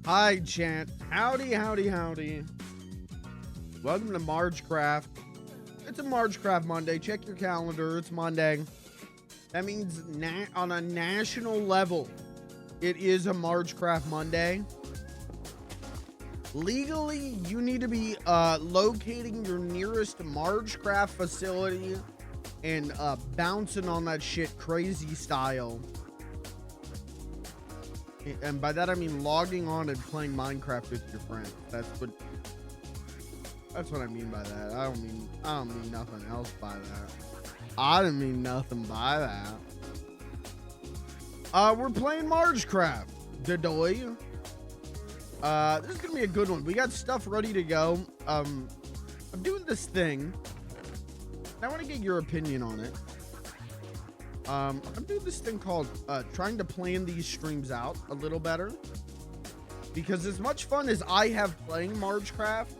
Hi, chat. Howdy, howdy, howdy. Welcome to Margecraft. It's a Margecraft Monday. Check your calendar. It's Monday. That means on a national level, it is a Margecraft Monday. Legally, you need to be locating your nearest Margecraft facility and bouncing on that shit crazy style. And by that I mean logging on and playing Minecraft with your friends. That's what I mean by that. I don't mean nothing else by that. I didn't mean nothing by that. We're playing Margecraft. Dadoy. This is gonna be a good one. We got stuff ready to go. I'm doing this thing. I want to get your opinion on it. I'm doing this thing called trying to plan these streams out a little better, because as much fun as I have playing Margecraft,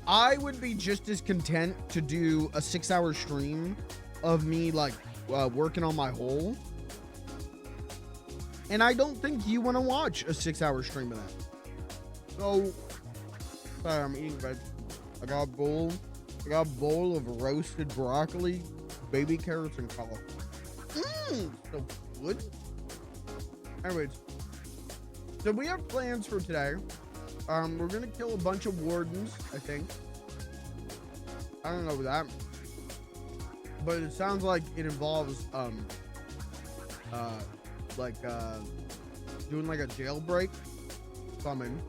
I would be just as content to do a 6-hour stream of me like working on my hole, and I don't think you want to watch a 6-hour stream of that. So sorry, I'm eating vegetables. I got a bowl of roasted broccoli, baby carrots, and cauliflower. So good. Anyways, so we have plans for today. We're gonna kill a bunch of wardens, I think. I don't know that, but it sounds like it involves doing like a jailbreak coming.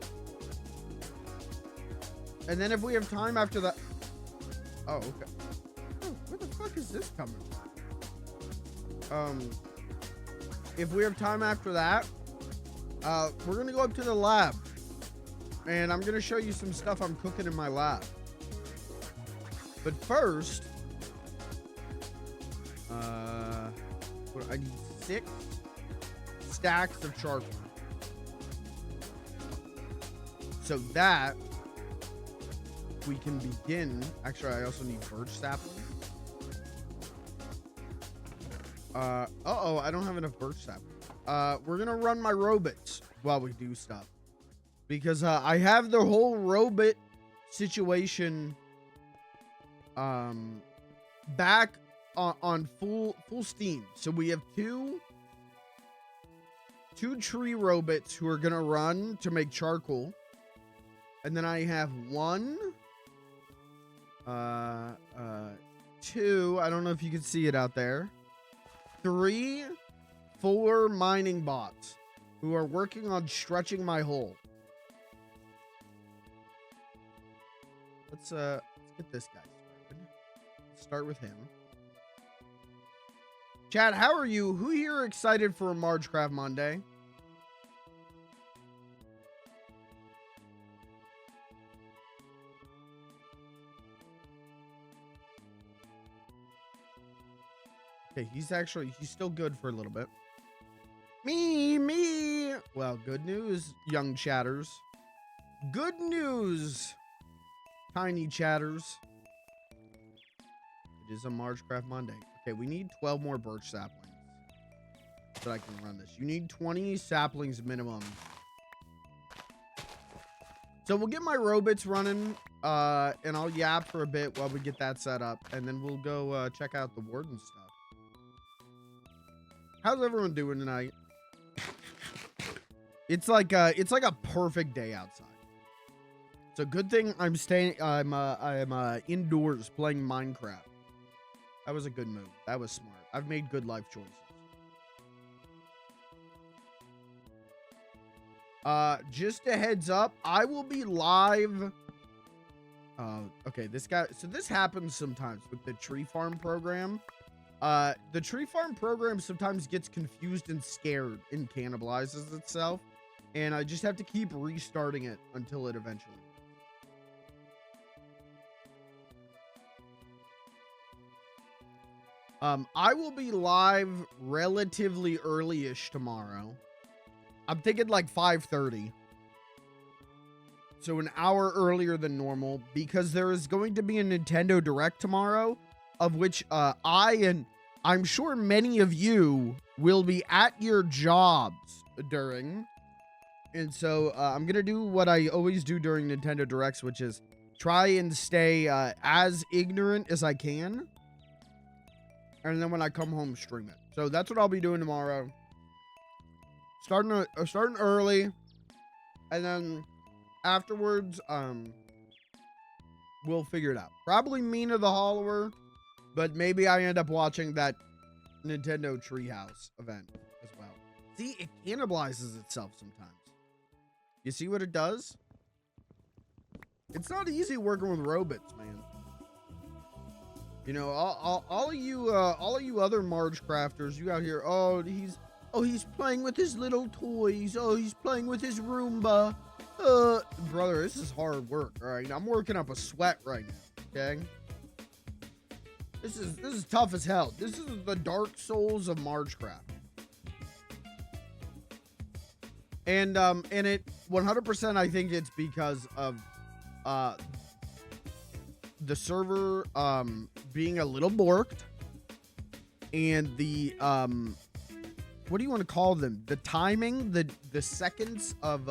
And then if we have time after that, oh, okay. Oh, where the fuck is this coming from? If we have time after that, we're gonna go up to the lab, and I'm gonna show you some stuff I'm cooking in my lab. But first, I need 6 stacks of charcoal, so that we can begin. Actually, I also need birch saplings. Uh-oh, I don't have enough birch saplings. We're gonna run my robots while we do stuff, because I have the whole robot situation back on full steam. So we have two tree robots who are gonna run to make charcoal, and then I have 2, I don't know if you can see it out there, 3, 4 mining bots who are working on stretching my hole. Let's get this guy started. Let's start with him. Chad, how are you? Who here excited for a Margecraft Monday? Okay, he's still good for a little bit. Me. Well, good news, young chatters. Good news, tiny chatters. It is a Margecraft Monday. Okay, we need 12 more birch saplings so that I can run this. You need 20 saplings minimum. So we'll get my robots running, and I'll yap for a bit while we get that set up, and then we'll go check out the warden stuff. How's everyone doing tonight? It's like a perfect day outside. It's a good thing I'm indoors playing Minecraft. That was a good move. That was smart. I've made good life choices. Just a heads up, I will be live. Okay, this happens sometimes with the tree farm program. The tree farm program sometimes gets confused and scared and cannibalizes itself, and I just have to keep restarting it until it eventually. I will be live relatively early-ish tomorrow. I'm thinking like 5:30. So an hour earlier than normal, because there is going to be a Nintendo Direct tomorrow, of which I'm sure many of you will be at your jobs during. And so I'm going to do what I always do during Nintendo Directs, which is try and stay as ignorant as I can. And then when I come home, stream it. So that's what I'll be doing tomorrow. Starting early. And then afterwards, we'll figure it out. Probably Mina the Hollower. But maybe I end up watching that Nintendo Treehouse event as well. See, it cannibalizes itself sometimes. You see what it does? It's not easy working with robots, man. You know, all of you other Margecrafters, you out here, oh, he's playing with his little toys. Oh, he's playing with his Roomba. Brother, this is hard work, all right? I'm working up a sweat right now, okay? This is tough as hell. This is the Dark Souls of Margecraft. And it 100% I think it's because of the server being a little borked, and the what do you want to call them? The timing, the seconds of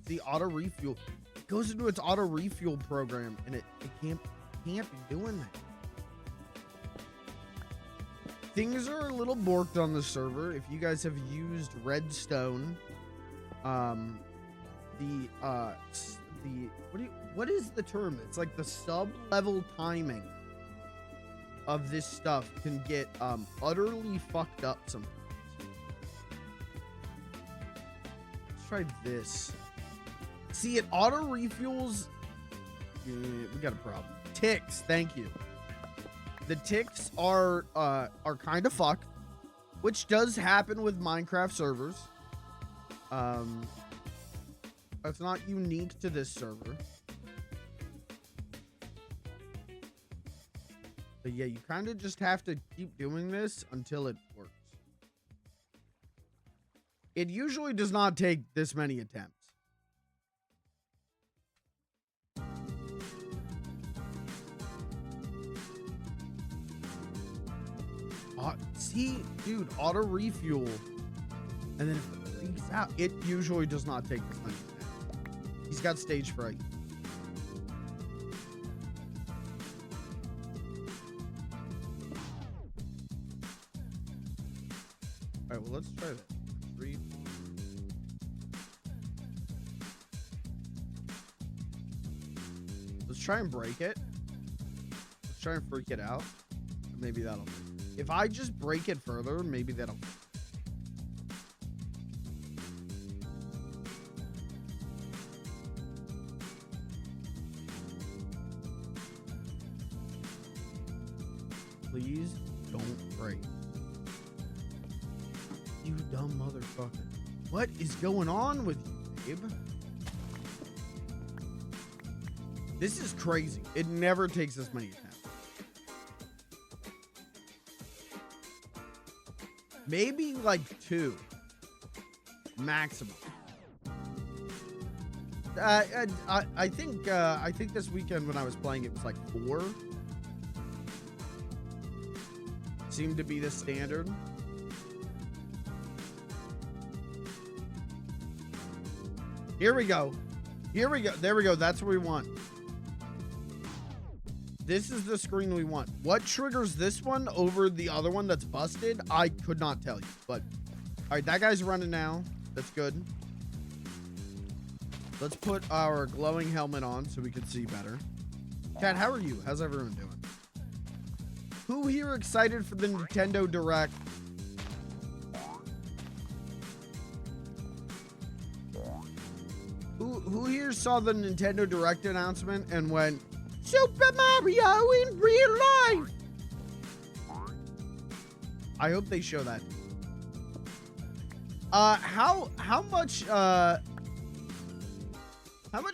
the auto refuel. It goes into its auto refuel program, and it can't be doing that. Things are a little borked on the server. If you guys have used Redstone, what is the term? It's like the sub-level timing of this stuff can get utterly fucked up sometimes. Let's try this. See, it auto refuels. Yeah, we got a problem. Ticks, thank you. The ticks are kind of fucked, which does happen with Minecraft servers. That's not unique to this server. But yeah, you kind of just have to keep doing this until it works. It usually does not take this many attempts. See, dude, auto refuel, and then it freaks out. It usually does not take this many attempts. He's got stage fright. All right, well, let's try that. Let's try and break it. Let's try and freak it out. Maybe that'll. If I just break it further, maybe that'll. Please don't break. You dumb motherfucker. What is going on with you, babe? This is crazy. It never takes this many attempts. Maybe like 2 maximum. I think this weekend when I was playing, it was like 4. Seemed to be the standard. Here we go. Here we go. There we go. That's what we want. This is the screen we want. What triggers this one over the other one that's busted? I could not tell you. But, all right, that guy's running now. That's good. Let's put our glowing helmet on so we can see better. Chat, how are you? How's everyone doing? Who here excited for the Nintendo Direct? Who here saw the Nintendo Direct announcement and went, Super Mario in real life? I hope they show that. How much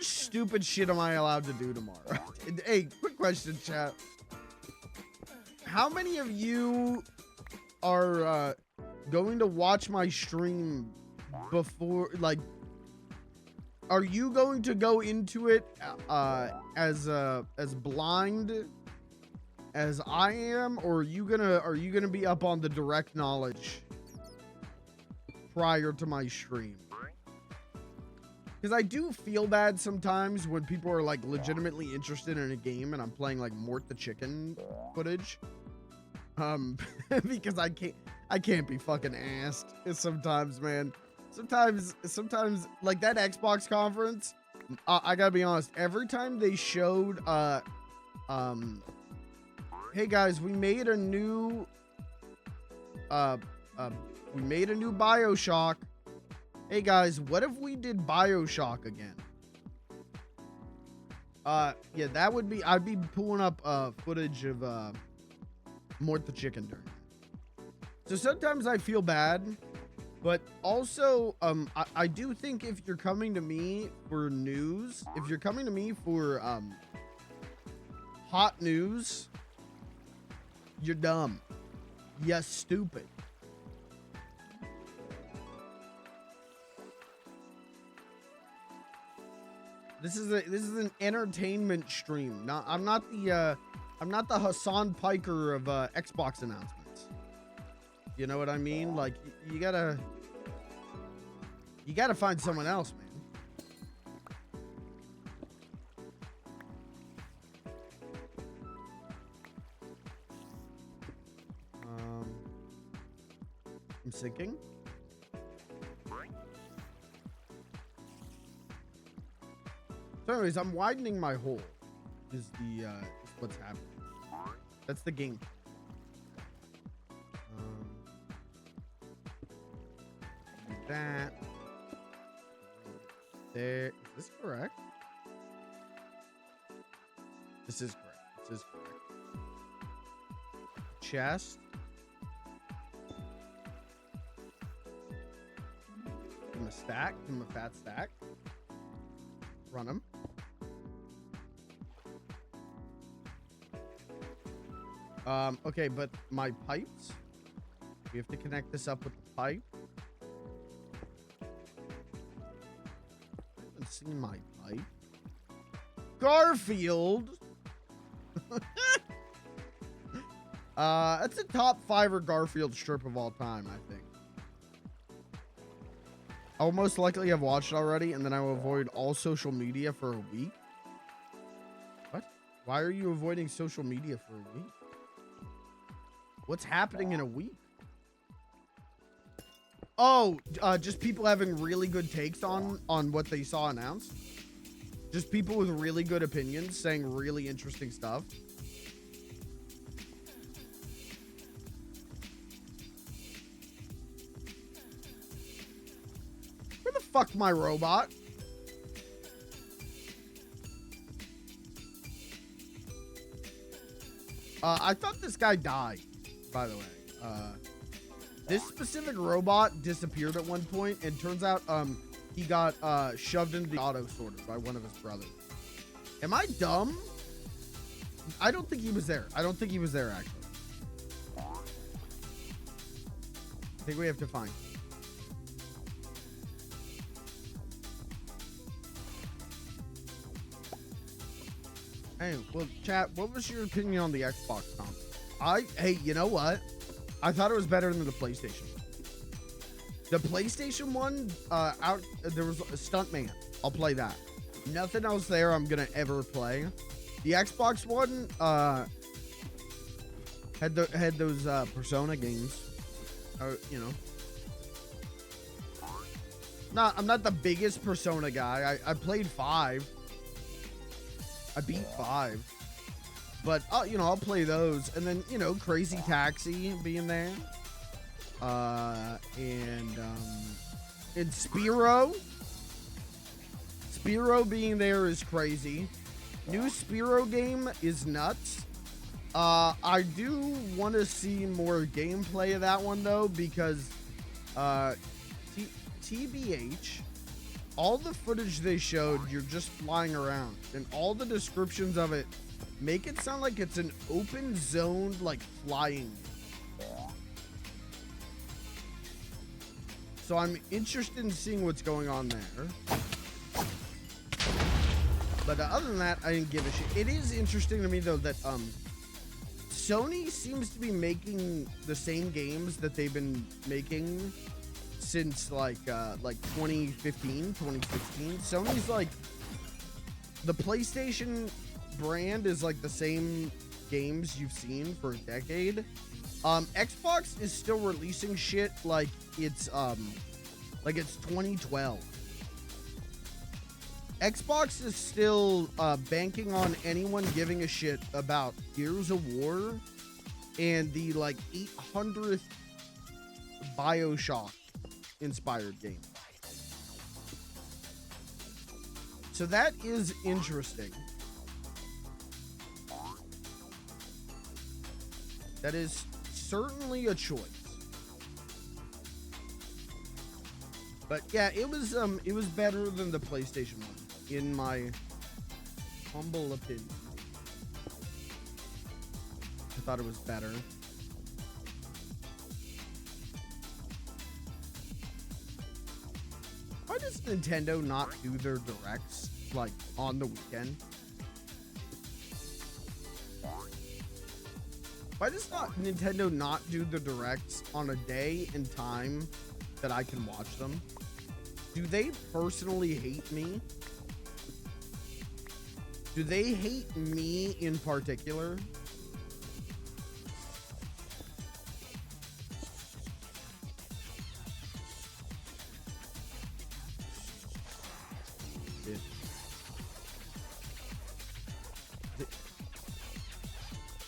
stupid shit am I allowed to do tomorrow? Hey, quick question, chat. How many of you are going to watch my stream before, like, are you going to go into it as blind as I am, or are you gonna be up on the direct knowledge prior to my stream? because I do feel bad sometimes when people are like legitimately interested in a game and I'm playing like Mort the Chicken footage. Because I can't be fucking asked sometimes, man. Sometimes like that Xbox conference, I gotta be honest, every time they showed hey guys, we made a new BioShock. Hey guys, what if we did BioShock again? Yeah, that would be, I'd be pulling up footage of Mort the Chicken during that. So sometimes I feel bad, but also I do think if you're coming to me for news, if you're coming to me for hot news, you're dumb. You're stupid. This is an entertainment stream. I'm not the Hassan Piker of Xbox announcements. You know what I mean? Like you gotta find someone else, man. I'm sinking. So anyways, I'm widening my hole. Is what's happening. That's the game. Do that. There. Is this correct? This is correct. This is correct. Chest. Give him a stack. Give him a fat stack. Run him. Okay, but my pipes, we have to connect this up with the pipe. I haven't seen my pipe. Garfield. That's a top 5 Garfield strip of all time, I think. I'll most likely have watched it already, and then I will avoid all social media for a week. What? Why are you avoiding social media for a week? What's happening in a week? Oh, just people having really good takes on what they saw announced. Just people with really good opinions saying really interesting stuff. Where the fuck my robot? I thought this guy died. By the way, this specific robot disappeared at one point, and turns out he got shoved into the auto sorter by one of his brothers. Am I dumb? I don't think he was there. I don't think he was there, actually. I think we have to find him. Hey, well, chat, what was your opinion on the Xbox console? Hey, you know what? I thought it was better than the PlayStation. The PlayStation one, there was a Stuntman. I'll play that. Nothing else there I'm gonna ever play. The Xbox one, had those Persona games. You know. I'm not the biggest Persona guy. I played 5. I beat 5. But, you know, I'll play those. And then, you know, Crazy Taxi being there. And Spyro. Spyro being there is crazy. New Spyro game is nuts. I do want to see more gameplay of that one, though, because, TBH, all the footage they showed, you're just flying around. And all the descriptions of it make it sound like it's an open zone, like flying. So I'm interested in seeing what's going on there. But other than that, I didn't give a shit. It is interesting to me, though, that Sony seems to be making the same games that they've been making since like 2015, 2016. Sony's like, the PlayStation brand is like the same games you've seen for a decade. Xbox is still releasing shit like it's 2012. Xbox is still banking on anyone giving a shit about Gears of War and the like 800th BioShock inspired game. So that is interesting. That is certainly a choice. But yeah, it was better than the PlayStation one, in my humble opinion. I thought it was better. Why does Nintendo not do their directs like on the weekend? Why does Nintendo not do the directs on a day and time that I can watch them? Do they personally hate me? Do they hate me in particular?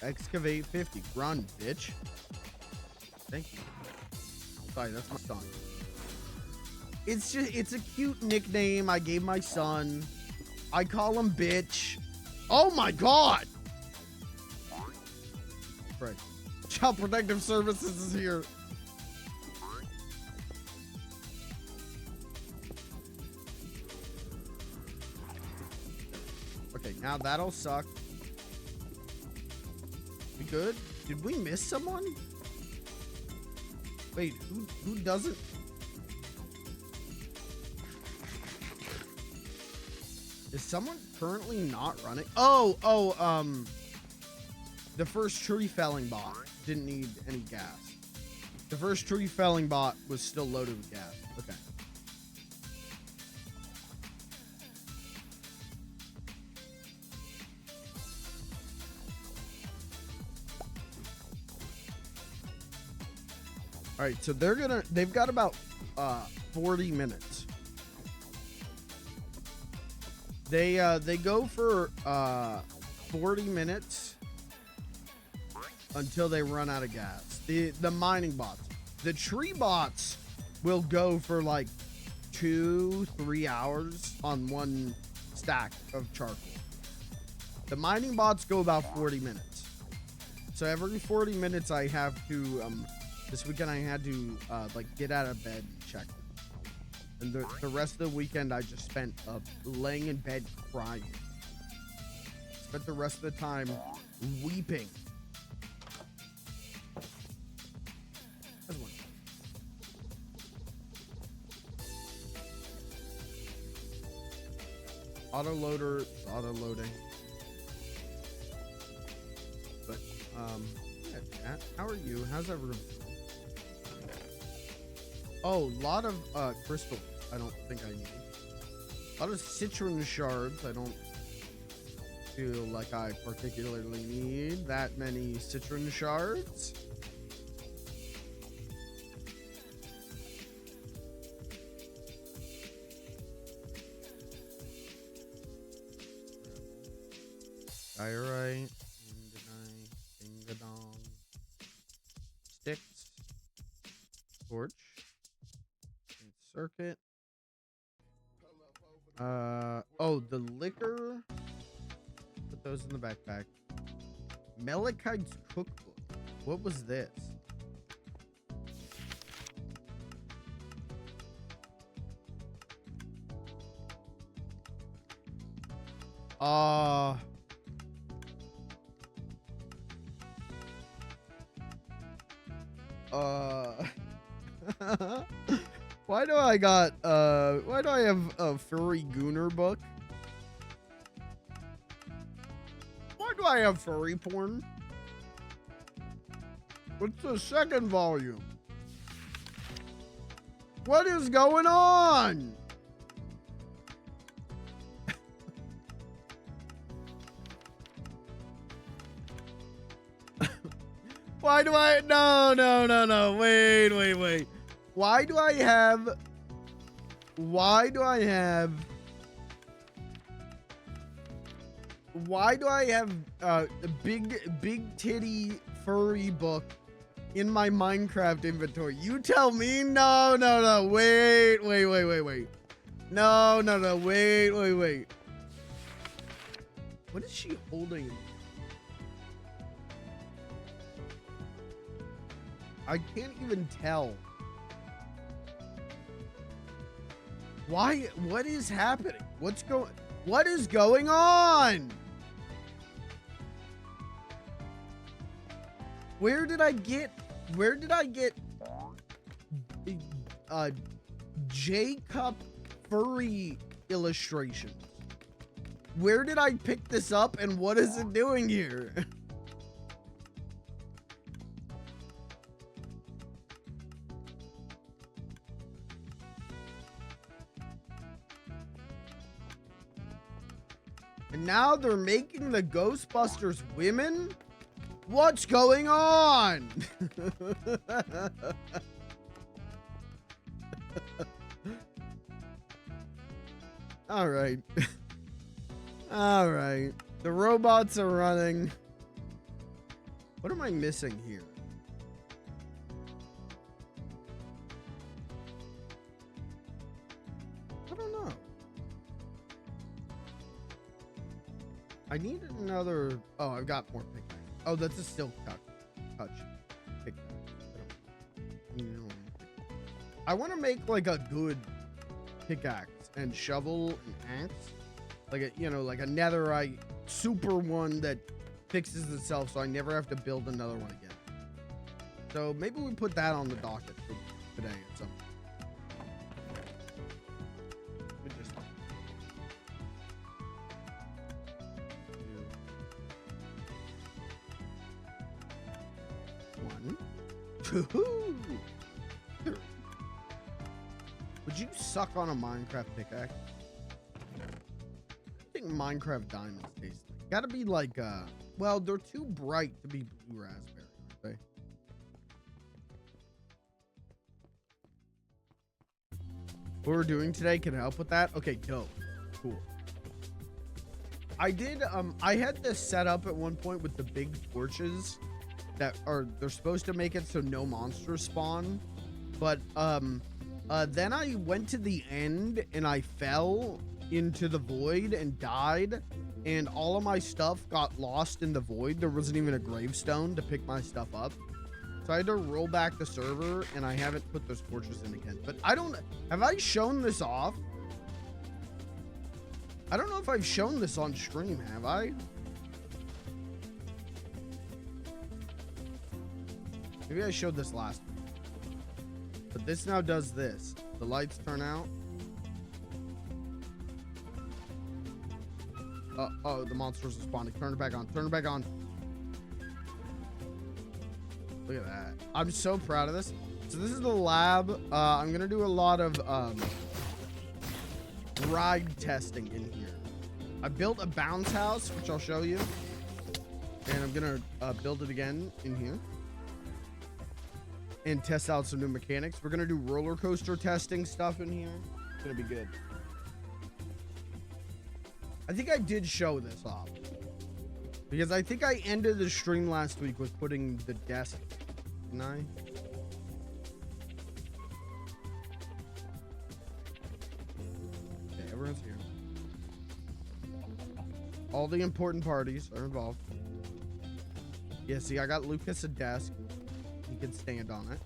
Excavate 50. Run, bitch. Thank you. Sorry, that's my son. It's a cute nickname I gave my son. I call him bitch. Oh my god! Right. Child Protective Services is here. Okay, now that'll suck. We good? Did we miss someone? Wait, who doesn't? Is someone currently not running? The first tree felling bot didn't need any gas. The first tree felling bot was still loaded with gas. Okay. All right, so they've got about 40 minutes. They go for 40 minutes until they run out of gas. The mining bots. The tree bots will go for like 2-3 hours on one stack of charcoal. The mining bots go about 40 minutes. So every 40 minutes I have to this weekend I had to like get out of bed and check them. And the rest of the weekend I just spent laying in bed crying. Spent the rest of the time weeping. That's one. Autoloader is auto-loading. But yeah, chat, how are you? How's everyone? Oh, a lot of crystals I don't think I need. A lot of citron shards I don't feel like I particularly need that many citron shards. Diorite, ding-a-dong, sticks, torch. Circuit. Oh, the liquor. Put those in the backpack. Malachite's cookbook. What was this? Why do I have a furry gooner book? Why do I have furry porn? What's the second volume? What is going on? Why do I? No. Wait. Why do I have a big titty furry book in my Minecraft inventory? You tell me. No. Wait. No. Wait. What is she holding? I can't even tell. Why? What is happening? What is going on? Where did I get J-Cup furry illustrations? Where did I pick this up and what is it doing here? And now they're making the Ghostbusters women? What's going on? All right. All right. The robots are running. What am I missing here? I don't know. I need another. Oh, I've got more pickaxe. Oh, that's a silk touch. Pickaxe. I want to make like a good pickaxe and shovel and axe. Like a, like a netherite super one that fixes itself so I never have to build another one again. So maybe we put that on the docket for today or something. Would you suck on a Minecraft pickaxe? I think Minecraft diamonds taste like. Gotta be like, well, they're too bright to be blue raspberry, aren't they? What we're doing today can help with that? Okay, dope. Cool. I had this set up at one point with the big torches that they're supposed to make it so no monsters spawn, but then I went to the end and I fell into the void and died, and all of my stuff got lost in the void. There wasn't even a gravestone to pick my stuff up, so I had to roll back the server, and I haven't put those torches in again. But have I shown this off? I don't know if I've shown this on stream, have I? Maybe I showed this last week. But this now does this. The lights turn out. Oh, the monsters are spawning. Turn it back on. Turn it back on. Look at that. I'm so proud of this. So this is the lab. I'm going to do a lot of ride testing in here. I built a bounce house, which I'll show you. And I'm going to build it again in here. And test out some new mechanics. We're gonna do roller coaster testing stuff in here. It's gonna be good. I think I did show this off because I think I ended the stream last week with putting the desk. Didn't I? Okay, everyone's here. All the important parties are involved. Yeah, see, I got Lucas a desk. He can stand on it.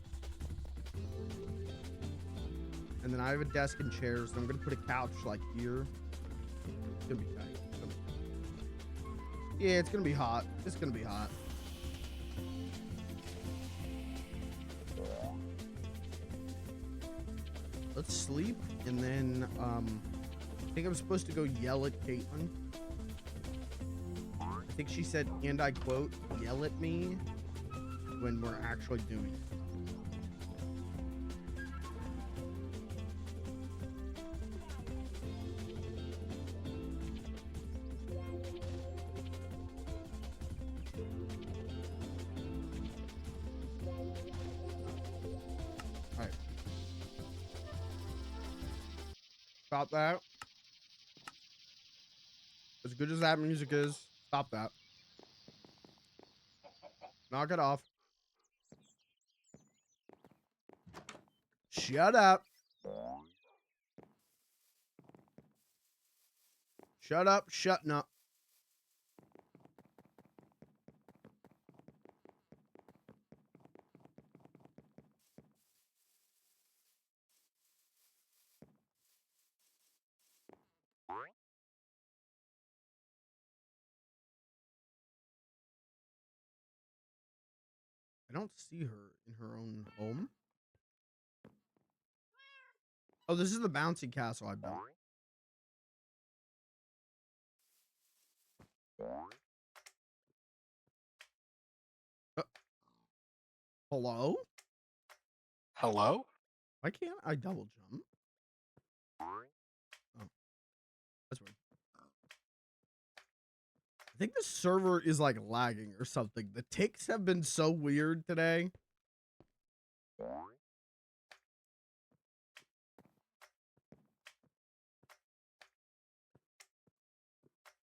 And then I have a desk and chairs. So I'm going to put a couch like here. It's going to be tight. Yeah, it's going to be hot. It's going to be hot. Let's sleep. And then I think I'm supposed to go yell at Caitlin. I think she said, and I quote, yell at me. When we're actually doing it. Stop that. As good as that music is, stop that. Knock it off. Shut up. Shut up, shutting up. I don't see her in her own home. Oh, this is the bouncy castle I built. Hello? Hello? Why can't I double jump? Oh, that's weird. I think the server is like lagging or something. The ticks have been so weird today.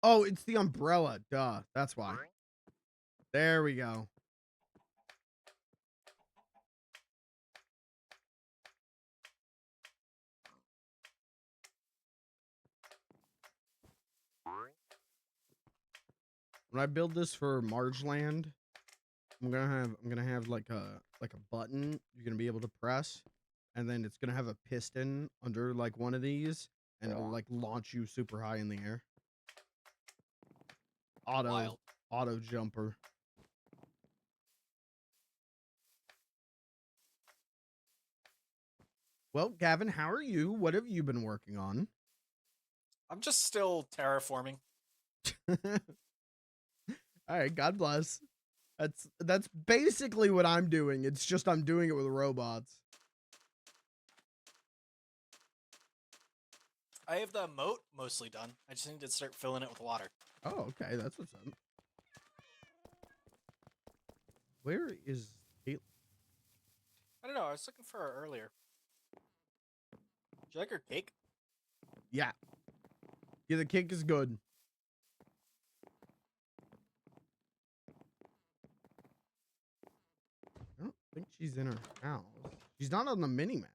Oh, it's the umbrella. Duh. That's why. There we go. When I build this for Margeland, I'm gonna have like a button you're gonna be able to press, and then it's gonna have a piston under like one of these, and it'll like launch you super high in the air. Auto jumper. Well, Gavin, how are you? What have you been working on? I'm just still terraforming. All right, God bless. That's basically what I'm doing. It's just I'm doing it with robots. I have the moat mostly done. I just need to start filling it with water. Oh, okay, that's what's up. Where is Caitlin? I don't know. I was looking for her earlier. Do you like her cake? Yeah. Yeah, the cake is good. I don't think she's in her house. She's not on the mini map.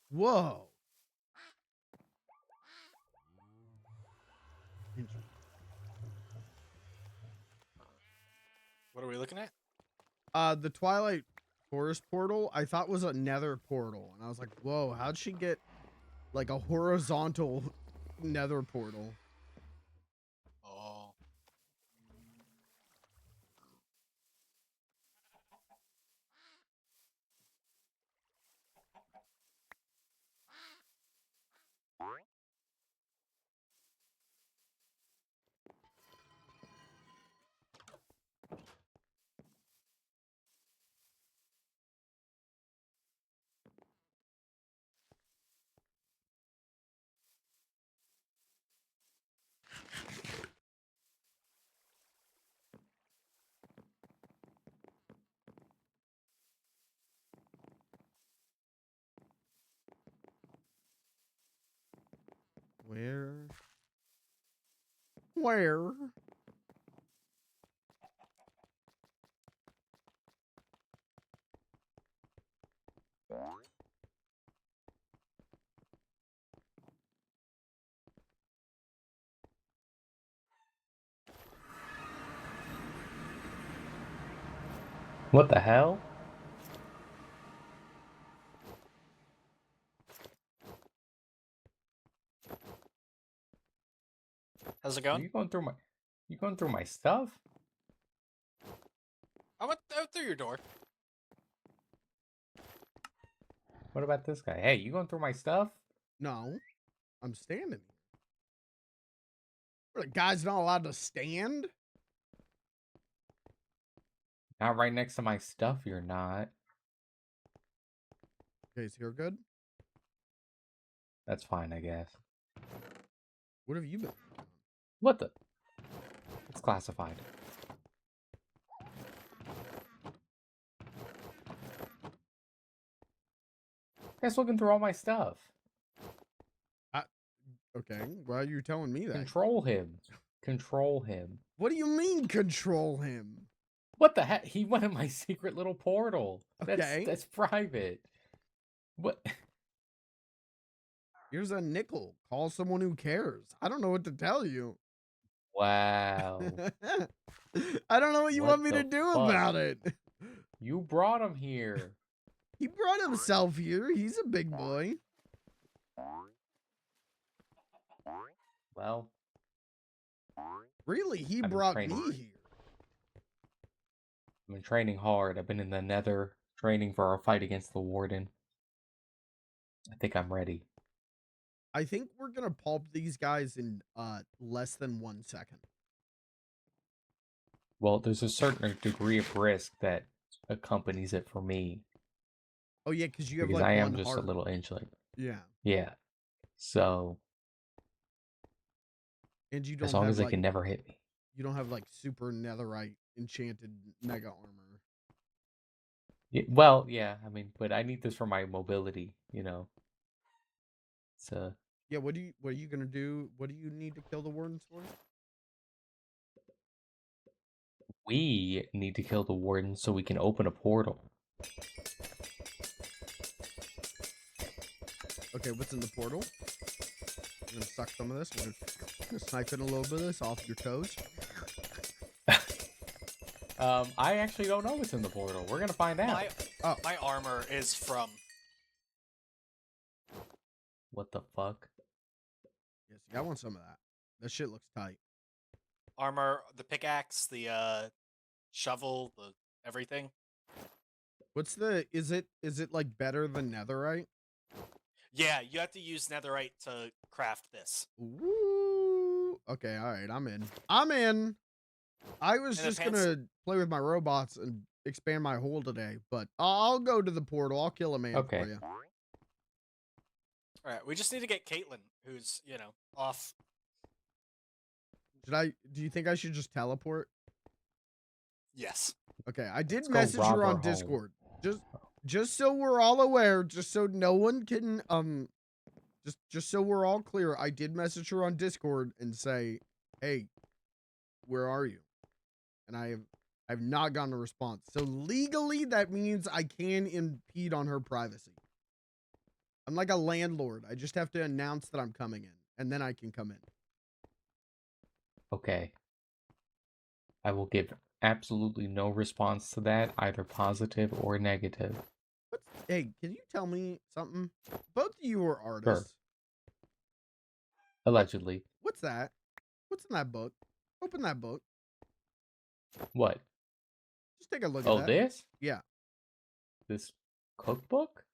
Whoa. What are we looking at? The Twilight Forest portal I thought was a nether portal, and I was like, whoa, how'd she get like a horizontal nether portal? Oh. Where? Where? What the hell? How's it Are going? you going through my... You going through my stuff? I went out through your door. What about this guy? Hey, you going through my stuff? No, I'm standing here. What, a guy's not allowed to stand? Not right next to my stuff, you're not. Okay, is here good? That's fine, I guess. What have you been? What the? It's classified. Guy's looking through all my stuff. Okay, why are you telling me that? Control him. Control him. What do you mean control him? What the heck? He went in my secret little portal. Okay. That's private. What? Here's a nickel. Call someone who cares. I don't know what to tell you. Wow. I don't know what you What want me the to do fuck? about it. You brought him here. He brought himself here. He's a big boy. Well, Really, he I've been brought me training. here. I've been training hard. I've been in the nether training for our fight against the warden. I think I'm ready. I think we're gonna pulp these guys in less than 1 second. Well, there's a certain degree of risk that accompanies it for me. Oh yeah, because you have Because like I am one just heart. a little inchling. Yeah, Yeah. So, and you as don't long have as they like can never hit me. you don't have like super netherite enchanted mega armor. Yeah, well, yeah, I mean, but I need this for my mobility, you know. So, Yeah, what are you gonna do? What do you need to kill the wardens for? we need to kill the warden so we can open a portal. Okay, what's in the portal? I'm gonna suck some of this. We're gonna snipe in a little bit of this off your toes. I actually don't know what's in the portal. We're gonna find out. My armor is from. What the fuck? Yes, I want some of that. That shit looks tight. Armor, the pickaxe, the shovel, the everything. What's the? Is it like better than netherite? Yeah, you have to use netherite to craft this. Woo! Okay, all right, I'm in. I'm in. I was And just gonna play with my robots and expand my hole today, but I'll go to the portal. I'll kill a man Okay. for you. All right, we just need to get Caitlin, who's off. Do you think I should just teleport? Yes. Okay, I did Let's go message rob her her on home. Discord. Just so we're all aware, just so no one can just so we're all clear, I did message her on Discord and say, "Hey, where are you?" And I've not gotten a response. So legally that means I can impede on her privacy. I'm like a landlord. I just have to announce that I'm coming in and then I can come in. Okay. I will give absolutely no response to that, either positive or negative. Hey, can you tell me something? Both of you are artists. Allegedly. What's that? What's in that book? Open that book. What? Just take a look Oh, at that. this? Yeah. This cookbook?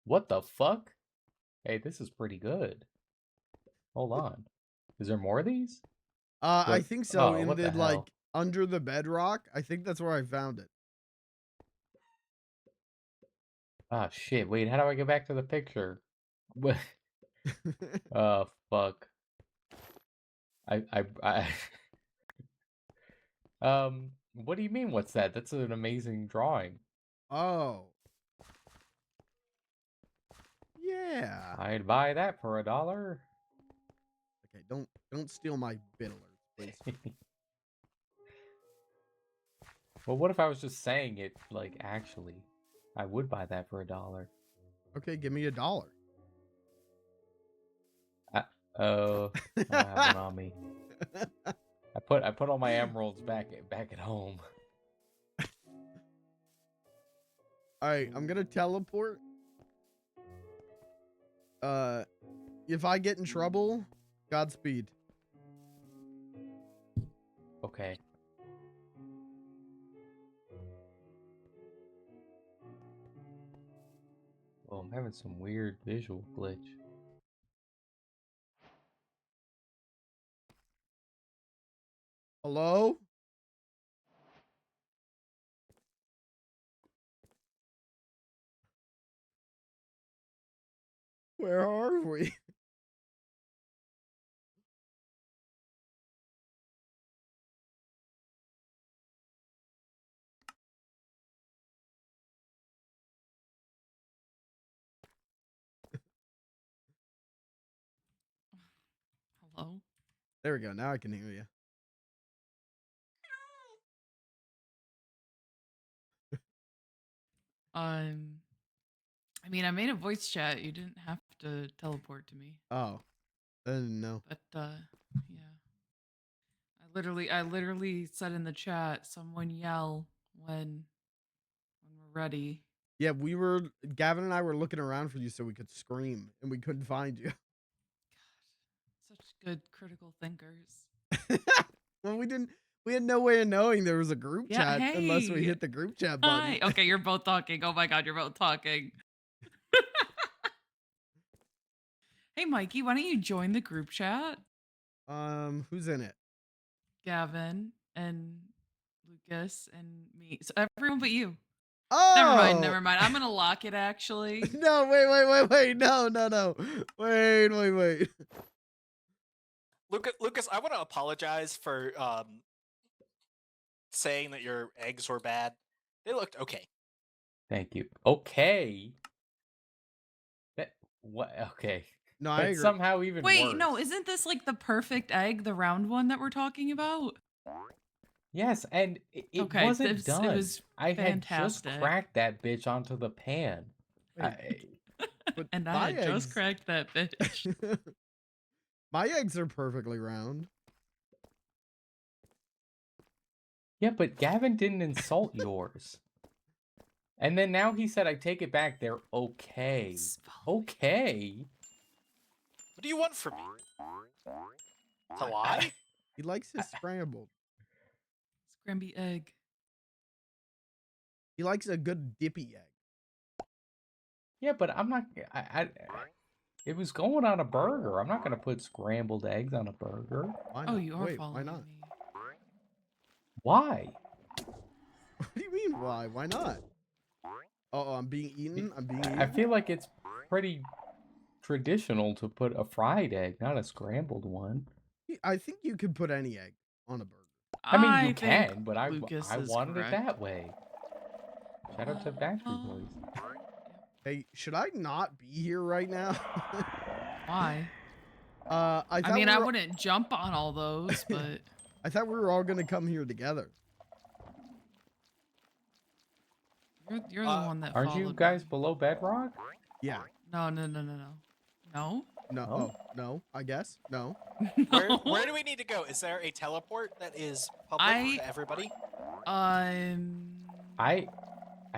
What the fuck? Hey, this is pretty good. Hold on. Is there more of these? I What? think so. Oh, In what the the like hell? under the bedrock. I think that's where I found it. Ah, shit. Wait, how do I get back to the picture? What? Oh, fuck. I what do you mean, what's that? That's an amazing drawing. Oh. Yeah. I'd buy that for $1. Okay, don't steal my bit alerts, please. Well, what if I was just saying it, like, actually? I would buy that for $1. Okay, give me $1. Oh, I don't have one on me. I put all my emeralds back at home. All right, I'm gonna teleport. If I get in trouble, Godspeed. Okay. Oh, I'm having some weird visual glitch. Hello? Where are we? Hello? There we go. Now I can hear you. I mean, I made a voice chat. You didn't have to teleport to me. Oh, I didn't know. But yeah. I literally said in the chat, someone yell when we're ready. Yeah, Gavin and I were looking around for you so we could scream, and we couldn't find you. Such good critical thinkers. Well, we had no way of knowing there was a group Yeah, chat unless we hey. hit the group chat button. Hi. Okay, you're both talking. Oh my god, you're both talking. Hey Mikey, why don't you join the group chat? Who's in it? Gavin and Lucas and me. So everyone but you. Oh, Never mind. I'm gonna lock it actually. No, wait. No. Wait. Lucas, I want to apologize for saying that your eggs were bad. They looked okay. Thank you. Okay. What? Okay. No, I That's agree. somehow even Wait, worse. no, isn't this like the perfect egg, the round one that we're talking about? Yes, and it Okay, wasn't done. it was I had just fantastic. cracked that bitch onto the pan. Wait, but And my I had just cracked that bitch. My eggs are perfectly round. Yeah, but Gavin didn't insult yours. And then now he said, I take it back, they're okay. Okay? What do you want from me? To lie? He likes his scrambled. Scramby egg. He likes a good dippy egg. Yeah, but I'm not... it was going on a burger. I'm not going to put scrambled eggs on a burger. Why Oh, not? you are Wait, following why not? me. Why? What do you mean, why? Why not? Oh, I'm being eaten? I'm being eaten? I feel like it's pretty traditional to put a fried egg, not a scrambled one. I think you could put any egg on a burger. I mean, you think can, but I Lucas is wanted correct. it that way. Shout out to Backstreet Boys. Hey, should I not be here right now? Why? I mean, I wouldn't jump on all those, but I thought we were all gonna come here together. you're the one that Aren't you followed guys me. below bedrock? Yeah. No. No? No. Oh. Oh, no. I guess. No. Where do we need to go? Is there a teleport that is public to everybody? I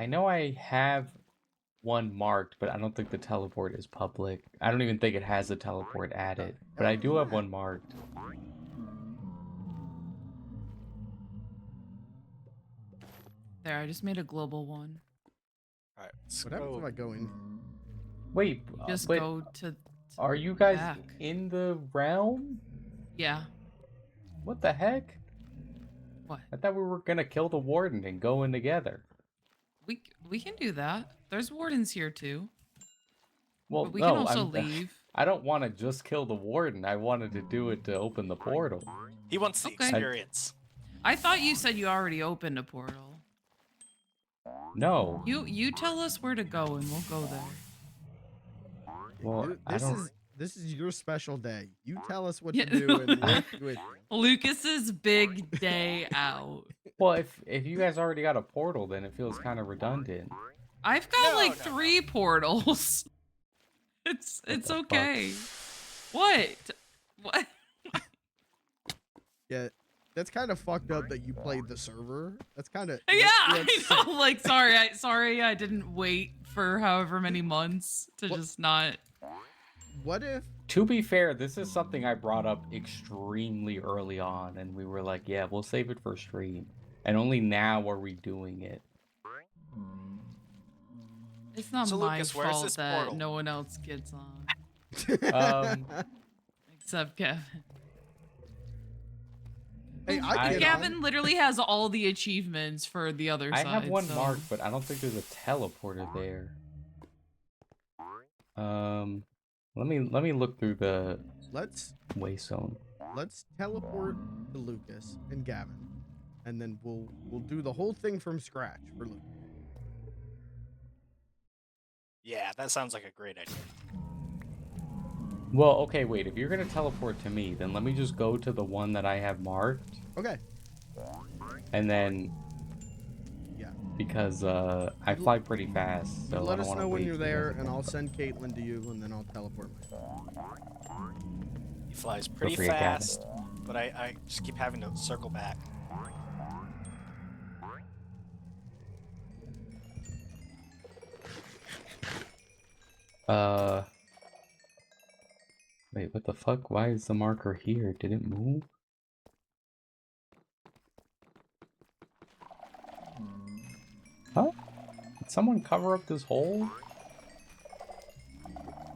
know I have one marked, but I don't think the teleport is public. I don't even think it has a teleport added, but I do have one marked. There, I just made a global one. All right. What happens if I go in? Wait, Just but go to are you guys back. in the realm? Yeah. What the heck? What? I thought we were gonna kill the warden and go in together. We can do that. There's wardens here too. Well, But we no, can also leave. I don't want to just kill the warden. I wanted to do it to open the portal. He wants the Okay. experience. I thought you said you already opened a portal. No. You tell us where to go and we'll go there. Well, I don't. This is your special day. You tell us what Yeah. to do and we're with you. Lucas's big day out. Well, if you guys already got a portal, then it feels kind of redundant. I've got 3 portals. It's the okay. What? Yeah, that's kind of fucked up that you played the server. That's kind of Yeah, I know. Like, sorry, I didn't wait for however many months to just not. What if? To be fair, this is something I brought up extremely early on, and we were like, yeah, we'll save it for stream. And only now are we doing it. It's not So, my Lucas, where's this fault that portal? no one else gets on. Except Kevin. Hey, I I get Gavin on. literally has all the achievements for the other I side. have one so... marked, but I don't think there's a teleporter there. Let me look through the Let's waste zone. teleport to Lucas and Gavin, and then we'll do the whole thing from scratch for Lucas. Yeah, that sounds like a great idea. Well, okay, wait. If you're gonna teleport to me, then let me just go to the one that I have marked, Okay. and then Yeah. because I fly pretty fast, so I Let don't us want know to when wait you're for you guys there, to and come. I'll send Caitlin to you, and then I'll teleport myself. He flies pretty forget Gavin. fast, but I just keep having to circle back. Wait, what the fuck? Why is the marker here? Did it move? Huh? Did someone cover up this hole?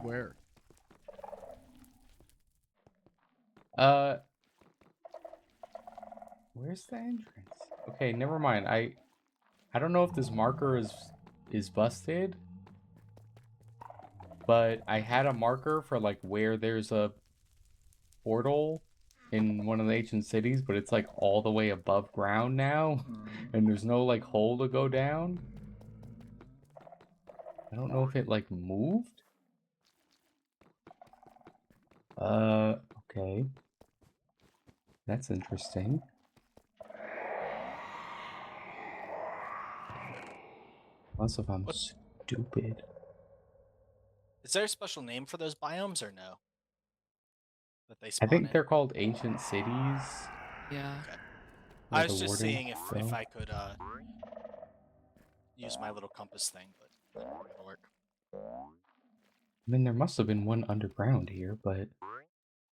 Where? Where's the entrance? Okay, never mind. I don't know if this marker is busted, but I had a marker for like where there's a portal in one of the ancient cities, but it's like all the way above ground now, and there's no like hole to go down. I don't know if it like moved. Okay. That's interesting. Unless if I'm stupid. Is there a special name for those biomes or no? That they I spawn think in? they're called ancient cities. Yeah. Okay. where I was the just wardens seeing if go. I could use my little compass thing, but I don't think it'll work. I mean, there must have been one underground here, but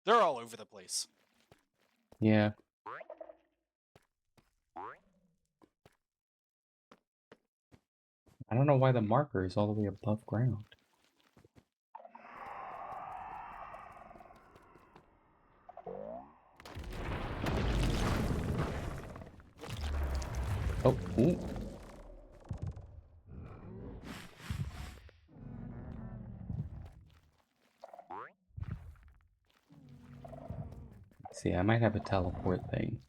They're all over the place. yeah. I don't know why the marker is all the way above ground. Oh, ooh. Let's see, I might have a teleport thing.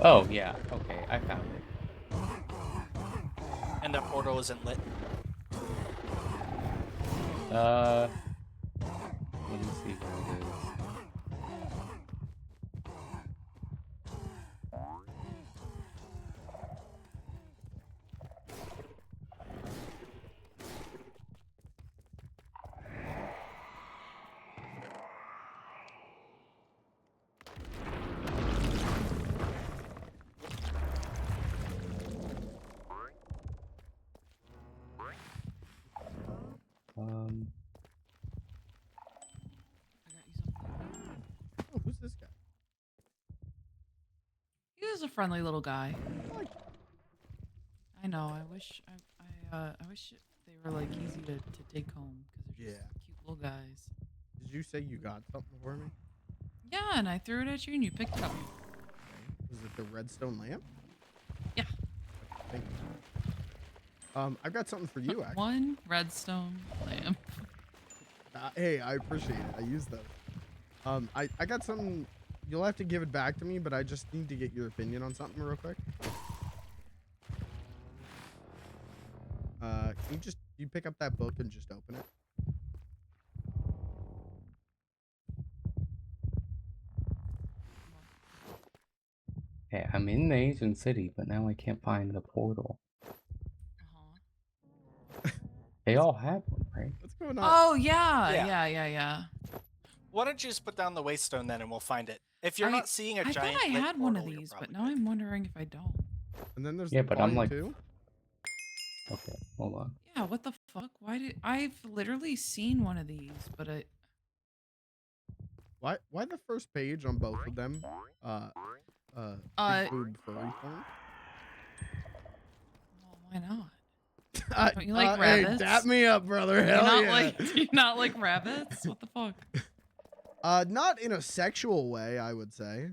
Oh, yeah. Okay, I found it. And that portal isn't lit. Let me see where it is. I got you something. Oh, who's this guy? He was a friendly little guy. I like I know. I wish I wish they were like easy to take home because they're just Yeah. cute little guys. Did you say you got something for me? Yeah, and I threw it at you and you picked it up. Was it the redstone lamp? Yeah. Thank you. I've got something for you, actually. One redstone lamp. Hey, I appreciate it. I use those. I got something. You'll have to give it back to me, but I just need to get your opinion on something real quick. Can you pick up that book and just open it? Hey, I'm in the ancient city, but now I can't find the portal. They all have one, right? What's going on? Oh yeah, Yeah. yeah. Why don't you just put down the waste stone then and we'll find it If you're not seeing a I giant thought I lit had one of portal, you're these, but probably now good. I'm wondering if I don't. And then there's Yeah, the but I'm volume like, too. okay, hold on. Yeah, what the fuck? Why did I've literally seen one of these, but Why the first page on both of them? Big boob furry porn. well, why not? Don't you like Hey, rabbits? dap me up, brother. Do you Hell not yeah. like? Do you not like rabbits? What the fuck? Not in a sexual way, I would say.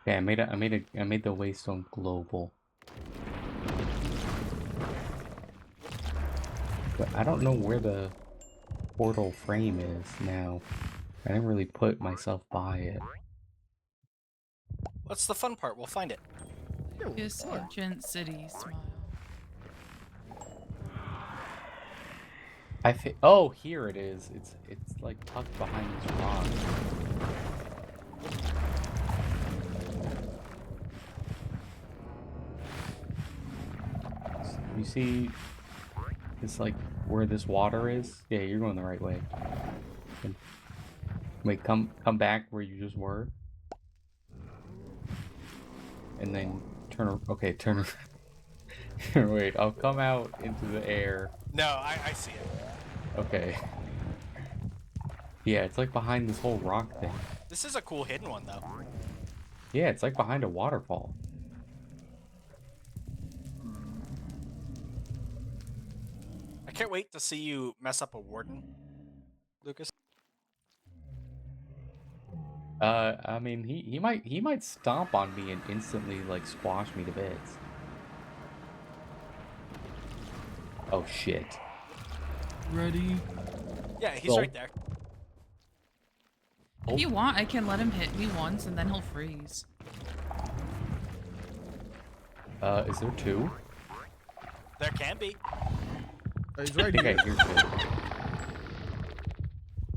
Yeah, I made the waystone global. But I don't know where the portal frame is now. I didn't really put myself by it. What's the fun part? We'll find it. Yeah, well, Kiss fuck. ancient city smile. Oh, here it is. It's like tucked behind this rock. You see, it's like where this water is. Yeah, you're going the right way. Wait, come back where you just were, and then turn. Okay, turn. Wait, I'll come out into the air. No, I see it. Okay. Yeah, it's like behind this whole rock thing. This is a cool hidden one, though. Yeah, it's like behind a waterfall. I can't wait to see you mess up a warden, Lucas. I mean, he might stomp on me and instantly like squash me to bits. Oh shit. Ready? Yeah, he's Well- right there. If you want, I can let him hit me once and then he'll freeze. Is there two? There can be. He's I right think here. I hear two.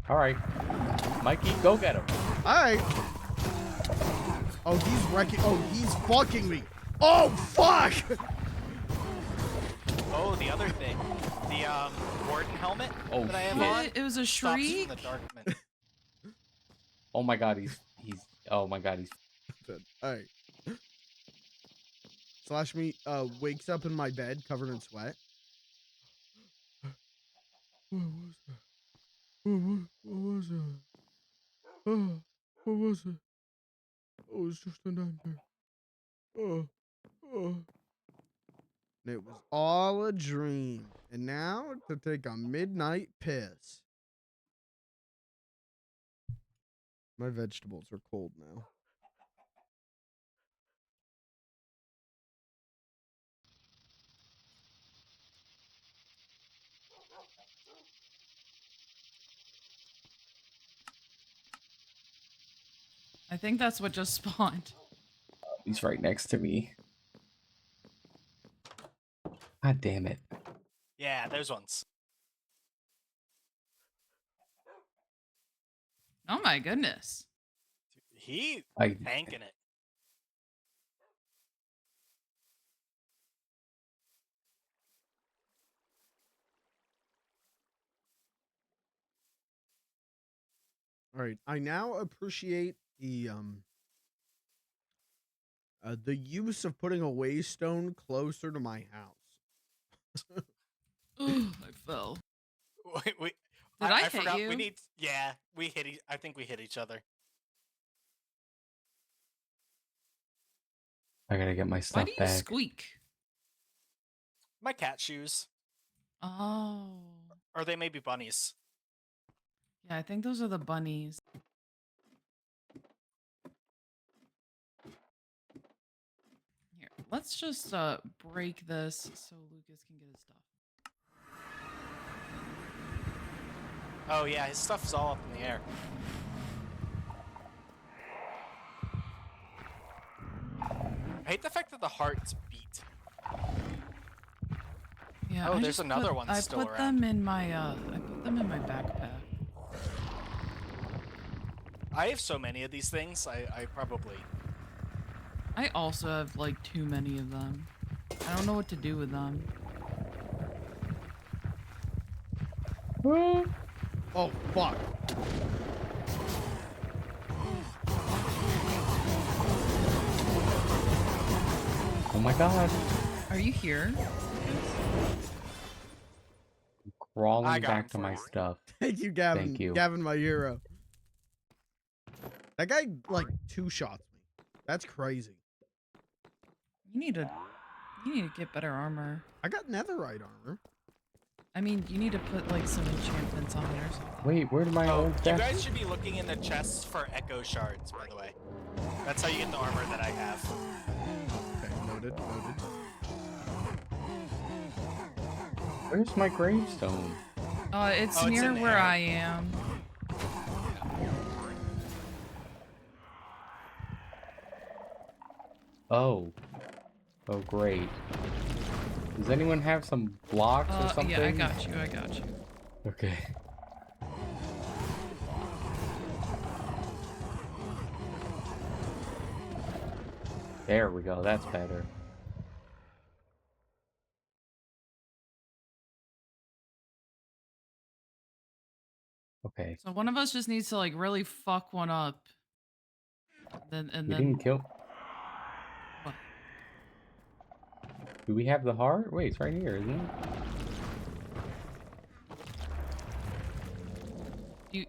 Alright. Mikey, go get him. Alright. Oh, he's wrecking. Oh, he's fucking me. Oh, fuck! Oh, the other thing. The warden helmet Oh, that I have shit. on. It was a stops you shriek. from the darkman. Oh my god, he's oh my god, he's Alright. Slash me wakes up in my bed covered in sweat. What was that? What was that? Oh, what was it? Oh, it was just a nightmare. Oh, oh. And it was all a dream. And now to take a midnight piss. My vegetables are cold now. I think that's what just spawned. he's right next to me. God damn it. Yeah, those ones. Oh my goodness. He I tanking it. All right. I now appreciate the use of putting a waystone closer to my house. Ugh, I fell. Wait. Did I hit forgot. you? We need. Yeah, we hit. I think we hit each other. I gotta get my Why stuff do you back. squeak? My cat shoes, Oh. or they may be bunnies. Yeah, I think those are the bunnies. Here, let's just break this so Lucas can get his stuff. Oh yeah, his stuff's all up in the air. I hate the fact that the hearts beat. Yeah. Oh, I there's just another put, one I still put around. them in my I put them in my backpack. I have so many of these things. I probably. I also have like too many of them. I don't know what to do with them. Oh, fuck. Oh my god. Are you here? Crawling got him back to for my you. stuff. Thank you, Gavin. Thank you. Gavin, my hero. That guy, like, 2-shots me. That's crazy. You need to get better armor. I got netherite armor. I mean, you need to put like some enchantments on it or something. Wait, where did my Oh, old you death? guys should be looking in the chests for echo shards, by the way. That's how you get the armor that I have. Okay, noted, noted. Where's my gravestone? It's Oh, it's near in where there. I am. Oh. Oh, great. Does anyone have some blocks or something? Yeah, I got you. I got you. Okay. There we go. That's better. Okay. So one of us just needs to like really fuck one up. Then We didn't kill. What? Do we have the heart? Wait, it's right here, isn't it?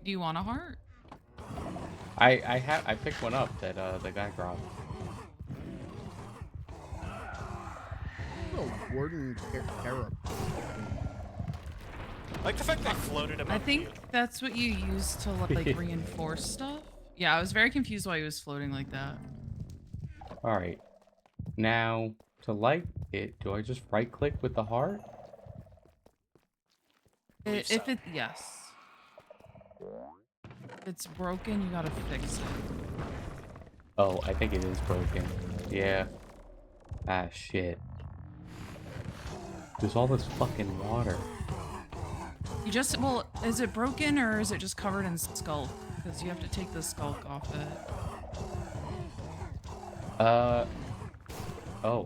Do you want a heart? I picked one up that the guy dropped. Oh, Warden Carrot. I like the fact they floated him I up to think you. that's what you use to like reinforce stuff. Yeah, I was very confused why he was floating like that. Alright. Now, to light it, do I just right click with the heart? Believe If so. it yes. If it's broken, you gotta fix it. Oh, I think it is broken. Yeah. Ah, shit. There's all this fucking water. You just well, is it broken or is it just covered in skulk? Because you have to take the skulk off it. Oh,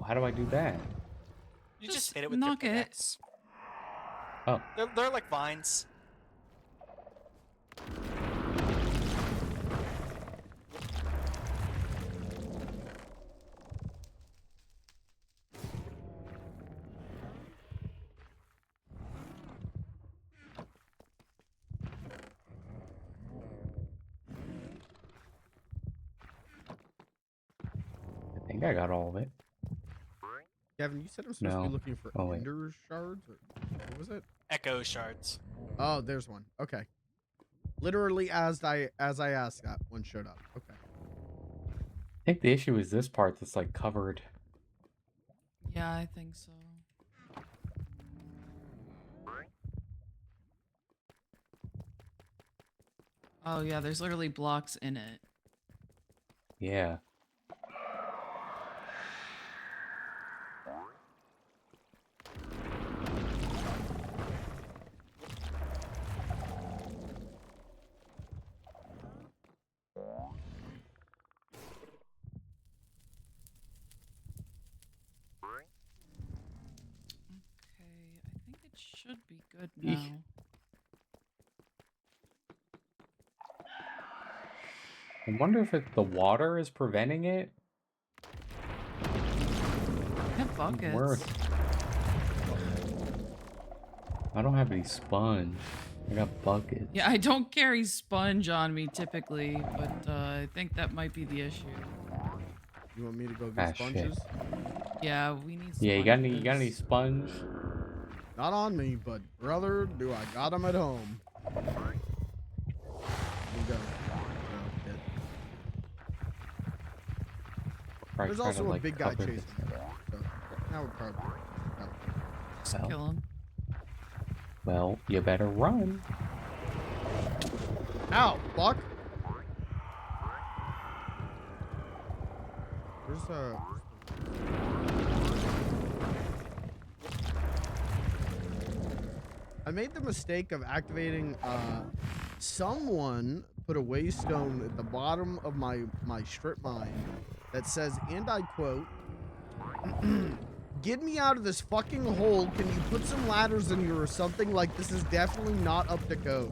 how do I do that? You Just just hit it with knock your it. pickaxe. Oh, They're like vines. I think I got all of it. Gavin, you said I'm supposed to No. be looking for Oh, wait. ender shards? Or what was it? Echo shards. Oh, there's one. Okay. Literally as I asked that, one showed up. Okay. I think the issue is this part that's like covered. Yeah, I think so. Oh yeah, there's literally blocks in it. Yeah. Okay, I think it should be good Eek. now. I wonder if the water is preventing it. I have buckets. Where? I don't have any sponge. I got buckets. Yeah, I don't carry sponge on me typically, but I think that might be the issue. You want me to go Ah, get shit. sponges? Yeah, we need Yeah, you got any sponges. sponge? Not on me, but brother, do I got them at home? Here we go. Okay. Probably There's try also to, a like, big guy cover chasing this. me. So now we're probably. Just Well. kill him. Well, you better run. Ow! Fuck! Where's I made the mistake of activating, someone put a waystone at the bottom of my strip mine that says, and I quote, get me out of this fucking hole. Can you put some ladders in here or something? Like, this is definitely not up to code.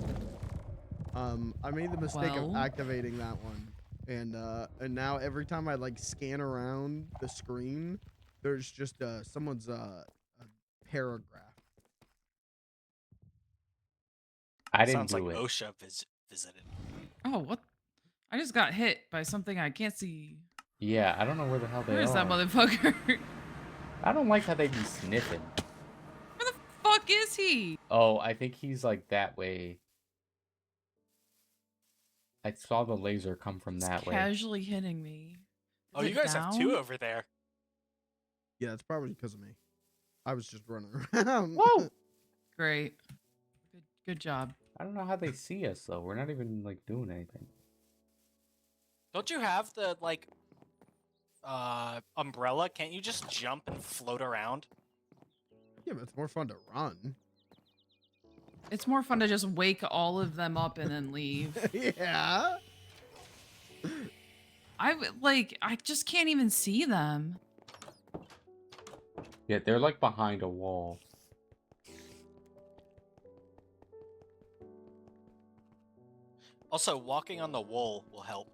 I made the mistake of Well. activating that one. And now every time I, like, scan around the screen, there's just, someone's, a paragraph. I didn't Sounds like do it. OSHA visited. Oh, what? I just got hit by something I can't see. Yeah, I don't know where the hell they Where is that are. motherfucker? I don't like how they be sniffing. Where the fuck is he? Oh, I think he's like that way. I saw the laser come from He's that way. casually hitting me. Oh, Is you it guys have two down? over there. Yeah, it's probably because of me. I was just running around. Whoa! Great. Good job. I don't know how they see us though. We're not even like doing anything. Don't you have the like umbrella? Can't you just jump and float around? Yeah, but it's more fun to run. It's more fun to just wake all of them up and then leave. Yeah. I just can't even see them. Yeah, they're like behind a wall. Also, walking on the wool will help.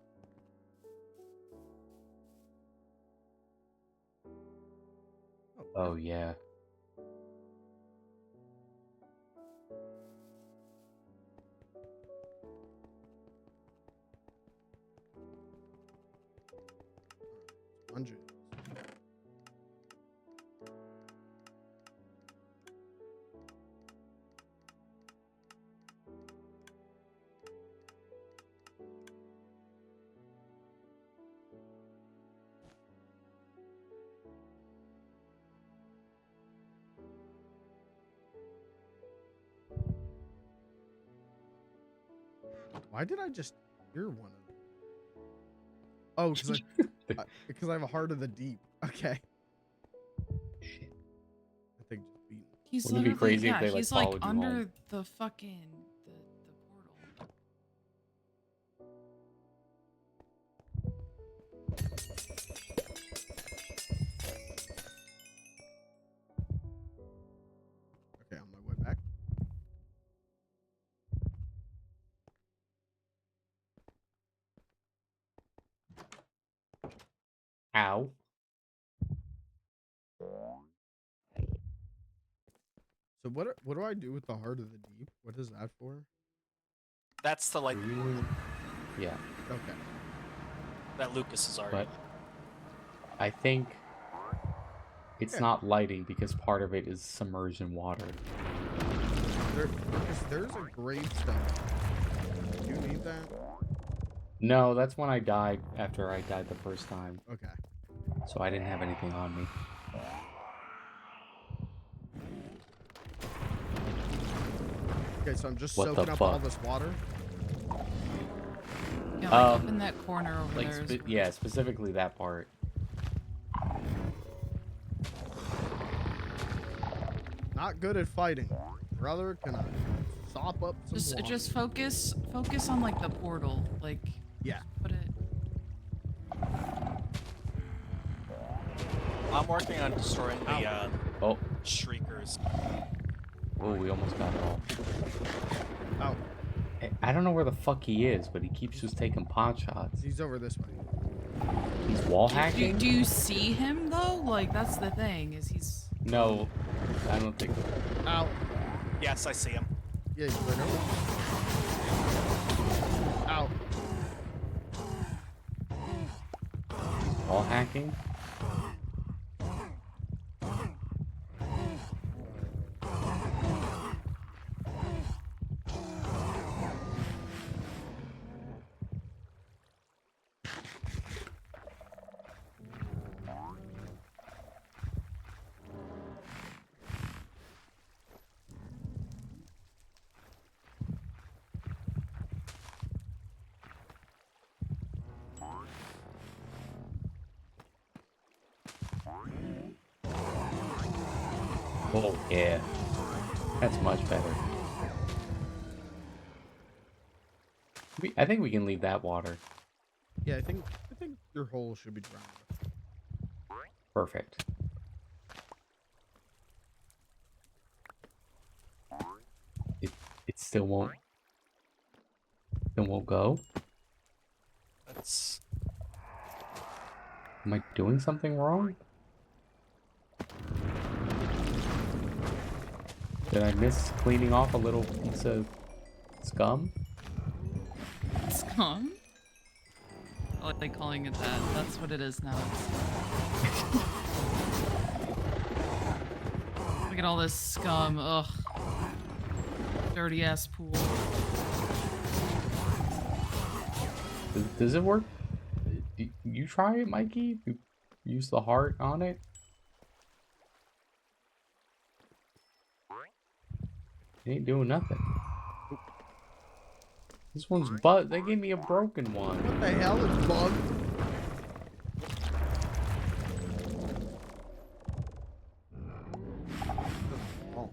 Oh yeah. Hundred. Why did I just hear one of them? Oh, because I have a heart of the deep. Okay. Shit. I think just beating. He's Wouldn't it be literally, crazy if yeah, they, like, he's like followed you under home? the fucking the portal. Okay, on my way back. Ow. So what do I do with the heart of the deep? What is that for? That's the like Yeah, Okay. that Lucas is already. but I think it's Yeah. not lighting because part of it is submerged in water. There's a gravestone. Do you need that? No, that's when I died after I died the first time. Okay. So I didn't have anything on me. Okay, so I'm just What the soaking up all fuck? this water. Yeah, like up in that corner over Like, there. is where- yeah, specifically that part. Not good at fighting. Brother, can I sop up some water? Just focus on like the portal. Like Yeah. put it. I'm working on destroying the Oh, shriekers. oh, we almost got it all. Oh, I don't know where the fuck he is, but he keeps just taking pot shots. he's over this way. He's wall hacking? Do you see him though? Like that's the thing is he's. No, I don't think. Ow. Yes, I see him. Yeah, he's right over. Ow. Wall hacking? Oh, yeah. That's much better. I think we can leave that water. Yeah, I think your hole should be drowned. Perfect. still won't go. That's Am I doing something wrong? Did I miss cleaning off a little piece of scum? Scum? I like calling it that. That's what it is now. Look at all this scum. Ugh. Dirty ass pool. Does it work? You try it, Mikey? You use the heart on it? It ain't doing nothing. This one's butt. They gave me a broken one. What the hell is bug? Oh.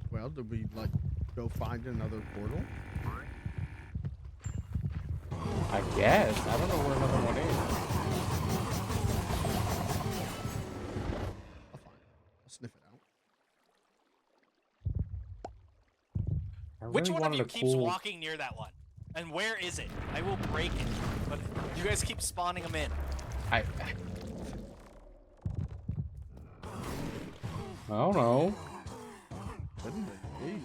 Well, did we like go find another portal? I guess. I don't know where another one is. I'll find it. I'll sniff it out. I Which really one of wanted you a keeps cool... walking near that one? And where is it? I will break it. But you guys keep spawning them in. I don't know. Couldn't it be?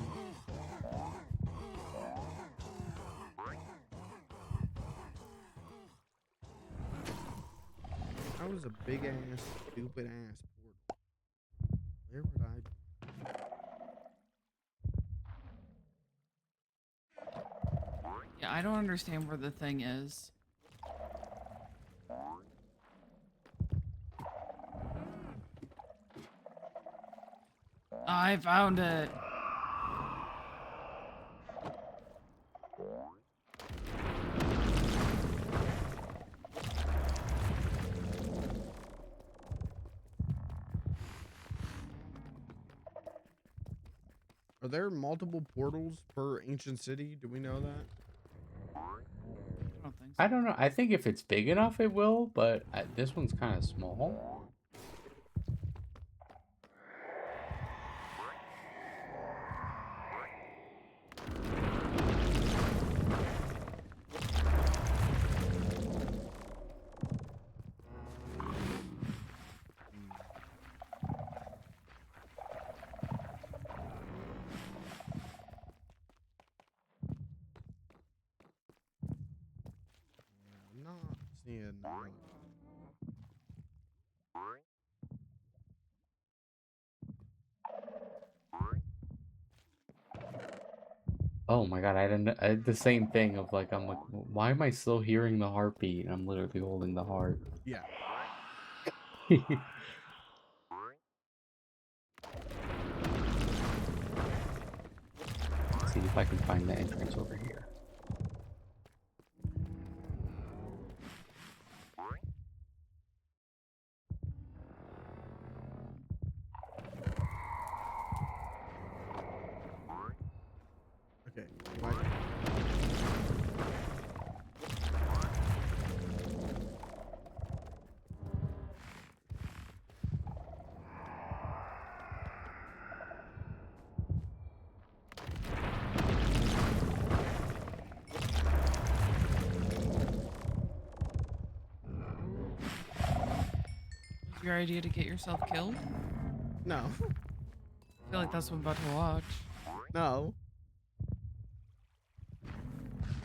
That was a big ass, stupid ass portal. Where would I be? Yeah, I don't understand where the thing is. I found it. Are there multiple portals per ancient city? Do we know that? I don't think so. I don't know. I think if it's big enough, it will, but this one's kind of small. I'm not seeing none. Oh my god, I had the same thing of like, I'm like, why am I still hearing the heartbeat? And I'm literally holding the heart. Yeah. Let's see if I can find the entrance over here. Okay. What? Was your idea to get yourself killed? No. I feel like that's what I'm about to watch. No.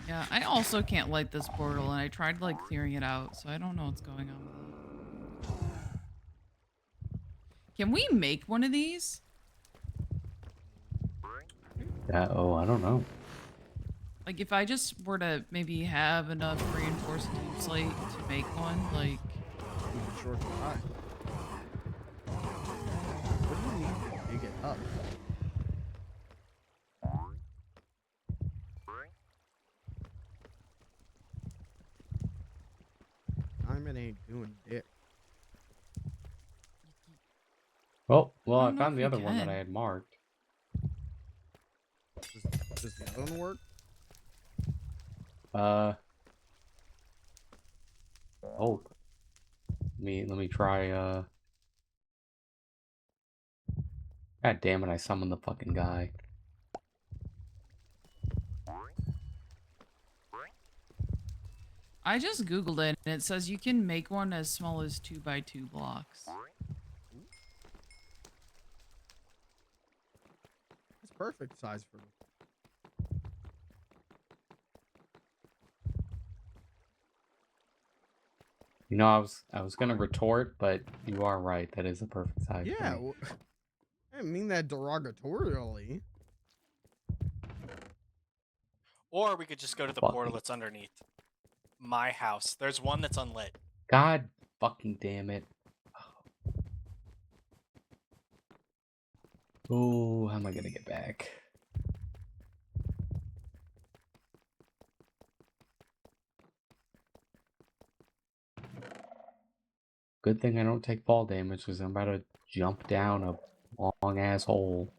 Yeah, I also can't light this portal, and I tried like clearing it out, so I don't know what's going on with it. Can we make one of these? Oh, I don't know. Like, if I just were to maybe have enough reinforced team slate to make one, like... Short time. What do you need to dig it up? Diamond ain't doing dick. Well, I I don't know found if the you other one that can. I had marked. Does the other one work? Oh. Let me try, God damn it, I summoned the fucking guy. I just googled it and it says you can make one as small as 2x2 blocks. It's perfect size for me. You know, I was gonna retort, but you are right. That is a perfect size for Yeah, me. I didn't mean that derogatorily. Or we could just go to the portal that's underneath my house. There's one that's unlit. God fucking damn it. Oh, how am I gonna get back? Good thing I don't take fall damage because I'm about to jump down a long ass hole.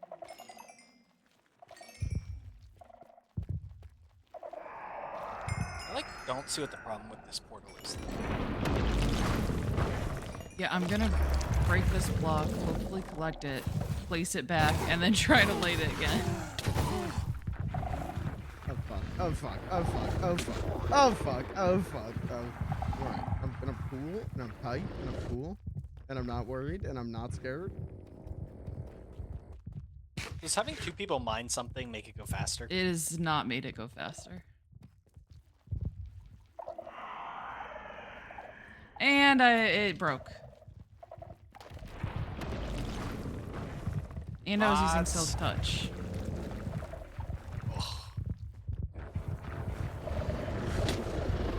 I don't see what the problem with this portal is. Yeah, I'm gonna break this block, hopefully collect it, place it back, and then try to light it again. Oh fuck, oh fuck, oh fuck, oh fuck, oh fuck, oh fuck, oh. Alright, I'm cool, and I'm tight, and I'm cool, and I'm not worried, and I'm not scared. Does having 2 people mine something make it go faster? It has not made it go faster. And it broke. And I was using self-touch.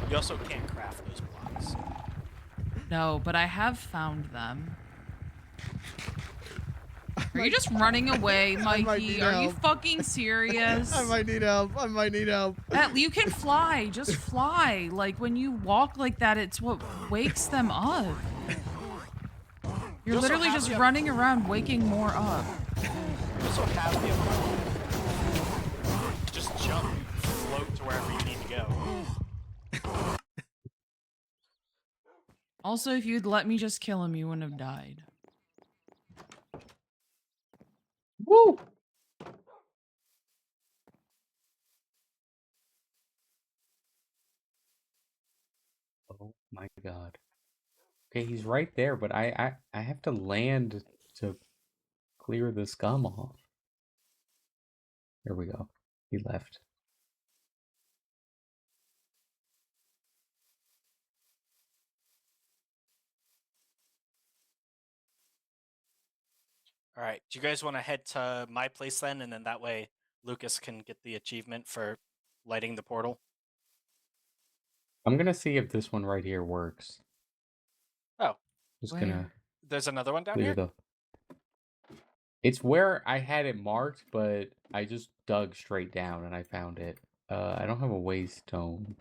You also can't craft those blocks. No, but I have found them. Are you just running away, Mikey? Are you fucking serious? I might need help. I might need help. You can fly. Just fly. Like, when you walk like that, it's what wakes them up. You're literally just running around waking more up. You also have the ability to just jump, float to wherever you need to go. Also, if you'd let me just kill him, you wouldn't have died. Woo! Oh my god. Okay, he's right there, but I have to land to clear the scum off. There we go. He left. All right. Do you guys want to head to my place then, and then that way Lucas can get the achievement for lighting the portal? I'm gonna see if this one right here works. Oh. Just gonna There's another one down clear here? the... It's where I had it marked, but I just dug straight down and I found it. I don't have a waystone.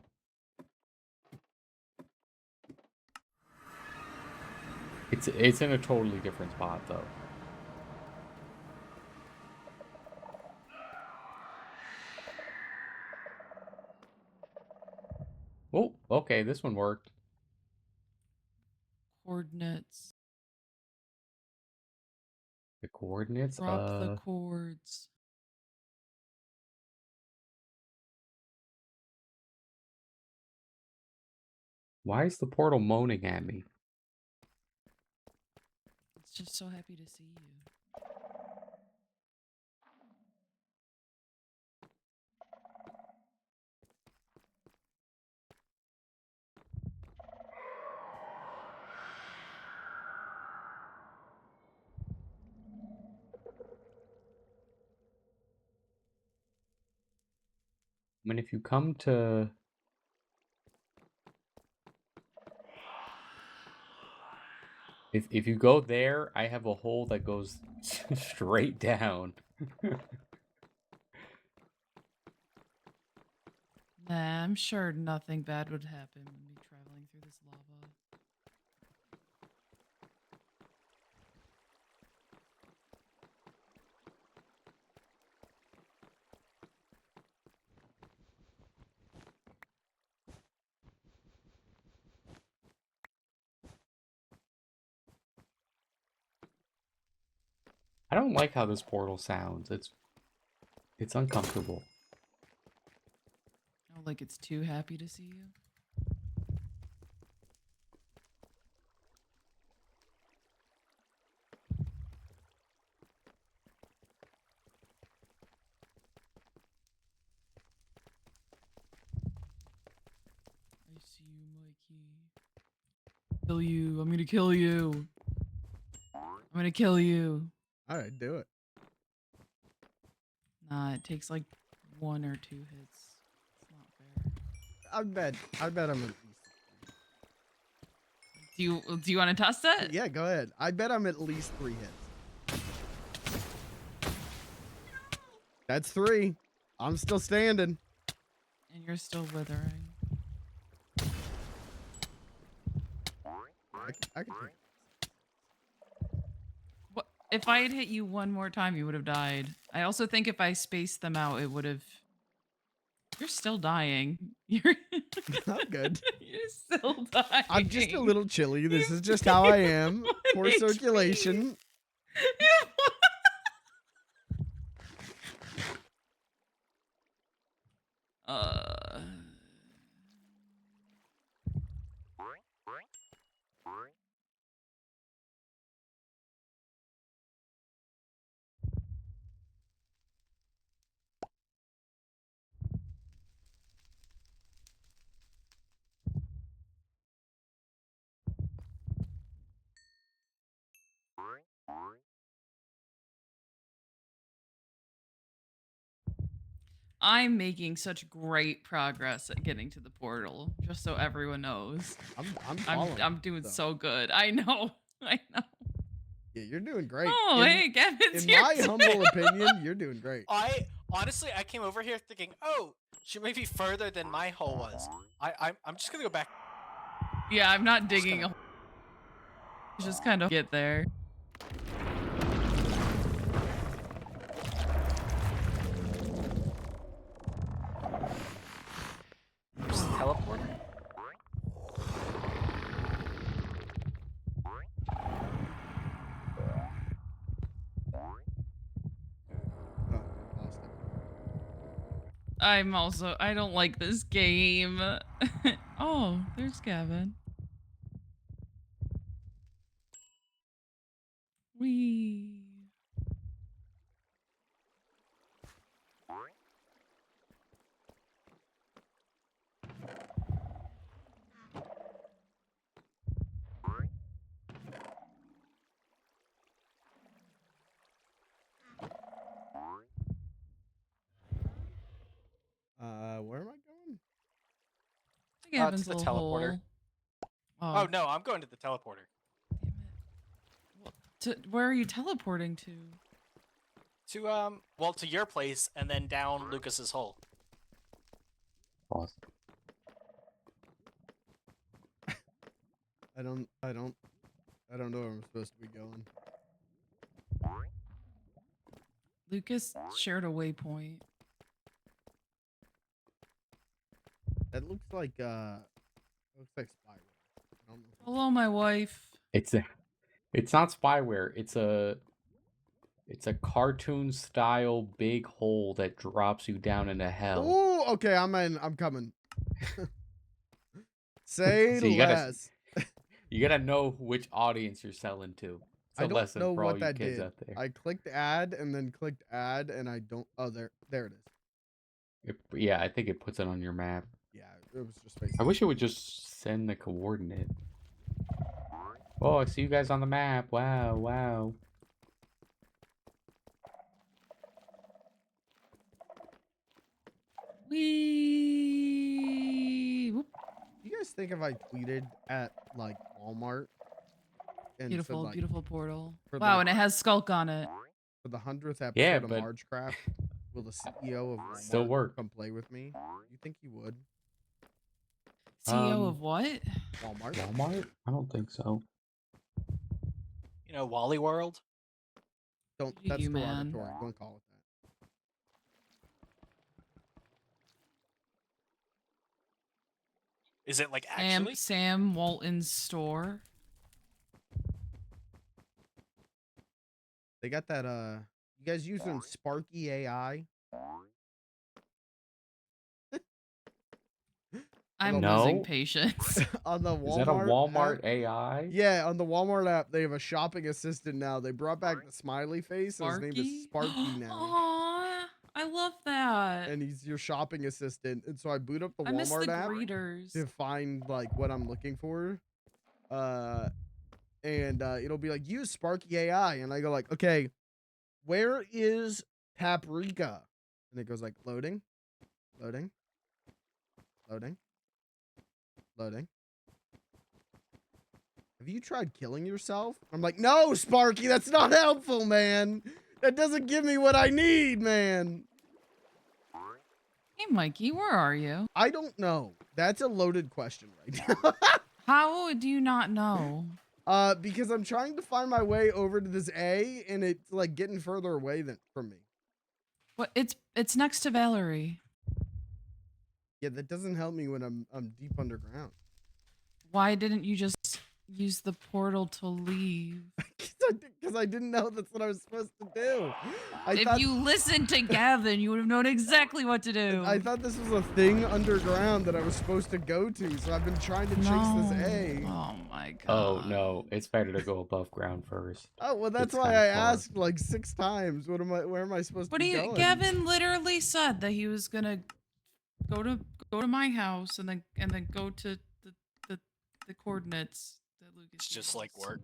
It's in a totally different spot though. Oh, okay, this one worked. Coordinates. The coordinates? Drop the chords. Why is the portal moaning at me? It's just so happy to see you. I mean, if you come to... If you go there, I have a hole that goes straight down. Nah, I'm sure nothing bad would happen with me traveling through this lava. I don't like how this portal sounds. It's uncomfortable. Oh, like it's too happy to see you. I see you, Mikey. Kill you. I'm gonna kill you. I'm gonna kill you. All right, do it. Nah, it takes like 1 or 2 hits. It's not fair. I bet I'm at least. Do you want to test it? Yeah, go ahead. I bet I'm at least 3 hits. That's 3. I'm still standing. And you're still withering. I can take it. What if I had hit you one more time, you would have died. I also think if I spaced them out, it would have. You're still dying. You're I'm good. You're still dying. I'm just a little chilly. This is just how I am. Poor circulation. uh. I'm making such great progress at getting to the portal, just so everyone knows. I'm doing so good. I know. I know. Yeah, you're doing great. Oh, hey, Gavin's In here my too. humble opinion, you're doing great. I honestly, I came over here thinking, oh, she may be further than my hole was. I'm just gonna go back. Yeah, I'm not digging. Just kind of get there. Just teleport. Oh, lost it. I don't like this game. Oh, there's Gavin. Wee. Where am I going? Gavin's To the little teleporter. hole. Oh no, I'm going to the teleporter. Damn it. Where are you teleporting to? To well, to your place and then down Lucas's hole. Awesome. I don't know where I'm supposed to be going. Lucas shared a waypoint. That looks like spyware. I don't know. Hello, my wife. It's not spyware. It's a cartoon style big hole that drops you down into hell. Oh, okay, I'm in. I'm coming. Say So less. You gotta know which audience you're selling to. It's a I don't lesson know for all what you that kids did. out there. I clicked add and then clicked add and I don't. Oh, there it is. Yeah, I think it puts it on your map. Yeah, it was just facing. I wish it would just send the coordinate. Oh, I see you guys on the map. Wow, wow. Wee. Whoop. Do you guys think if I tweeted at like Walmart and Beautiful, said, like, beautiful portal. for Wow, the- and it has Skulk on it. for the 100th episode Yeah, of but- Margecraft, will the CEO of Walmart Still work. come play with me? You think he would? CEO of what? Walmart? Walmart? I don't think so. You know, Wally World. Don't. You, That's man. derogatory. Don't call it that. Is it like actually? Sam Walton's store. They got that you guys using Sparky AI? I'm No. losing patience. On the Is that a Walmart Walmart AI? Yeah, on the Walmart app, they have a shopping assistant now. They brought back the smiley face. And his name is Sparky now. Aw, I love that. And he's your shopping assistant. And so I boot up the I miss the Walmart app greeters. to find like what I'm looking for. And it'll be like, use Sparky AI. And I go like, okay, where is paprika? And it goes like, loading, loading, loading, loading. Have you tried killing yourself? I'm like, no, Sparky, that's not helpful, man. That doesn't give me what I need, man. Hey, Mikey, where are you? I don't know. That's a loaded question right now. How do you not know? Because I'm trying to find my way over to this A, and it's like getting further away from me. What? It's next to Valerie. Yeah, that doesn't help me when I'm deep underground. Why didn't you just use the portal to leave? Because I didn't know that's what I was supposed to do. If you listened to Gavin, you would have known exactly what to do. I thought this was a thing underground that I was supposed to go to, so I've been trying to chase this A. Oh my god. Oh no, it's better to go above ground first. Oh well, that's It's why kinda I far. asked like 6 times. Where am I supposed But to be going? Gavin literally said that he was gonna go to my house and then go to the coordinates that Lucas. It's just gave like us. work.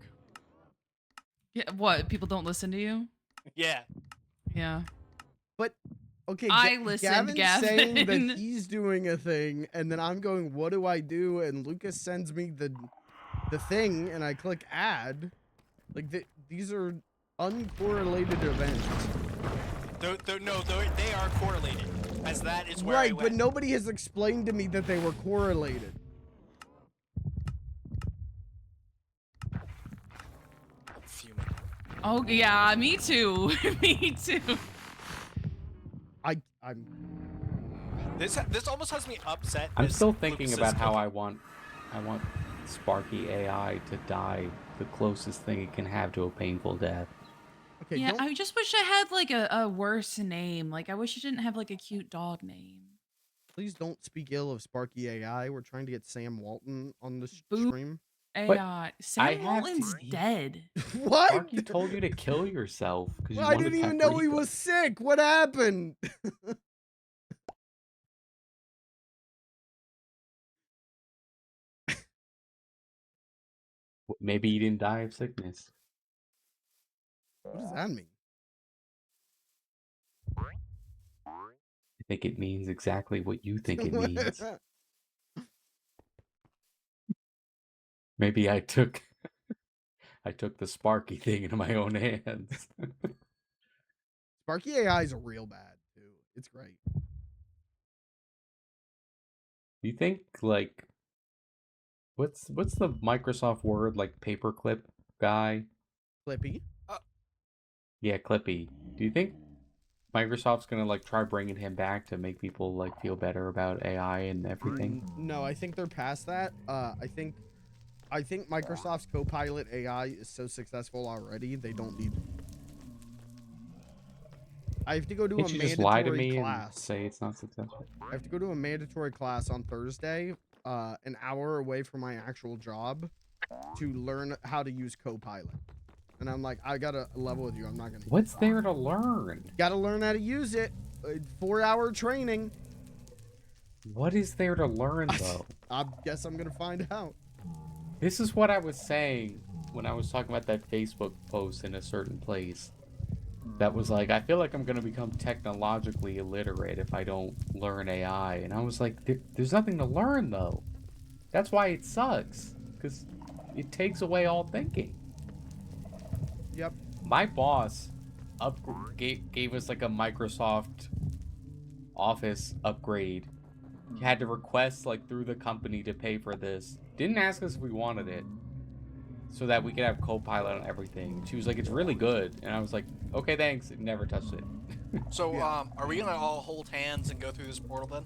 Yeah. What? People don't listen to you? Yeah. Yeah. But okay, I listened, Gavin's saying that Gavin. he's doing a thing, and then I'm going, what do I do? And Lucas sends me the thing, and I click add. Like these are uncorrelated events. No, they are correlated. As that is where I Right, went. but nobody has explained to me that they were correlated. I'm fuming. Oh yeah, me too. Me too. I'm This almost has me upset. I'm as still thinking Lucas's about how cooking. I want Sparky AI to die the closest thing it can have to a painful death. okay. Yeah, Don't, I just wish I had like a worse name. Like I wish it didn't have like a cute dog name. please don't speak ill of Sparky AI. We're trying to get Sam Walton on the Boo. stream. AI. Sam have Walton's to- dead. What? Sparky told you to kill yourself because you Well, I wanted didn't even know he paprika. was sick. What happened? Maybe you didn't die of sickness. What does that mean? I think it means exactly what you think it means. Maybe I took the Sparky thing into my own hands. Sparky AI is real bad too. It's great. Do you think like what's the Microsoft word like paperclip guy? Clippy. Yeah, Clippy. Do you think Microsoft's gonna like try bringing him back to make people like feel better about AI and everything? No, I think they're past that. I think Microsoft's Copilot AI is so successful already. They don't need. I have to go to Can't a you just lie to mandatory me class. and say it's not successful? I have to go to a mandatory class on Thursday, an hour away from my actual job, to learn how to use Copilot. And I'm like, I gotta level with you. I'm not gonna. What's there to learn? Gotta learn how to use it. 4-hour training. What is there to learn though? I guess I'm gonna find out. This is what I was saying when I was talking about that Facebook post in a certain place. That was like, I feel like I'm gonna become technologically illiterate if I don't learn AI. And I was like, there's nothing to learn though. That's why it sucks. Because it takes away all thinking. Yep. My boss gave us like a Microsoft Office upgrade. He had to request like through the company to pay for this. Didn't ask us if we wanted it. So that we could have Copilot on everything. She was like, it's really good. And I was like, okay, thanks. Never touched it. So, Yeah. are we gonna all hold hands and go through this portal then?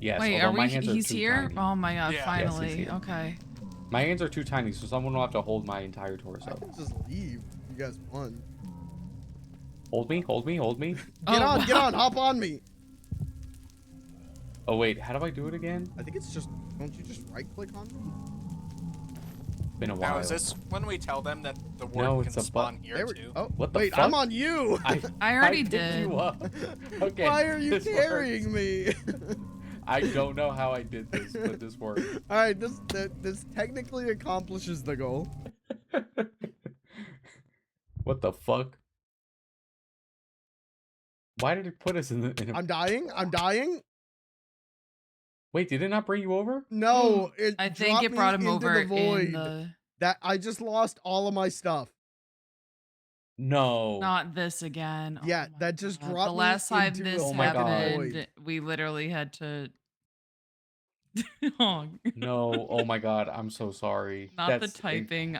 Yes, Wait, although are my we? hands are He's too here? tiny. Oh my god! Yeah. Yes, he's Finally. here. Okay. My hands are too tiny, so someone will have to hold my entire I torso. can just leave if you guys want. Hold me, hold me, hold me. Get Oh, on, get wow. on, hop on me. Oh wait, how do I do it again? I think it's just, don't you just right click on me? Been a Now, while. is this when we tell them that the No, warden it's can a spawn here There we, too? oh, What the wait, fuck? I'm on you. I already picked did. you up. Okay. Why are you this carrying works. me? I don't know how I did this, but this worked. All right, this technically accomplishes the goal. What the fuck? Why did it put us in the? I'm dying. I'm dying. Wait, did it not bring you over? No, it I think dropped it brought me him into over the void. in the. That I just lost all of my stuff. No. Not this again. Oh Yeah, my that just God. dropped The me last time into this Oh my God. happened, we literally had to. Oh, No. Oh my God. I'm so sorry. not the typing.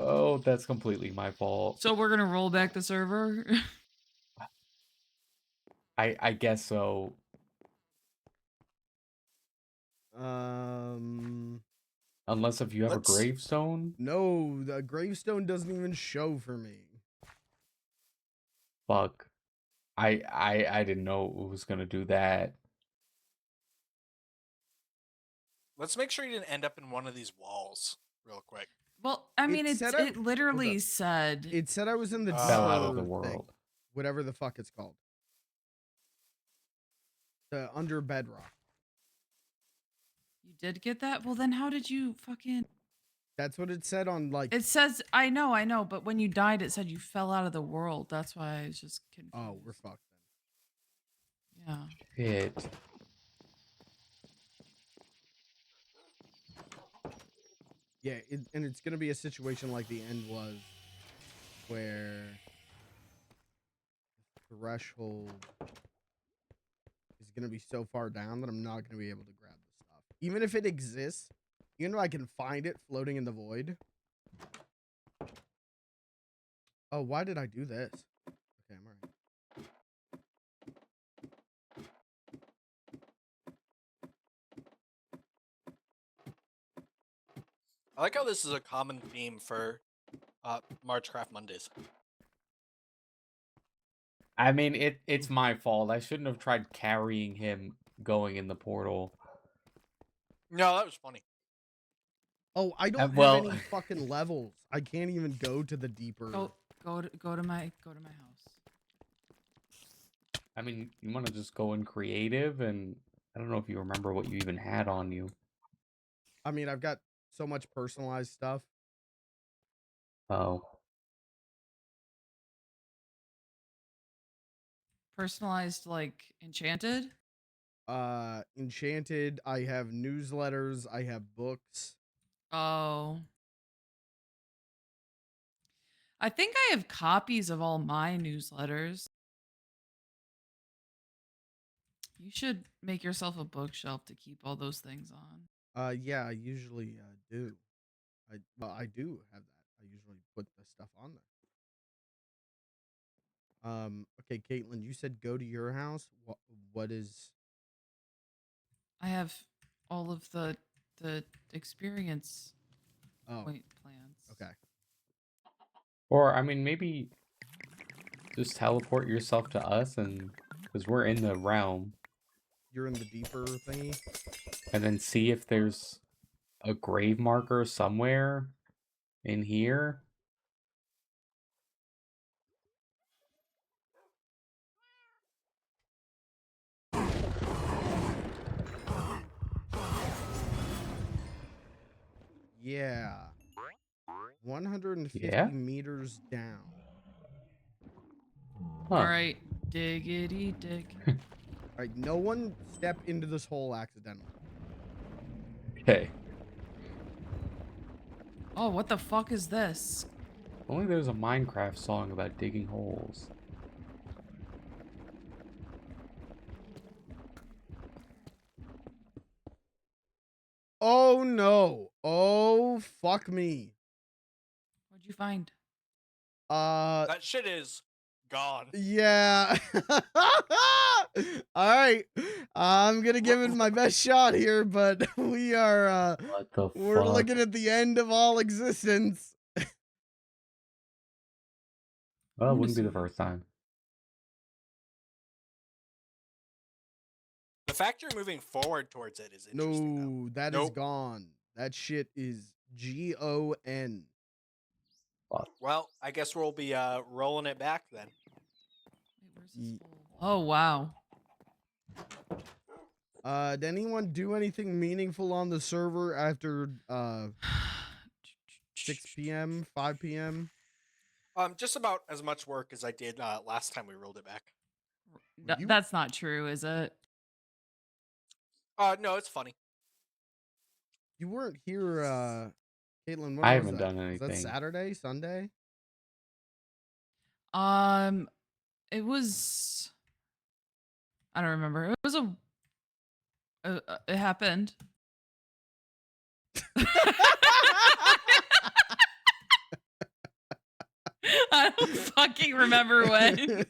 Oh, that's completely my fault. So we're gonna roll back the server. I guess so. Unless if you have a Let's- gravestone. No, the gravestone doesn't even show for me. Fuck. I didn't know it was gonna do that. Let's make sure you didn't end up in one of these walls real quick. Well, I mean, It it's said it hold literally up. said It said I was in the Fell out of deeper the thing, world. whatever the fuck it's called. The under bedrock. you did get that. Well, then how did you fucking? That's what it said on like. It says I know, but when you died, it said you fell out of the world. That's why I was just confused. Oh, we're fucked then. Yeah. Shit. Yeah, and it's gonna be a situation like the end was, where the threshold is gonna be so far down that I'm not gonna be able to grab the stuff, even if it exists. Even though I can find it floating in the void. Oh, why did I do this? Okay, I'm alright. I like how this is a common theme for Margecraft Mondays. I mean, it's my fault. I shouldn't have tried carrying him going in the portal. No, that was funny. Oh, I don't well- have any fucking levels. I can't even go to the deeper. Go to my house. I mean, you want to just go in creative, and I don't know if you remember what you even had on you. I mean, I've got so much personalized stuff. Oh. Personalized like enchanted. Enchanted. I have newsletters. I have books. Oh. I think I have copies of all my newsletters. You should make yourself a bookshelf to keep all those things on. Yeah, I usually do. I do have that. I usually put the stuff on there. Okay, Caitlin, you said go to your house. What is? I have all of the experience Oh, point plans. okay. Or, I mean, maybe just teleport yourself to us, and because we're in the realm, You're in the deeper thingy. and then see if there's a grave marker somewhere in here. Yeah. 150 Yeah? meters down. Huh. All right, diggity dig. All right, no one step into this hole accidentally. Okay. Oh, what the fuck is this? Only there's a Minecraft song about digging holes. Oh no. Oh fuck me. What'd you find? That shit is gone. Yeah. All right. I'm gonna give it my best shot here, but we are What the we're fuck? looking at the end of all existence. Well, it I'm wouldn't be the assuming. first time. The fact you're moving forward towards it is interesting, though. No, that is Nope. gone. That shit is GON. Well, I guess we'll be rolling it back then. Wait, where's this hole? Oh wow. Did anyone do anything meaningful on the server after 6 p.m., 5 p.m.? Just about as much work as I did last time we rolled it back. That's not true, is it? No, it's funny. You weren't here, Caitlin. When I was haven't that? done Was that anything. Saturday, Sunday? It was. I don't remember. It was it happened. I don't fucking remember when.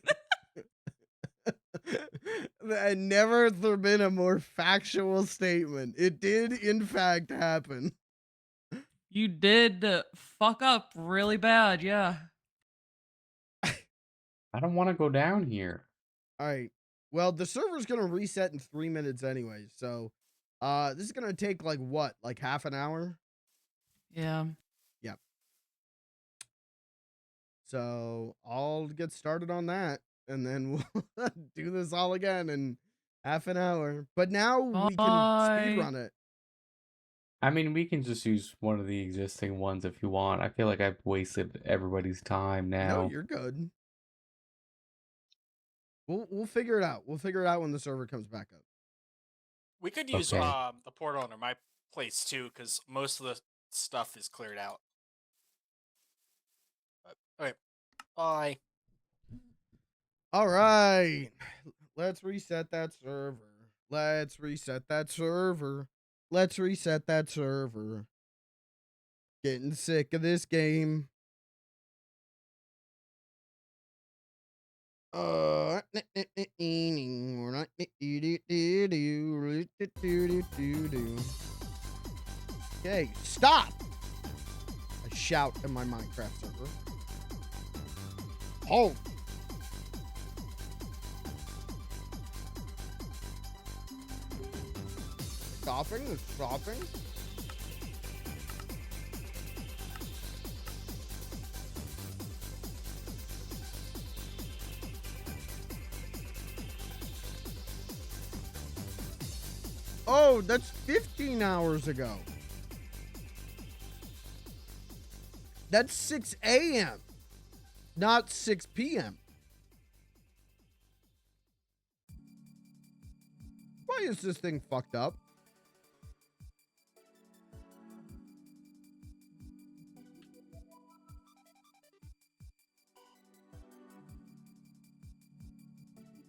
And never has there been a more factual statement. It did, in fact, happen. You did fuck up really bad, yeah. I don't want to go down here. All right. Well, the server's gonna reset in 3 minutes anyway, so this is gonna take like what, like half an hour? Yeah. Yep. So I'll get started on that, and then we'll do this all again in half an hour. But now we can speedrun it. I mean, we can just use one of the existing ones if you want. I feel like I've wasted everybody's time now. No, you're good. We'll figure it out. We'll figure it out when the server comes back up. We could use Okay. the portal under my place too, because most of the stuff is cleared out. Okay. Bye. All right. Let's reset that server. Let's reset that server. Let's reset that server. Getting sick of this game. Okay, stop! I shout in my Minecraft server. Hold. Stopping, stopping. Oh, that's 15 hours ago. That's 6 a.m., not 6 p.m. Why is this thing fucked up?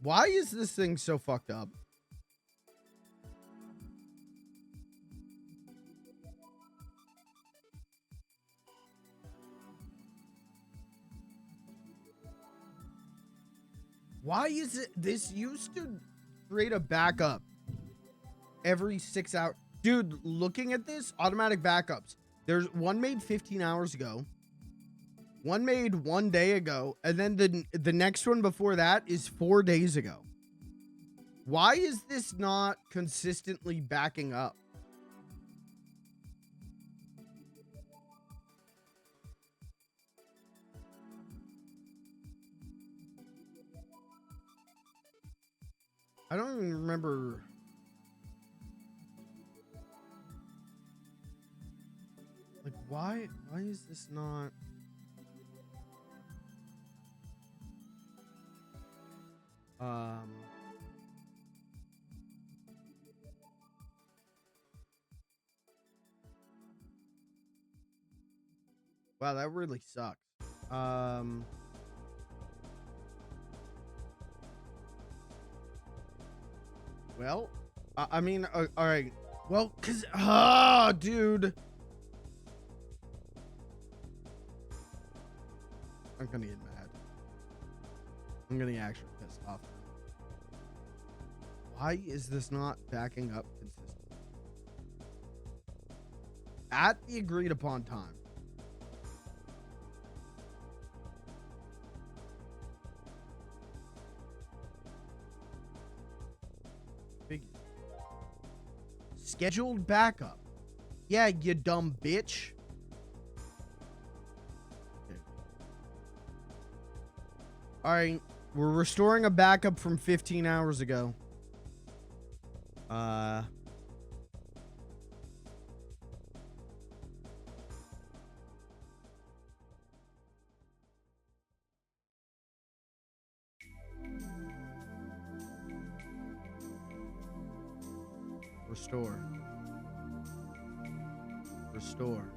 Why is this thing so fucked up? Why is it? This used to create a backup every 6 hours. Dude, looking at this, automatic backups. There's one made 15 hours ago. One made 1 day ago. And then the next one before that is 4 days ago. Why is this not consistently backing up? I don't even remember. Like, why is this not? Wow, that really sucks. Well, I mean, all right. Well, cause, dude, I'm gonna get mad. I'm gonna get actually pissed off. Why is this not backing up consistently? At the agreed upon time. figure. Scheduled backup. Yeah, you dumb bitch. Okay. All right, we're restoring a backup from 15 hours ago. Restore. Restore.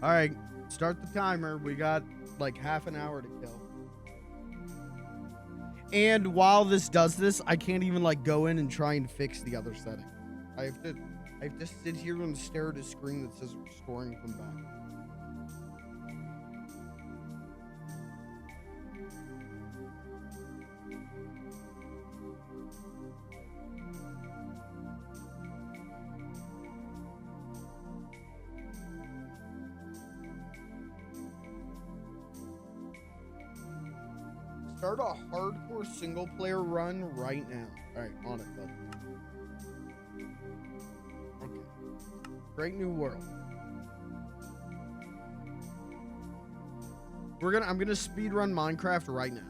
All right, start the timer. We got like half an hour to kill. And while this does this, I can't even like go in and try and fix the other setting. I have to sit here and stare at a screen that says restoring from back. Start a hardcore single player run right now. All right, on it, bud. Okay. Great new world. I'm gonna speed run Minecraft right now.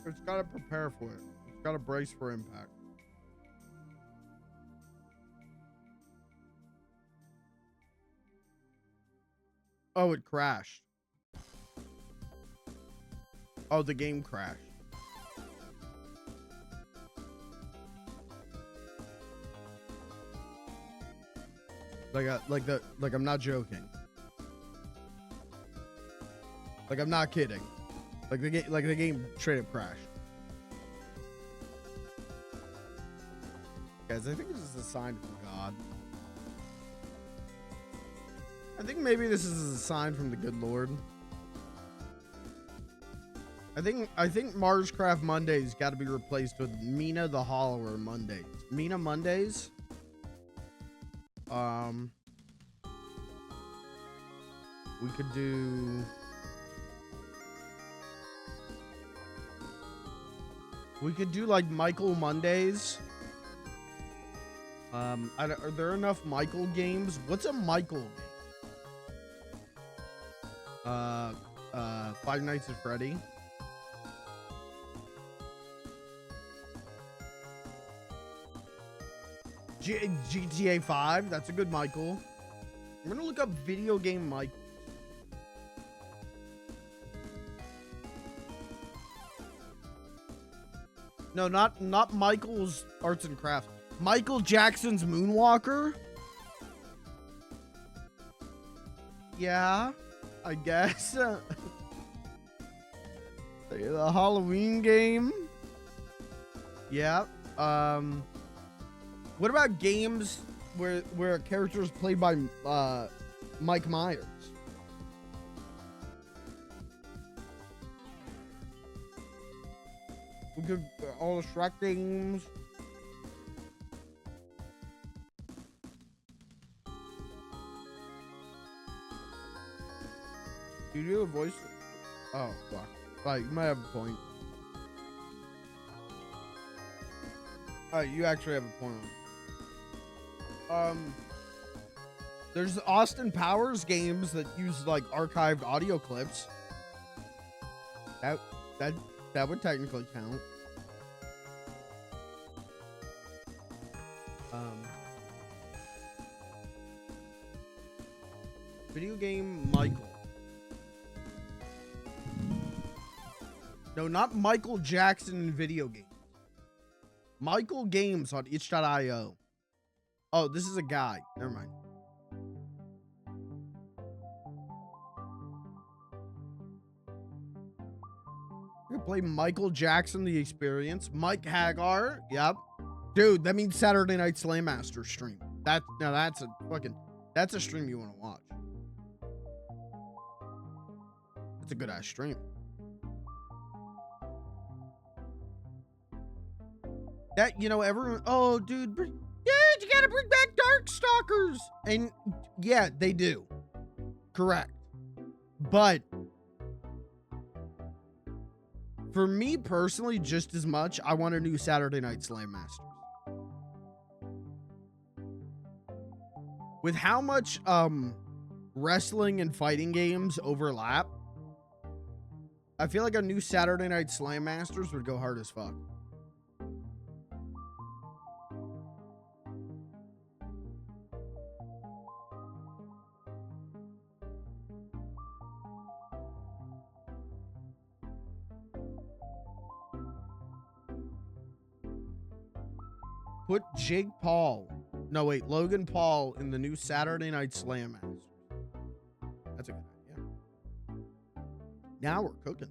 It's gotta prepare for it. It's gotta brace for impact. Oh, it crashed. Oh, the game crashed. Like I'm not joking. Like I'm not kidding. Like the game straight up crashed. Guys, I think this is a sign from God. I think maybe this is a sign from the good Lord. I think Margecraft Mondays got to be replaced with Mina the Hollower Mondays. Mina Mondays. We could do. We could do like Michael Mondays. Are there enough Michael games? What's a Michael game? Five Nights at Freddy. GTA 5. That's a good Michael. I'm gonna look up video game Michael. No, not Michael's Arts and Crafts. Michael Jackson's Moonwalker. Yeah, I guess. The Halloween game. Yeah. What about games where a character is played by Mike Myers? We could all the Shrek games. You do a voice? Oh, fuck. Right, you might have a point. You actually have a point on. There's Austin Powers games that use like archived audio clips. That would technically count. Video game Michael. No, not Michael Jackson in video games. Michael Games on itch.io. Oh, this is a guy. Never mind. You play Michael Jackson The Experience. Mike Hagar. Yep. Dude, that means Saturday Night Slam Master stream. That's a stream you want to watch. It's a good ass stream. That, you know, everyone, oh, dude, dude, you gotta bring back Darkstalkers. And yeah, they do. Correct. But for me personally, just as much, I want a new Saturday Night Slam Masters. With how much wrestling and fighting games overlap, I feel like a new Saturday Night Slam Masters would go hard as fuck. Put Jake Paul. No, wait, Logan Paul in the new Saturday Night Slam Masters. That's a good idea. Now we're cooking.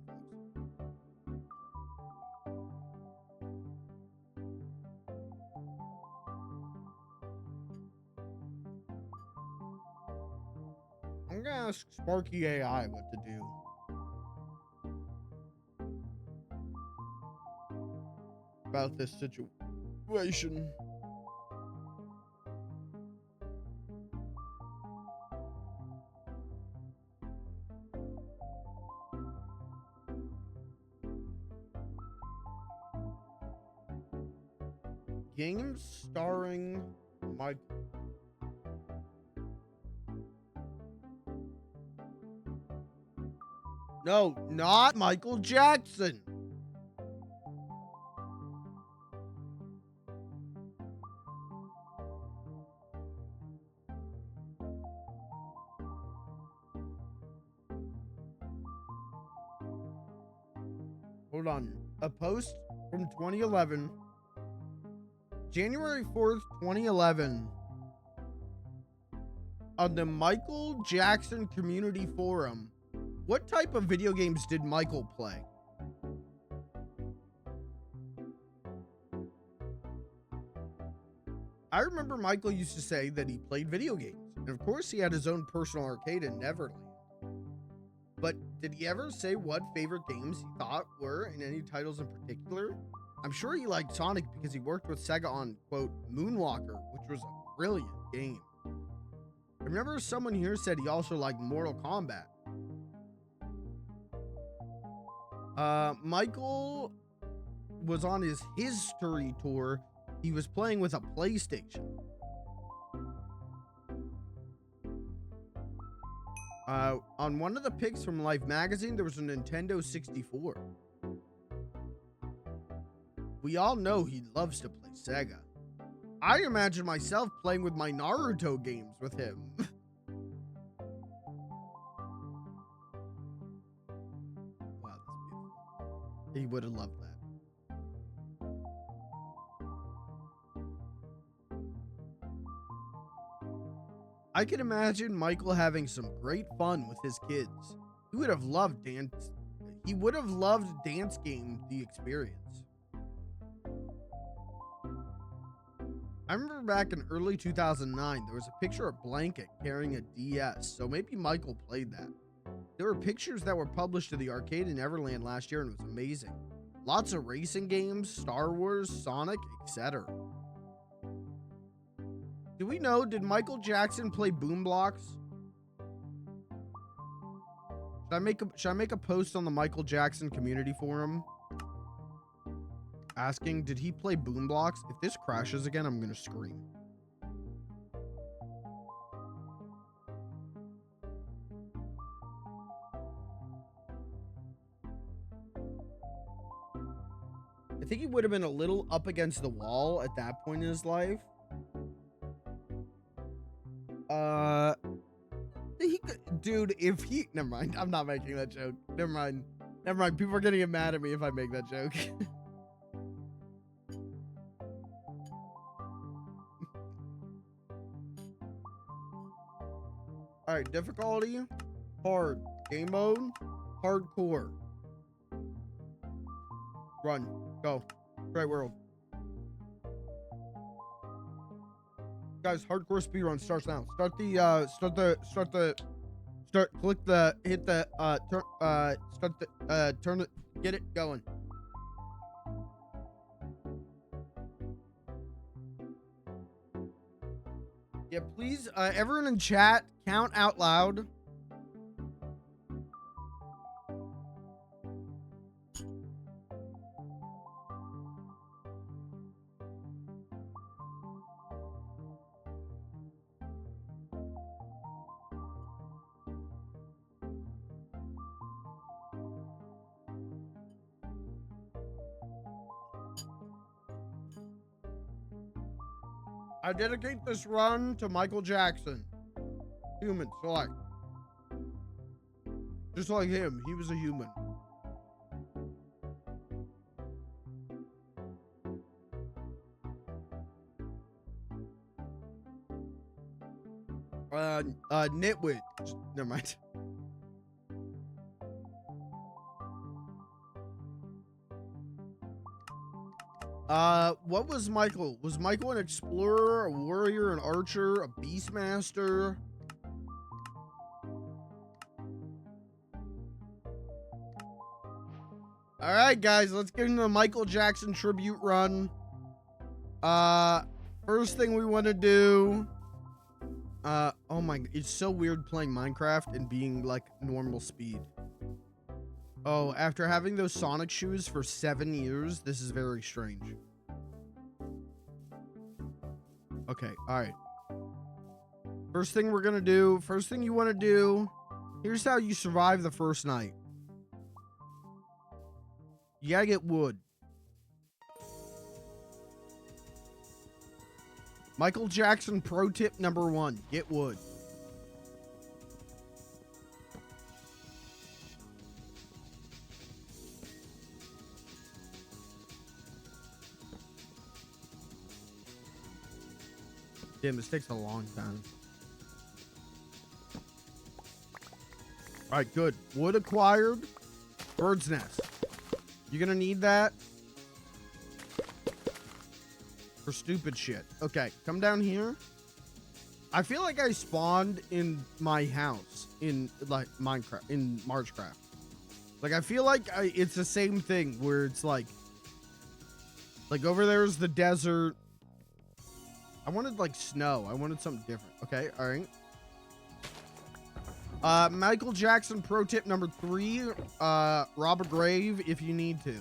I'm gonna ask Sparky AI what to do. About this situation. Games starring Mike. No, not Michael Jackson. Hold on. A post from 2011. January 4th, 2011. On the Michael Jackson Community Forum. What type of video games did Michael play? I remember Michael used to say that he played video games. And of course he had his own personal arcade in Neverland. But did he ever say what favorite games he thought were in any titles in particular? I'm sure he liked Sonic because he worked with Sega on, quote, Moonwalker, which was a brilliant game. I remember someone here said he also liked Mortal Kombat. Michael was on his history tour. He was playing with a PlayStation. On one of the pics from Life magazine, there was a Nintendo 64. We all know he loves to play Sega. I imagine myself playing with my Naruto games with him. Wow, that's beautiful. He would have loved that. I can imagine Michael having some great fun with his kids. He would have loved dance. He would have loved Dance Game the Experience. I remember back in early 2009, there was a picture of Blanket carrying a DS, so maybe Michael played that. There were pictures that were published to the arcade in Everland last year, and it was amazing. Lots of racing games, Star Wars, Sonic, etc. Do we know, did Michael Jackson play Boom Blocks? Should I make a post on the Michael Jackson community forum asking, did he play Boom Blocks? If this crashes again, I'm gonna scream. I think he would have been a little up against the wall at that point in his life. Dude, if he, never mind. I'm not making that joke. Never mind. Never mind. People are gonna get mad at me if I make that joke. All right, difficulty, hard, game mode, hardcore. Run, go, right world. Guys, hardcore speedrun starts now. Click the, hit the, turn it, get it going. Yeah, please, everyone in chat, count out loud. I dedicate this run to Michael Jackson. Human, select. Just like him, he was a human. Nitwit. Never mind. What was Michael? Was Michael an explorer, a warrior, an archer, a beastmaster? All right, guys, let's get into the Michael Jackson tribute run. First thing we want to do. Oh my, it's so weird playing Minecraft and being like normal speed. Oh, after having those Sonic shoes for 7 years, this is very strange. Okay, all right. First thing we're gonna do, first thing you want to do, here's how you survive the first night. You gotta get wood. Michael Jackson pro tip number 1, get wood. Damn, this takes a long time. All right, good. Wood acquired. Bird's nest. You're gonna need that for stupid shit. Okay, come down here. I feel like I spawned in my house in like Minecraft, in Margecraft. Like I feel like it's the same thing where it's like over there's the desert. I wanted like snow. I wanted something different. Okay, all right. Michael Jackson pro tip number 3, rob a grave if you need to.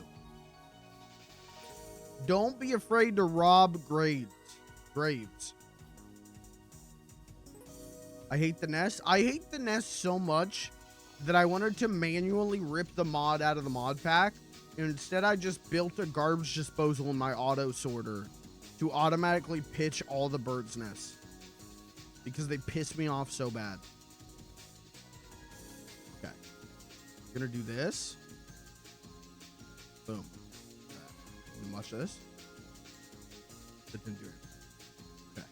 Don't be afraid to rob graves. I hate the nest. I hate the nest so much that I wanted to manually rip the mod out of the mod pack. And instead I just built a garbage disposal in my auto sorter to automatically pitch all the birds' nests. Because they piss me off so bad. Okay. Gonna do this. Boom. And watch this. That didn't do it. Okay.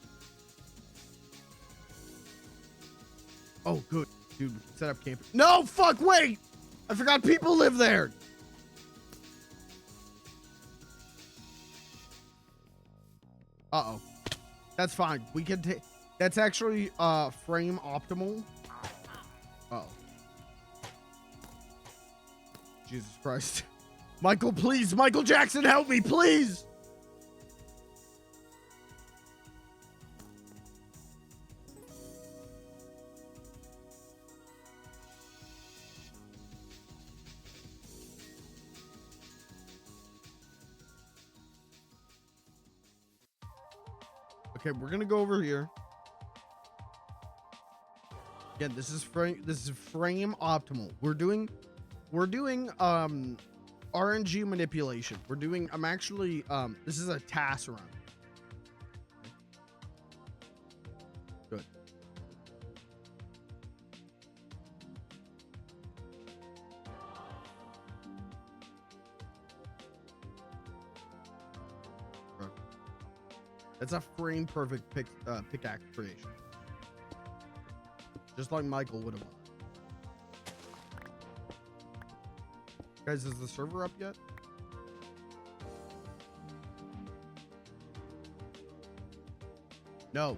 Oh, good. Dude, we can set up camp. No, fuck, wait! I forgot people live there! Uh-oh. That's fine. We can take... That's actually, frame optimal. Uh-oh. Jesus Christ. Michael, please! Michael Jackson, help me, please! Okay, we're gonna go over here. Again, this is frame optimal. We're doing RNG manipulation. I'm actually this is a task run. Good. That's a frame perfect pickaxe creation. Just like Michael would have. Guys, is the server up yet? No.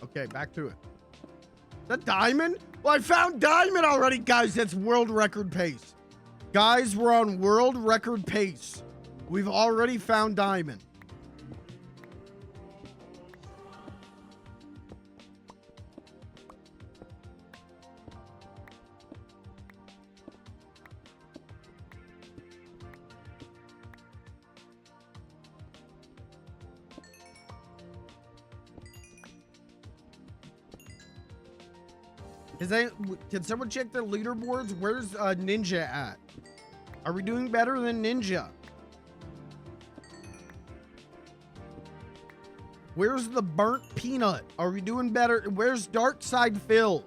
Okay, back to it. Is that diamond? Well, I found diamond already, guys. That's world record pace. Guys, we're on world record pace. We've already found diamond. Can someone check their leaderboards? Where's Ninja at? Are we doing better than Ninja? Where's the burnt peanut? Are we doing better? Where's Dark Side Phil?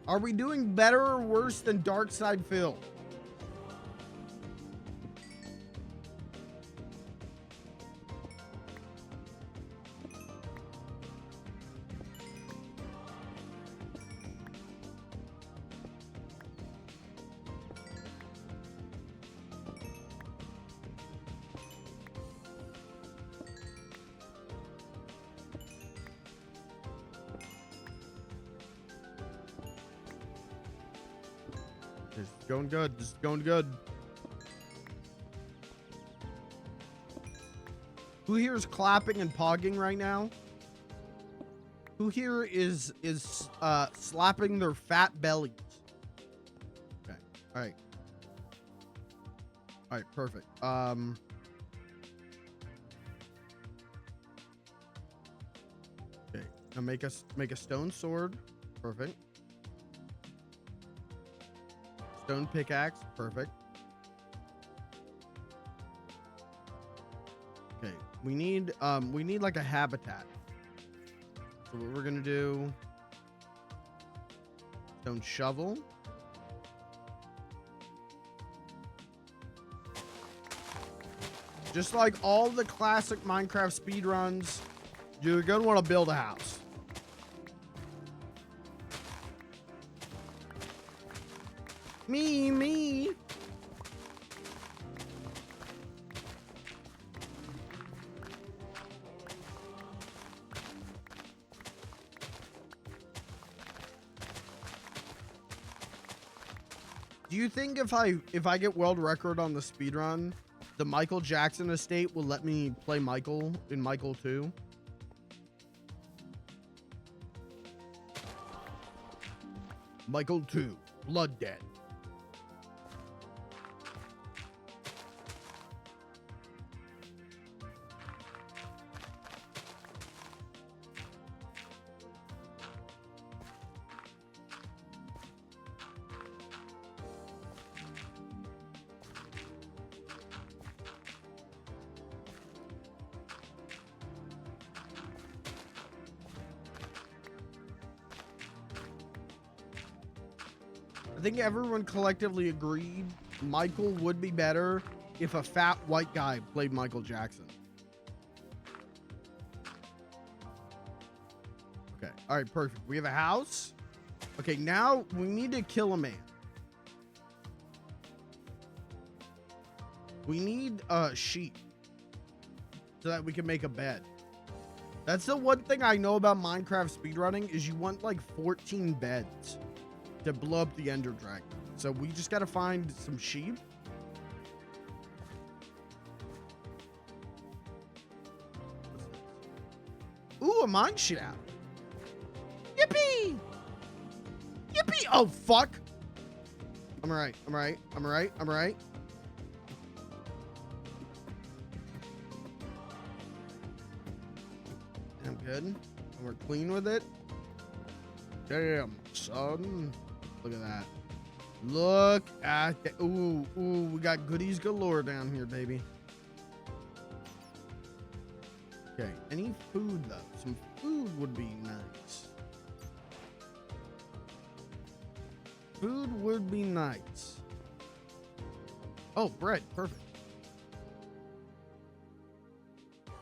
Are we doing better or worse than Dark Side Phil? This is going good. This is going good. Who here is clapping and pogging right now? Who here is slapping their fat bellies? Okay. All right. All right. Perfect. Okay. Now make a stone sword. Perfect. Stone pickaxe, perfect. Okay, we need like a habitat. So what we're gonna do, stone shovel. Just like all the classic Minecraft speedruns, you're gonna want to build a house. Me. Do you think if I get world record on the speedrun, the Michael Jackson estate will let me play Michael in Michael 2? Michael 2, Blood Debt. I think everyone collectively agreed Michael would be better if a fat white guy played Michael Jackson. Okay. All right. Perfect. We have a house. Okay. Now we need to kill a man. We need sheep so that we can make a bed. That's the one thing I know about Minecraft speedrunning is you want like 14 beds to blow up the Ender Dragon. So we just got to find some sheep. Ooh, a mine shaft. Yippee! Yippee! Oh, fuck. I'm all right. I'm all right. I'm all right. I'm all right. I'm good. And we're clean with it. Damn, son. Look at that. Look at that. Ooh, we got goodies galore down here, baby. Okay, any food though? Some food would be nice. Food would be nice. Oh, bread, perfect.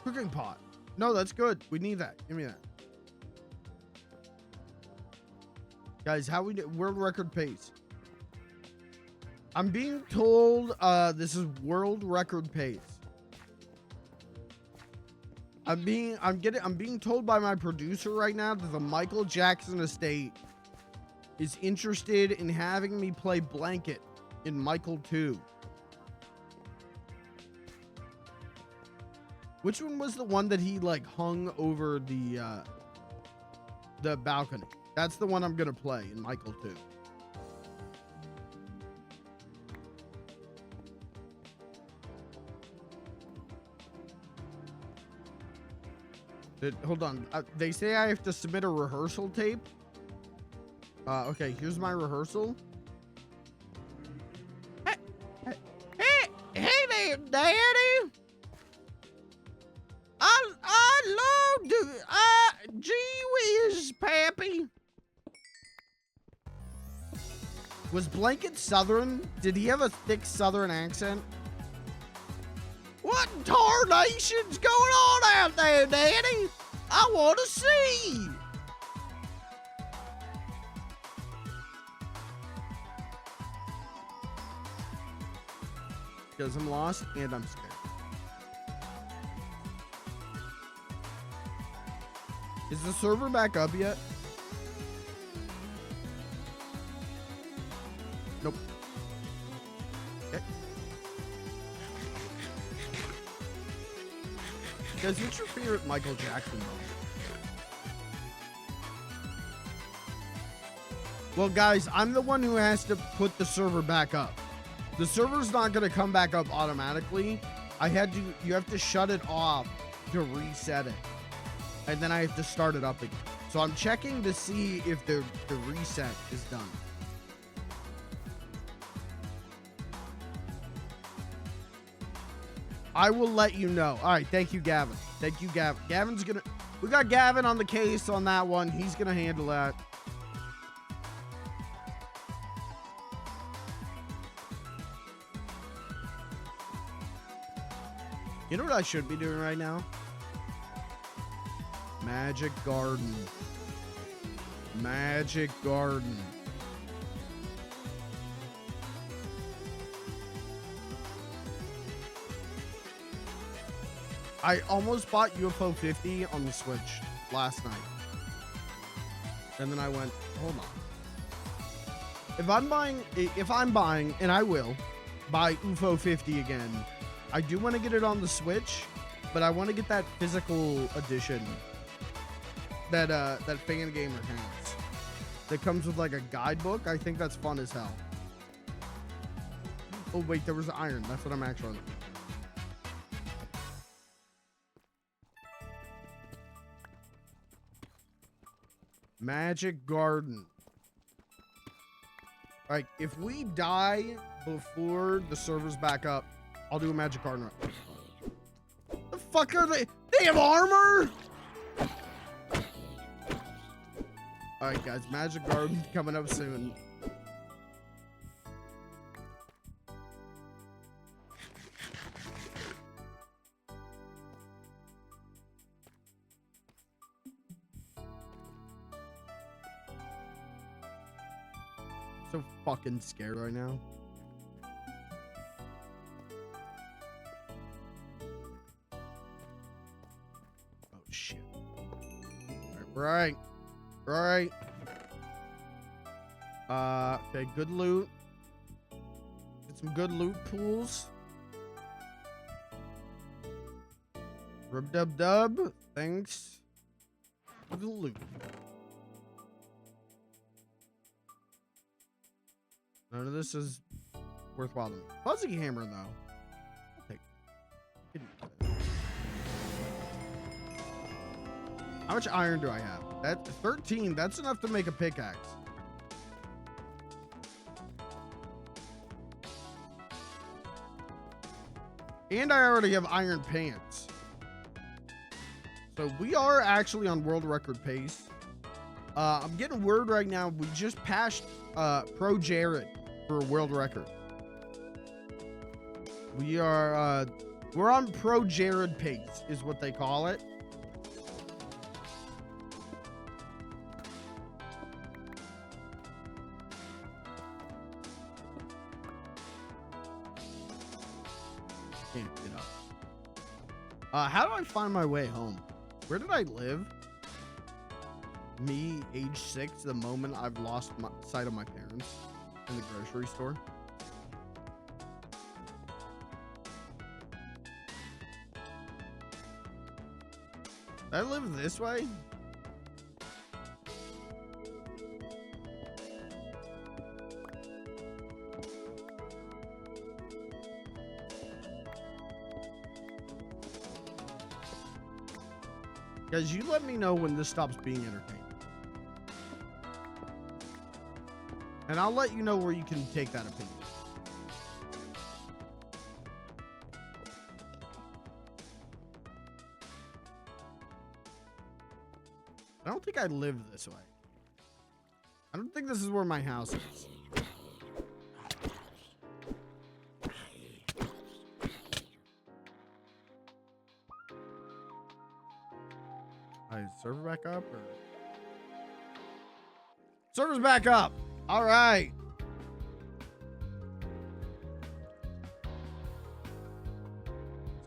Cooking pot. No, that's good. We need that. Give me that. Guys, how we do world record pace? I'm being told this is world record pace. I'm being told by my producer right now that the Michael Jackson estate is interested in having me play Blanket in Michael 2. Which one was the one that he like hung over the balcony? That's the one I'm gonna play in Michael 2. Hold on. They say I have to submit a rehearsal tape. Okay, here's my rehearsal. Hey there, Daddy. I love to, gee whiz, Pappy. Was Blanket Southern? Did he have a thick Southern accent? What in tarnation's going on out there, Daddy? I want to see. Because I'm lost and I'm scared. Is the server back up yet? Nope. Okay. Guys, what's your favorite Michael Jackson moment? Well, guys, I'm the one who has to put the server back up. The server's not going to come back up automatically. You have to shut it off to reset it. And then I have to start it up again. So I'm checking to see if the reset is done. I will let you know. All right. Thank you, Gavin. Thank you, Gavin. We got Gavin on the case on that one. He's going to handle that. You know what I should be doing right now? Magic Garden. Magic Garden. I almost bought UFO 50 on the Switch last night. And then I went, hold on. If I'm buying, and I will, buy UFO 50 again, I do want to get it on the Switch, but I want to get that physical edition that Fan Gamer has. That comes with like a guidebook. I think that's fun as hell. Oh wait, there was iron. That's what I'm actually on. Magic Garden. Alright, if we die before the server's back up, I'll do a Magic Garden run. The fuck are they? They have armor? Alright guys, Magic Garden coming up soon. So fucking scared right now. Oh shit. Right. Okay, good loot. Get some good loot pools. Rub-dub-dub. Thanks for the loot. None of this is worthwhile to me. Fuzzy hammer, though. I'll take it. How much iron do I have? That's 13. That's enough to make a pickaxe. And I already have iron pants. So we are actually on world record pace. I'm getting word right now. We just passed Pro Jared for a world record. We're on Pro Jared pace is what they call it. Can't get up. How do I find my way home? Where did I live? Me, age 6, the moment I've lost sight of my parents in the grocery store. Did I live this way? Guys, you let me know when this stops being entertaining. And I'll let you know where you can take that opinion. I don't think I live this way. I don't think this is where my house is. Alright, server back up or? Server's back up. All right.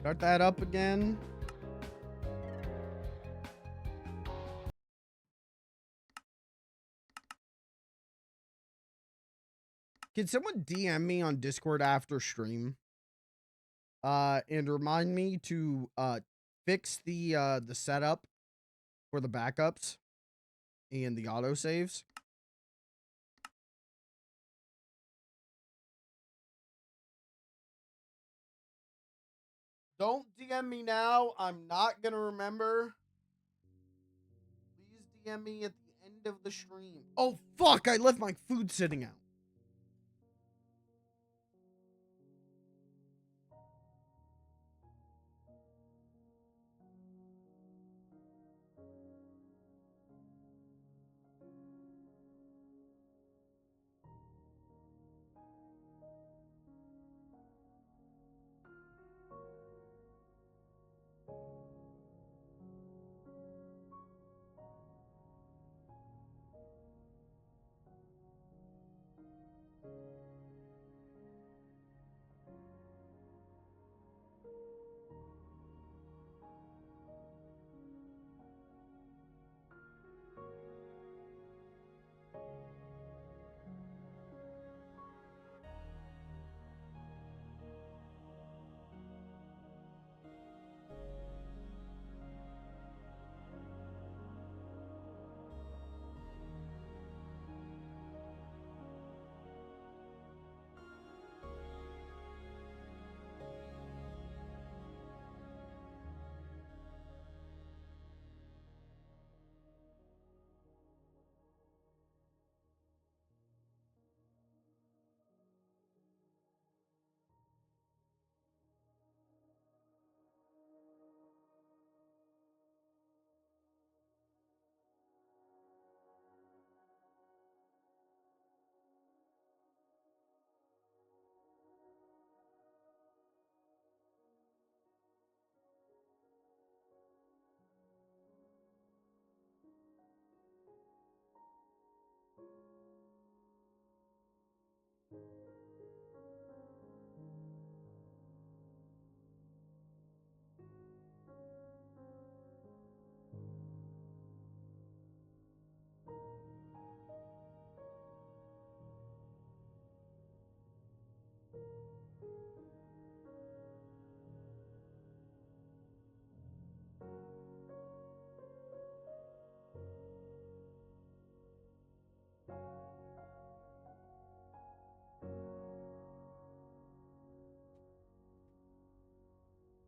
Start that up again. Can someone DM me on Discord after stream? And remind me to fix the setup for the backups and the autosaves. Don't DM me now. I'm not gonna remember. Please DM me at the end of the stream. Oh fuck, I left my food sitting out.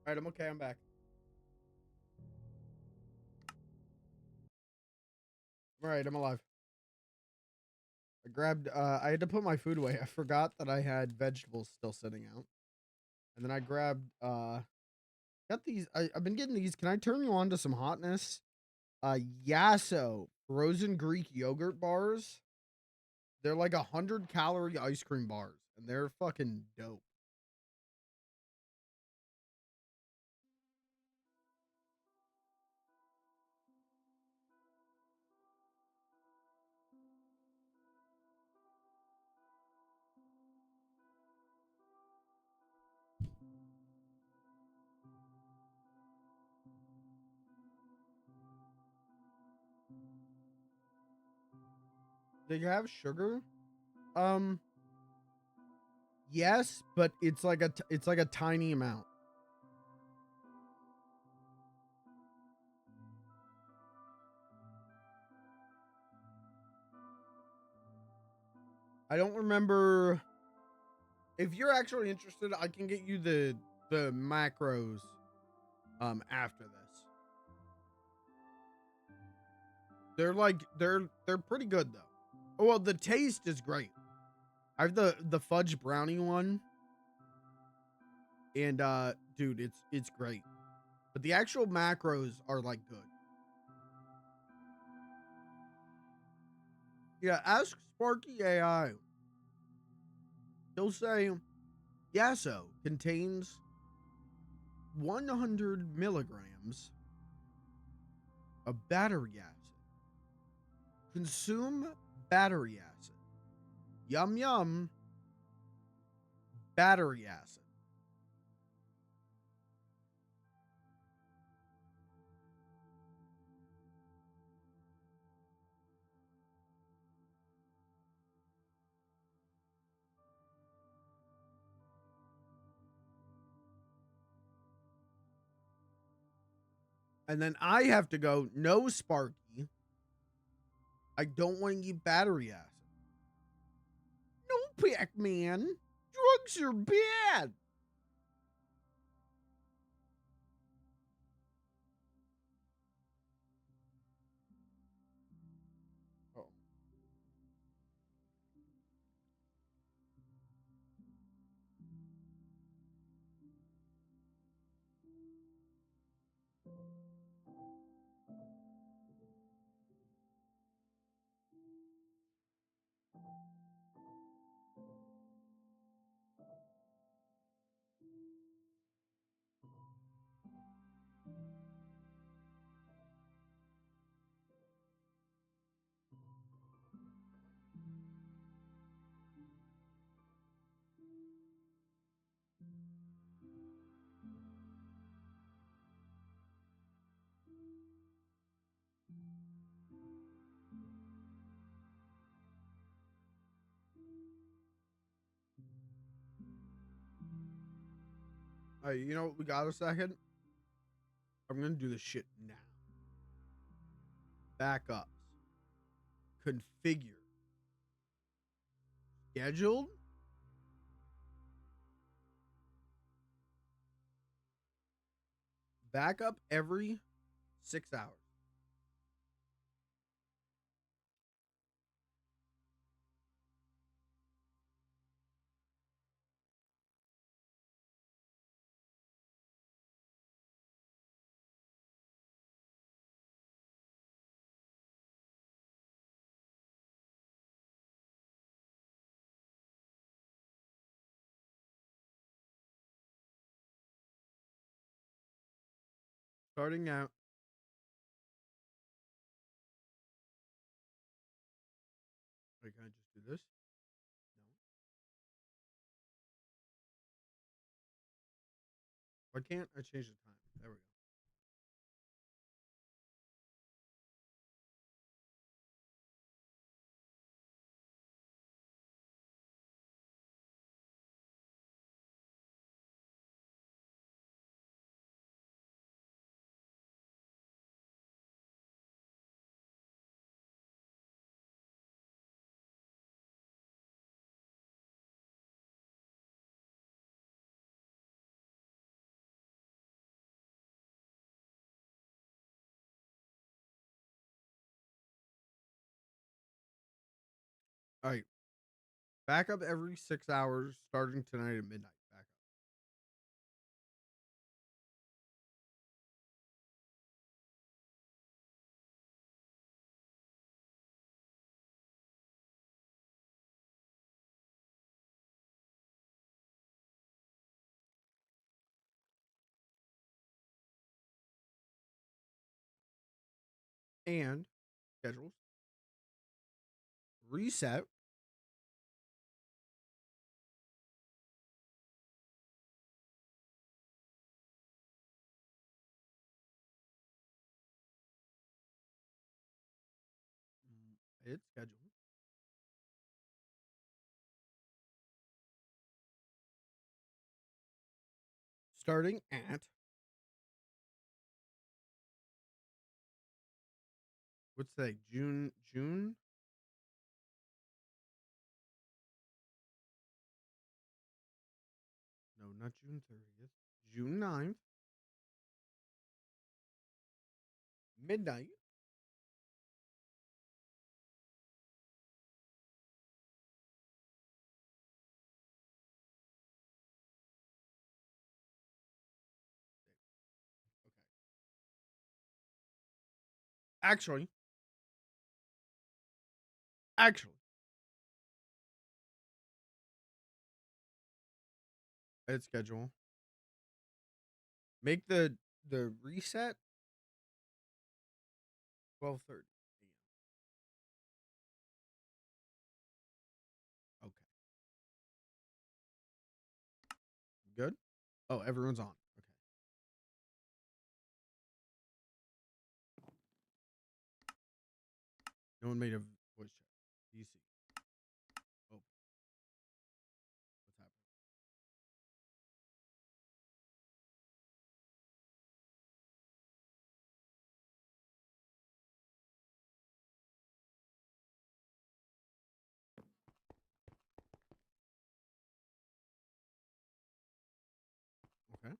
All right, I'm okay. I'm back. All right, I'm alive. I grabbed, I had to put my food away. I forgot that I had vegetables still sitting out. And then I grabbed, got these. I've been getting these. Can I turn you on to some hotness? Yasso frozen Greek yogurt bars. They're like 100-calorie ice cream bars, and they're fucking dope. They have sugar? Yes, but it's like a tiny amount. I don't remember. If you're actually interested, I can get you the macros after this. They're like they're pretty good though. Oh, well, the taste is great. I have the fudge brownie one, and dude, it's great. But the actual macros are like good. Yeah, ask Sparky AI. He'll say Yasso contains 100 milligrams of battery acid. Consume battery acid. Yum yum. Battery acid. And then I have to go, no, Sparky. I don't want to eat battery acid. No, Pac-Man. Drugs are bad. Oh. Hey, you know what? We got a second. I'm gonna do this shit now. Backups. Configure. Scheduled. Backup every 6 hours. Starting out. Wait, can I just do this? No. Why can't I change the time? There we go. All right. Backup every 6 hours starting tonight at midnight. Backup. And schedules. Reset. It's scheduled. Starting at what's today? June? No, not June 30th. June 9th. Midnight. Actually, edit schedule. Make the reset 12:30 a.m. Okay. Good? Oh, everyone's on. Okay. No one made a voice chat. DC. Oh. What's happening? Okay.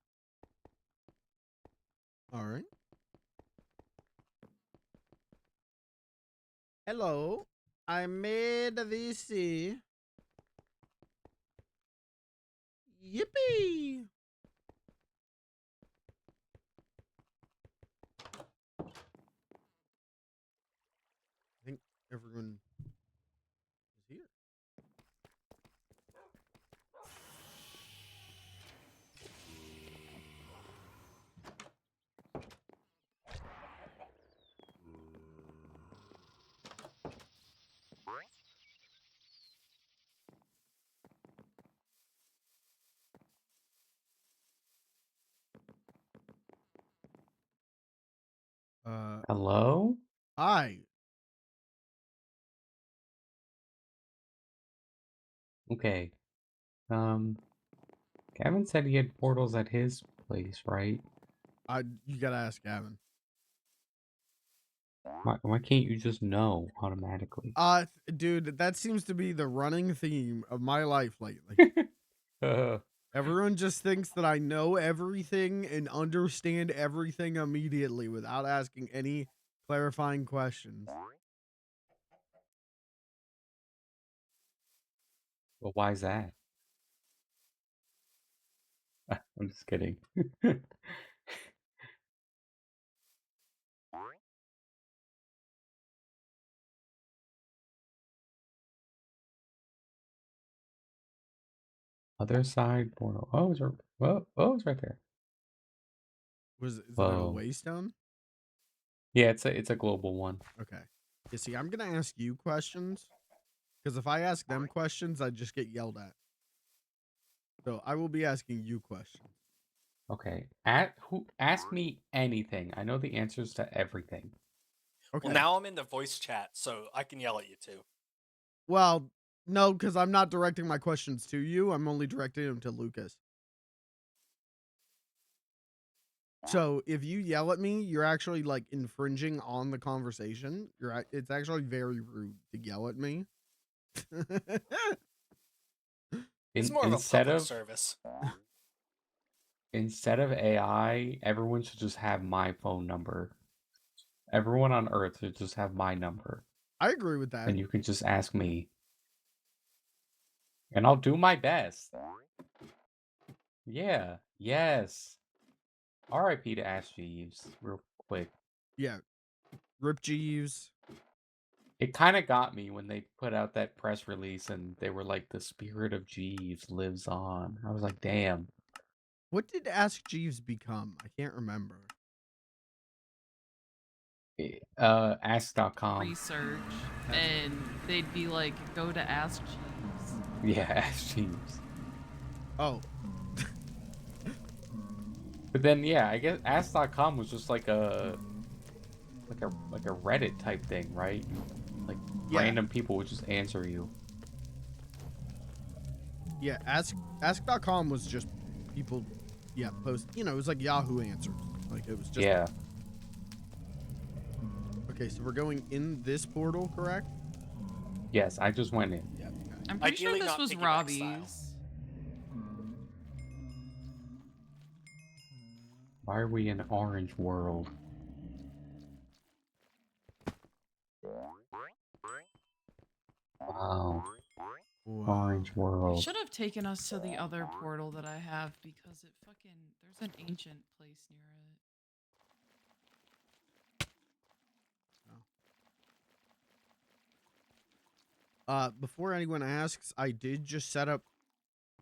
All right. Hello. I made a VC. Yippee! I think everyone is here. Hello? Hi. Okay. Gavin said he had portals at his place, right? You gotta ask Gavin. Why can't you just know automatically? Dude, that seems to be the running theme of my life lately. Uh, Everyone just thinks that I know everything and understand everything immediately without asking any clarifying questions. well, why is that? I'm just kidding. Other side portal. Oh, it's right there. Is it a Whoa. waystone? Yeah, it's a global one. Okay. You see, I'm gonna ask you questions because if I ask them questions, I just get yelled at. So I will be asking you questions. Okay. Ask me anything. I know the answers to everything. Okay. Well, now I'm in the voice chat, so I can yell at you too. Well, no, because I'm not directing my questions to you. I'm only directing them to Lucas. So if you yell at me, you're actually like infringing on the conversation. It's actually very rude to yell at me. It's more of a public service. Instead of AI, everyone should just have my phone number. Everyone on Earth should just have my number, I agree with that. and you can just ask me, and I'll do my best. Yeah. Yes. R.I.P. to Ash Jeeves, real quick. Yeah. Rip Jeeves. It kind of got me when they put out that press release and they were like, the spirit of Jeeves lives on. I was like, damn. What did Ask Jeeves become? I can't remember. Ask.com. Research, and they'd be like, go to Ask Jeeves. Yeah, Ask Jeeves. Oh. But then, yeah, I guess Ask.com was just like a Reddit type thing, right? Like Yeah. random people would just answer you. Yeah, ask.com was just people post, it was like Yahoo Answers. Like it was just Yeah. Okay, so we're going in this portal, correct? Yes, I just went in. Yeah. Okay. I'm pretty Ideally sure this not was piggyback Robbie's. Why are we in Orange World? Wow. Orange It World. should have taken us to the other portal that I have because there's an ancient place near it. Before anyone asks, I did just set up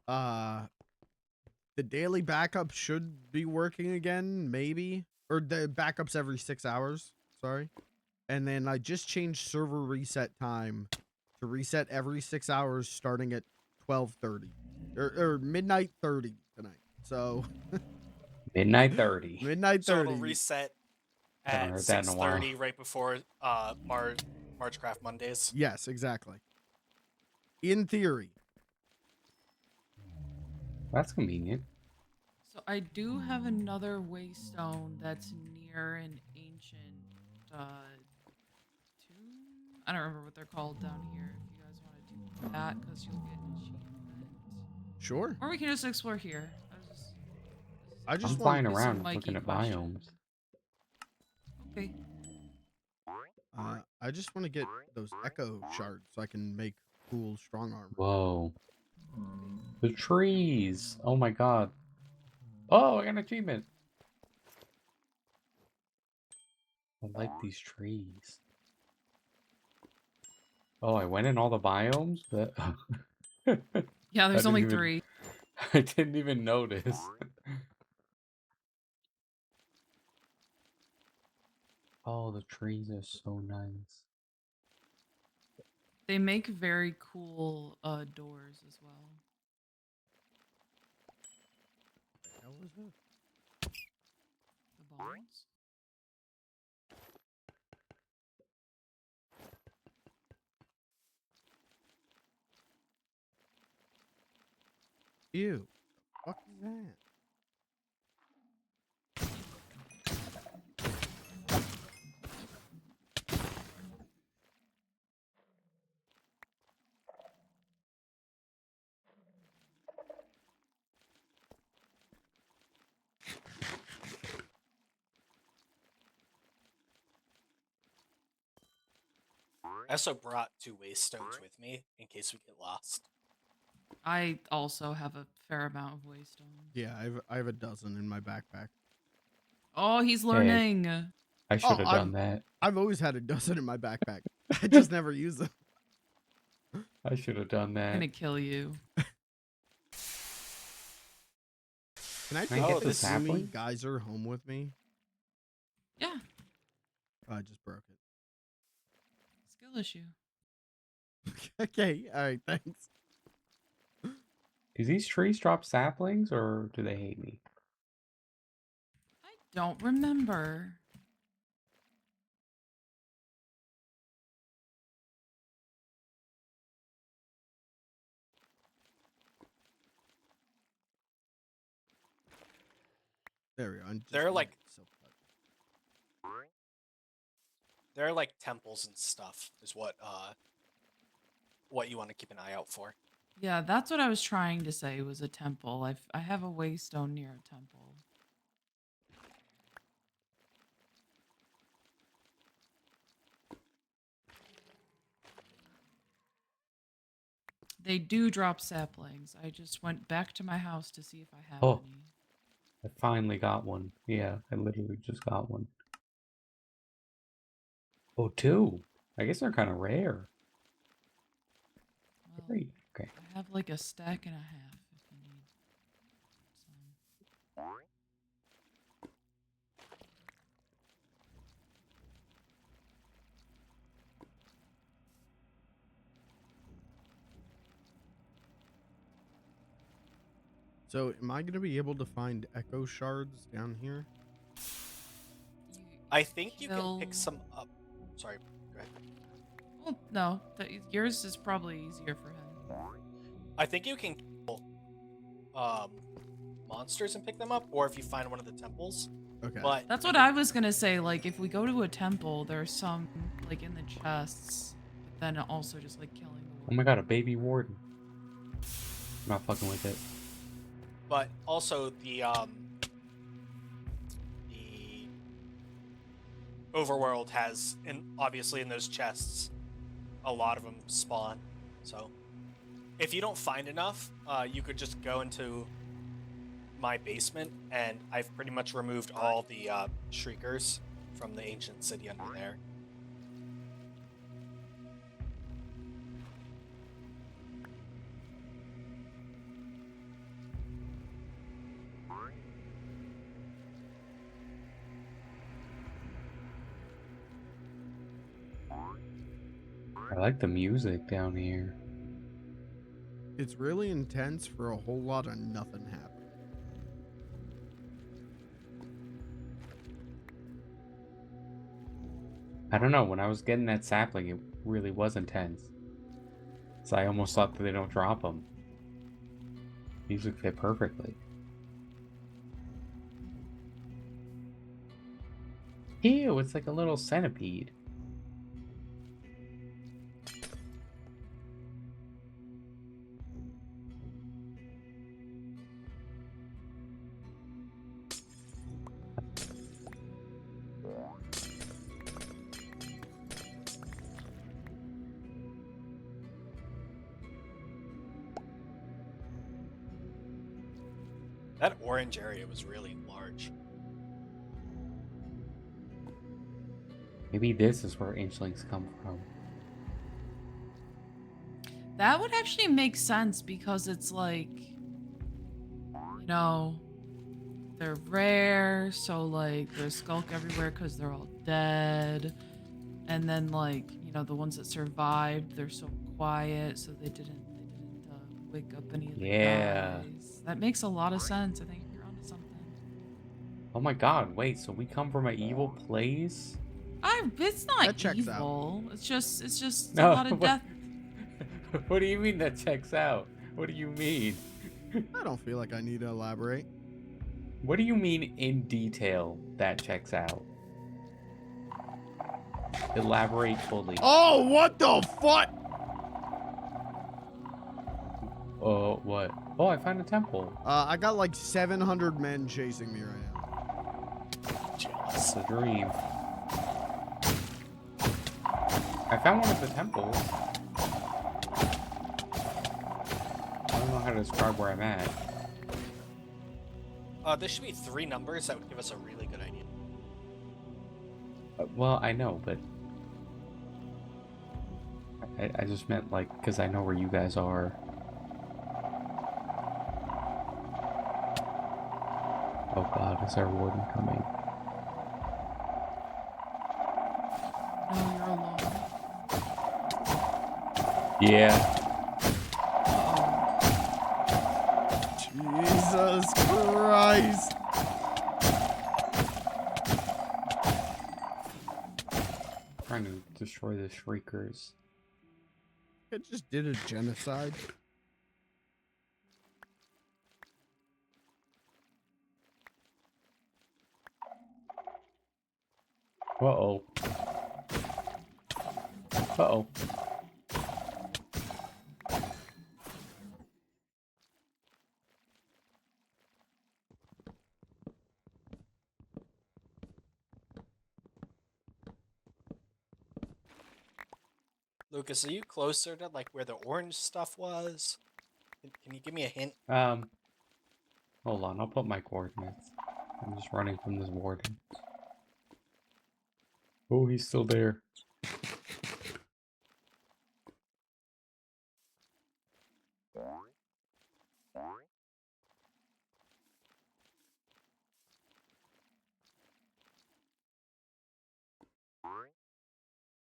the daily backup should be working again, maybe. Or the backups every 6 hours, sorry. And then I just changed server reset time to reset every 6 hours starting at 12:30 or midnight 30 tonight. So Midnight 30. midnight So it'll 30. reset Haven't at heard that in a while. 6:30 right before Margecraft Mondays. Yes, exactly. In theory. That's convenient. So I do have another waystone that's near an ancient tomb. I don't remember what they're called down here. If you guys want to do that, because you'll get an achievement. Sure. Or we can just explore here. I just I'm want flying This is a around Mikey looking at question. biomes. Okay. I just want to get those echo shards so I can make cool strong armor. Whoa. The trees. Oh my god. Oh, I got an achievement. I like these trees. Oh, I went in all the biomes? But Yeah, there's didn't only even- 3. I didn't even notice. Oh, the trees are so nice. They make very cool doors as well. What the hell was that? The bones. Ew. What is that? I also brought 2 waystones with me in case we get lost. I also have a fair amount of waystones. Yeah, I have a dozen in my backpack. Oh, he's learning. I should have I'm- done that. I've always had a dozen in my backpack. I just never use them. I should have done I'm that. gonna kill you. Can I Can take I get the this Sumi sapling? geyser home with me? Yeah, Oh, I just broke skill issue. it. Okay, all right, thanks. Do these trees drop saplings or do they hate me? I don't remember. There we go. I'm just They're gonna like- self-cut. There are like temples and stuff is what you want to keep an eye out for. Yeah, that's what I was trying to say was a temple. I have a waystone near a temple. They do drop saplings. I just went back to my house to see if I have Oh. any. I finally got one. Yeah, I literally just got one. Oh, 2. I guess they're kind of rare. Well, Great. Okay. I have like a stack and a half if you need some. So, am I gonna be able to find echo shards down here? I think you can kill- pick some up. Sorry, go ahead. Well, no, yours is probably easier for him. I think you can kill monsters and pick them up, or if you find one of the temples. Okay. But That's what I was gonna say. Like, if we go to a temple, there's some like in the chests, but then also just like killing the. Oh my god, a baby warden. I'm not fucking with it. But also the overworld has, and obviously in those chests, a lot of them spawn. So if you don't find enough, you could just go into my basement, and I've pretty much removed all the shriekers from the ancient city under there. I like the music down here. It's really intense for a whole lot of nothing happening. I don't know, when I was getting that sapling, it really was intense. So I almost thought that they don't drop them. Music fit perfectly. Ew, it's like a little centipede. That orange area was really large. Maybe this is where Inchlings come from. That would actually make sense because it's like, you know, they're rare, so like there's skulk everywhere because they're all dead. And then like, you know, the ones that survived, they're so quiet, so they didn't wake up any of the Yeah. guys. That makes a lot of sense. I think you're onto something. Oh my god, wait, so we come from an evil place? It's not That checks out. evil. It's just No, a lot of what- death. What do you mean that checks out? What do you mean? I don't feel like I need to elaborate. What do you mean in detail that checks out? Elaborate fully. Oh, what the fuck? Oh, what? Oh, I found a temple. I got like 700 men chasing me right now. It's a dream. I found one of the temples. I don't know how to describe where I'm at. There should be 3 numbers that would give us a really good idea. Well, I know, but I just meant like because I know where you guys are. Oh God, is our warden coming? No, you're alone. Yeah. Jesus Christ. Trying to destroy the shriekers. It just did a genocide. Uh-oh. Uh-oh. Lucas, are you closer to like where the orange stuff was? Can you give me a hint? Hold on, I'll put my coordinates. I'm just running from this warden. Oh, he's still there.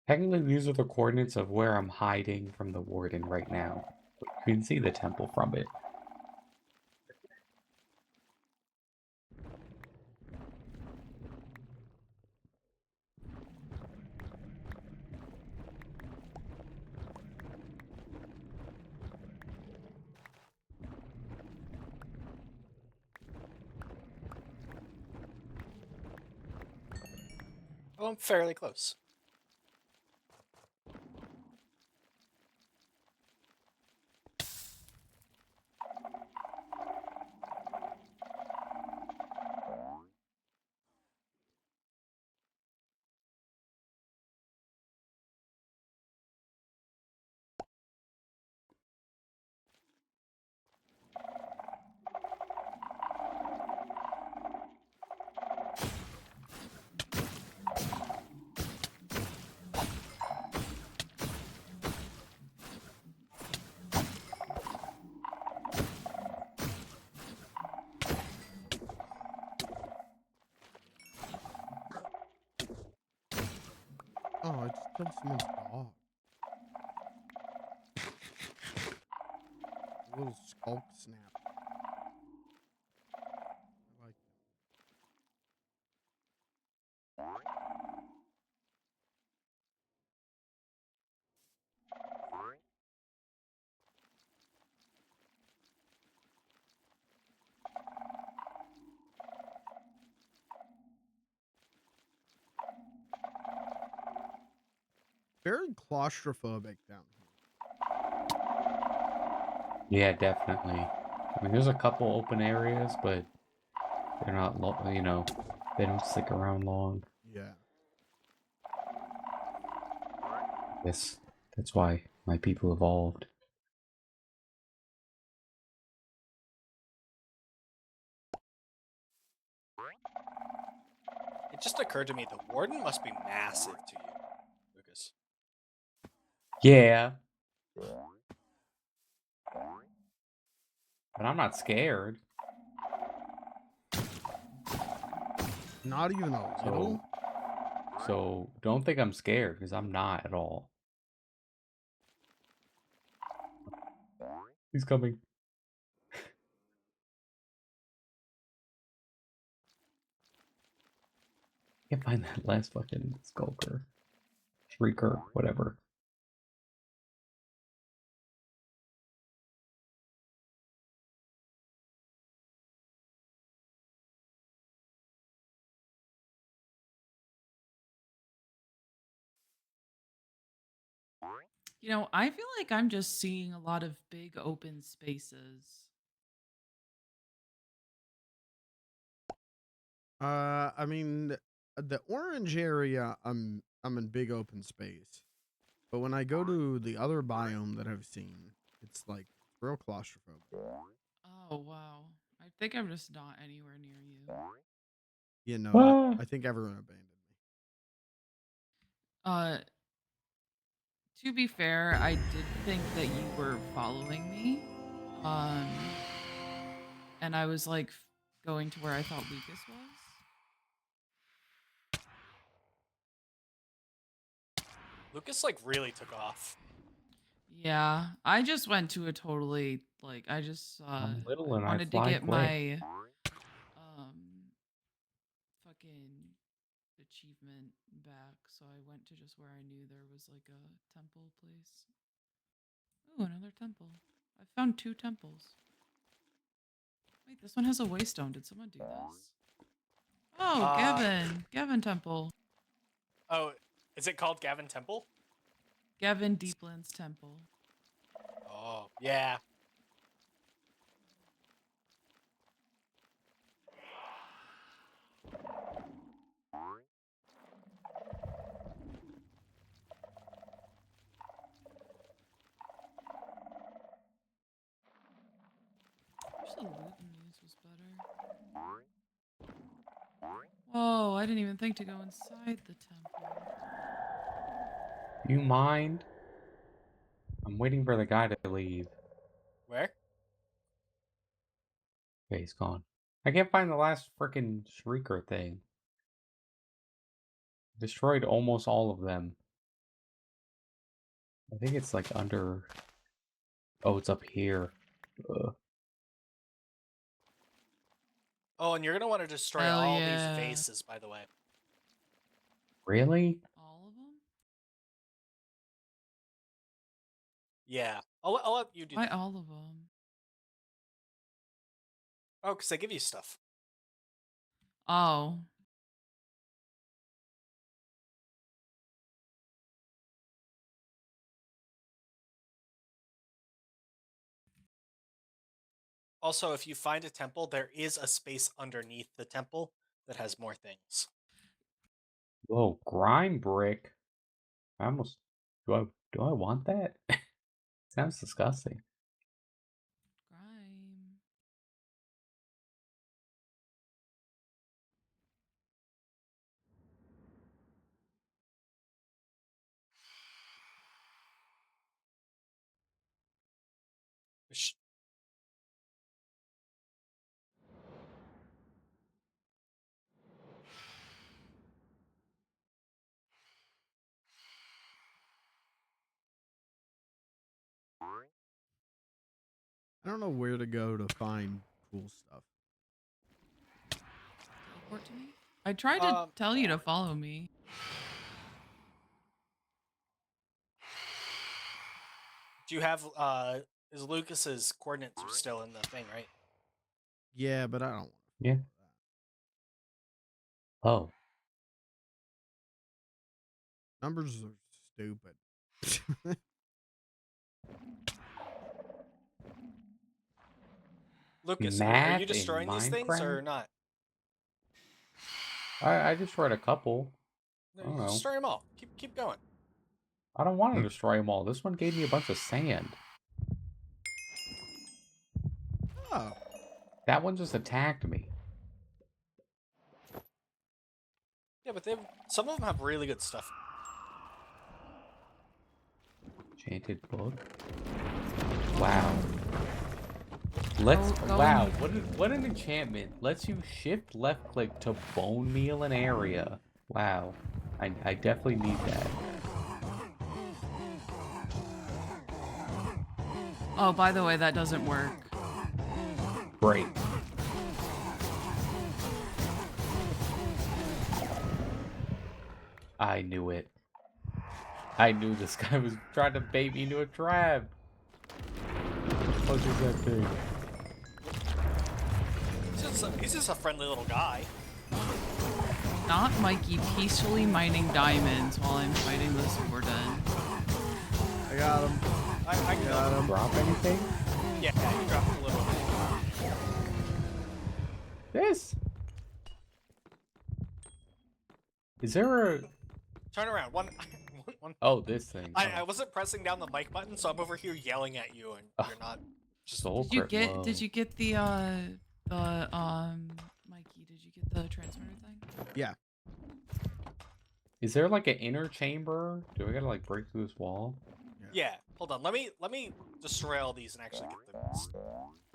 Technically, these are the coordinates of where I'm hiding from the warden right now. You can see the temple from it. Oh, I'm fairly close. Oh, I just killed someone's dog. little skulk snap. I like very claustrophobic down here. Yeah, definitely. I mean, there's a couple open areas, but they're not, you know, they don't stick around long. Yeah. Yes, that's why my people evolved. It just occurred to me the warden must be massive to you, Lucas. Yeah. But I'm not scared. Not even a little. So don't think I'm scared, because I'm not at all. He's coming. Can't find that last fucking skulker. Shrieker, whatever. You know, I feel like I'm just seeing a lot of big open spaces. I mean, the orange area, I'm in big open space, but when I go to the other biome that I've seen, it's like real claustrophobic. Oh, wow. I think I'm just not anywhere near you. You know, Ah. I think everyone abandoned me. Uh, to be fair, I did think that you were following me. And I was like going to where I thought Lucas was. Lucas like really took off. Yeah, I just went to a totally like I just I'm little I and I wanted to fly get quick. my fucking achievement back, so I went to just where I knew there was like a temple place. Ooh, another temple. I found 2 temples. Wait, this one has a waystone. Did someone do this? Oh, Gavin Temple. Oh, is it called Gavin Temple? Gavin Deeplands Temple. Oh, yeah. Wish the loot news was better. Whoa, I didn't even think to go inside the temple. You mind? I'm waiting for the guy to leave. Where? Okay, he's gone. I can't find the last freaking Shrieker thing. Destroyed almost all of them. I think it's like under... Oh, it's up here. Ugh. Oh, and you're gonna want to destroy Hell all yeah. these vases, by the way. Really? All of them? Yeah, I'll let you do Why that. all of them? Oh, because they give you stuff. Oh. Also, if you find a temple, there is a space underneath the temple that has more things. Whoa, grime brick. I almost... Do I want that? Sounds disgusting. Grime. Sh- I don't know where to go to find cool stuff. Teleport to me? I tried to tell you to follow me. Do you have is Lucas's coordinates are still in the thing, right? Yeah, but I don't. Yeah. Oh. Numbers are stupid. Lucas, are Math you in destroying these things or Minecraft? not? I destroyed a couple. No, I don't you know. destroy them all. Keep going. I don't want to destroy them all. This one gave me a bunch of sand. Oh, That one just attacked me. Yeah, but some of them have really good stuff. Enchanted book. Wow. Let's Go wow. in. What an enchantment. Lets you shift left click to bone meal an area. Wow. I definitely need that. Oh, by the way, that doesn't work. Great. I knew it. I knew this guy was trying to bait me into a trap. What the fuck is that thing? He's just a friendly little guy. Not Mikey peacefully mining diamonds while I'm fighting this warden. I got him. I Got him. Drop anything? Yeah, you dropped a little bit. This? Is there a... Turn around. One. Oh, this thing. I wasn't pressing down the mic button, so I'm over here yelling at you, and you're not. Just Soul Did you crit get? low. Did you get the Mikey? Did you get the transmitter thing? Yeah. Is there like an inner chamber? Do I gotta like break through this wall? Yeah. Hold on. Let me destroy all these and actually get the.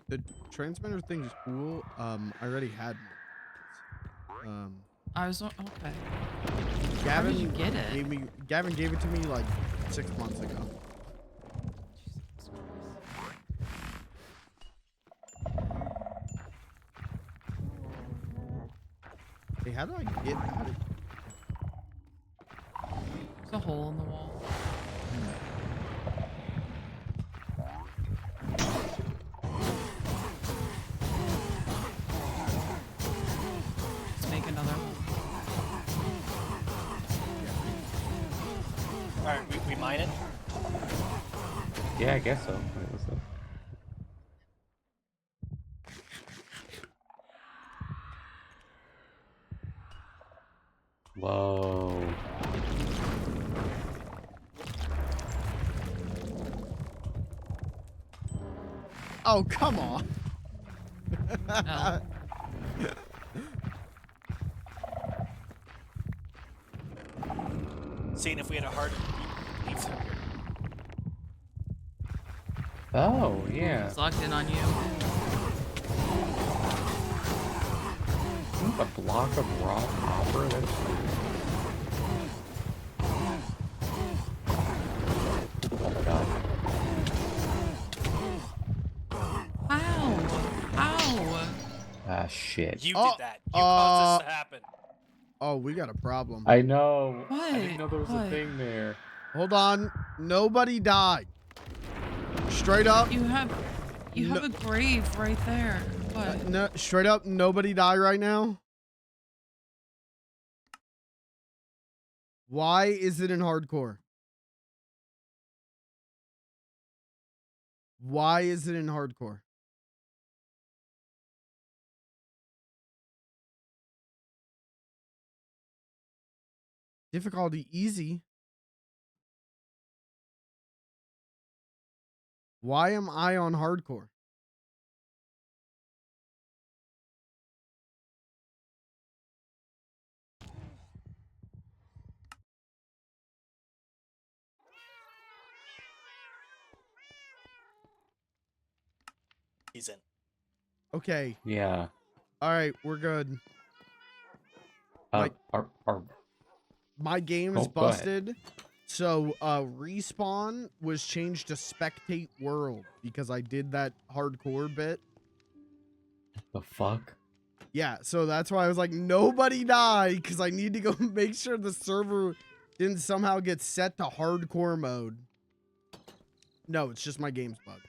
The transmitter thing is cool. I already had one. I was okay. How Gavin did you get it? Gavin gave it to me like 6 months ago. Jesus Christ. Hey, how do I get out of... There's a hole in the wall. Let's make another hole. All right, we mine it. Yeah, I guess so. Wait, what's that? Whoa. Oh, come on. L. Seeing if we had a hard pizza. Oh, yeah. It's locked in on you. Isn't a block of raw copper? That's oh my god. Ow! Ah, shit. You did that. You caused this to happen. Oh, we got a problem. I know. What? I didn't know there was a What? thing there. Hold on. Nobody died. Straight up. You have No- a grave right there. What? No, straight up, nobody died right now. Why is it in hardcore? Why is it in hardcore? Difficulty easy. Why am I on hardcore? He's in. Okay. Yeah. All right, we're good. Uh, Like- our My game is Oh, go ahead. busted. So, respawn was changed to spectate world because I did that hardcore bit. The fuck? Yeah, so that's why I was like, nobody die, because I need to go make sure the server didn't somehow get set to hardcore mode. No, it's just my game's bug.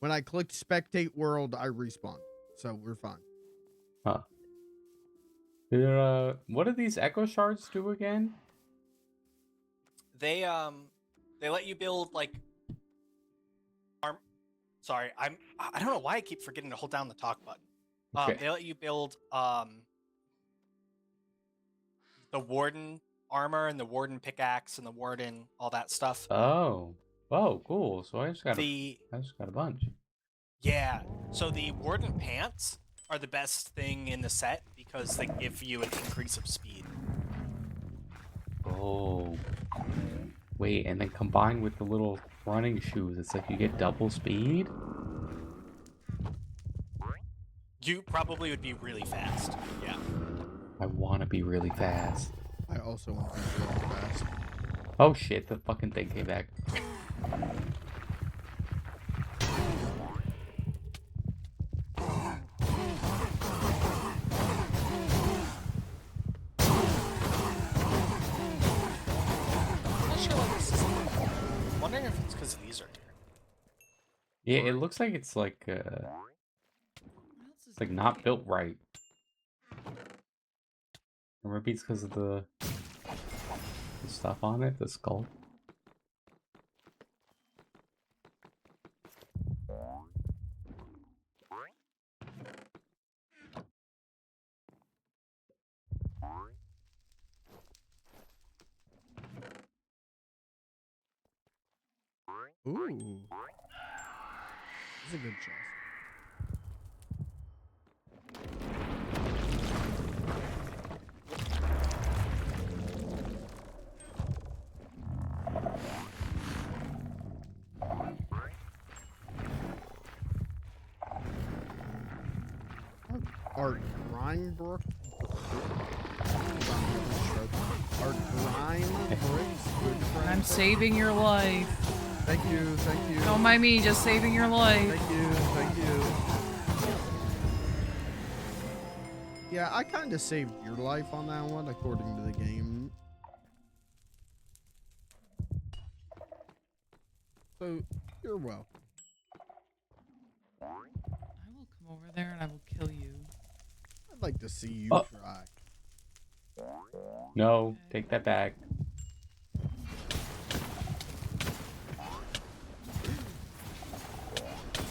When I clicked spectate world, I respawned. So we're fine. Huh. What do these echo shards do again? They let you build like Sorry, I don't know why I keep forgetting to hold down the talk button. Okay. They let you build the warden armor and the warden pickaxe and the warden all that stuff. Oh. Oh, cool. So I just got The a bunch. Yeah, so the warden pants are the best thing in the set because they give you an increase of speed. Oh. Wait, and then combined with the little running shoes, it's like you get double speed? You probably would be really fast. Yeah. I want to be really fast. I also want to be really fast. Oh shit, the fucking thing came back. I'm not sure why this is. I'm wondering if it's because these are here. Yeah, it looks like it's like What else is it's like not built right. Or maybe it's because of the stuff on it, the skull. Ooh. This is a good chest. Art Grindbrook. Art Grime bricks. Good friend. I'm saving your life. Thank you, thank you. Don't mind me, just saving your life. Thank you, thank you. Yeah, I kind of saved your life on that one, according to the game. So, you're welcome. I will come over there and I will kill you. I'd like to see you Oh. try. No, take that back.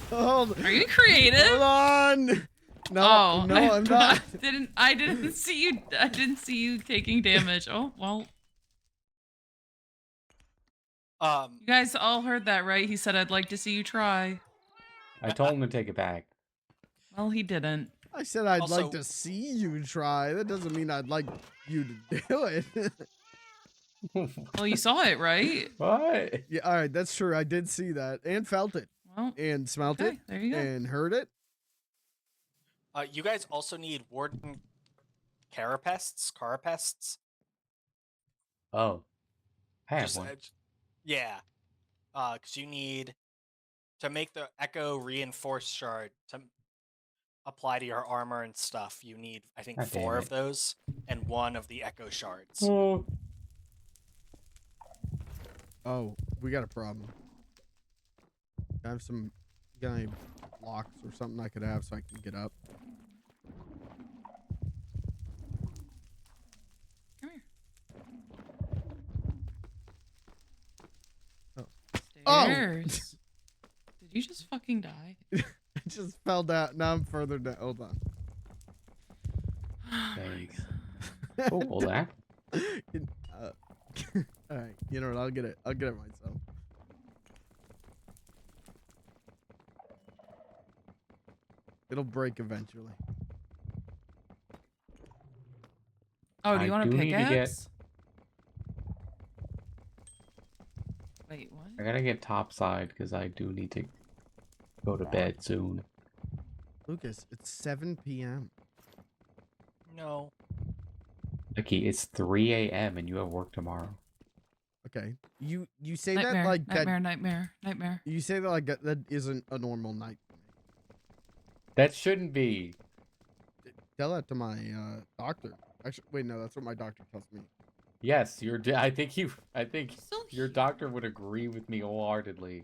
Hold Are you creative? on! No, Oh, no, I'm not. I didn't see you taking damage. Oh, well. You guys all heard that, right? He said, I'd like to see you try. I told him to take it back. Well, he didn't. I said I'd Also- like to see you try. That doesn't mean I'd like you to do it. Well, you saw it, right? What? Yeah, all right, that's true. I did see that and felt it Well, and smelt okay, it there you go. and heard it. You guys also need warden carapasts. Oh. I have Just, one. yeah. Because you need to make the echo reinforced shard to apply to your armor and stuff. You need, I think, God damn 4 it. of those and 1 of the echo shards. Oh. Oh, we got a problem. I have some guy blocks or something I could have so I can get up. Come here. Oh. Stairs. Did you just fucking die? I just fell down. Now I'm further down. Hold on. Oh my Thanks. God. Oh, hold that. All right, you know what? I'll get it. I'll get it myself. It'll break eventually. Oh, do I you want a do need to get- pickaxe? Wait, what? I gotta get topside because I do need to go to bed soon. Lucas, it's 7 p.m. No. Becky, it's 3 a.m. and you have work tomorrow. Okay. You say that Nightmare, like nightmare, that. nightmare, nightmare. You say that like that isn't a normal night for me. That shouldn't be. Tell that to my doctor. Actually, wait, no, that's what my doctor tells me. Yes, I think Still your here. doctor would agree with me wholeheartedly.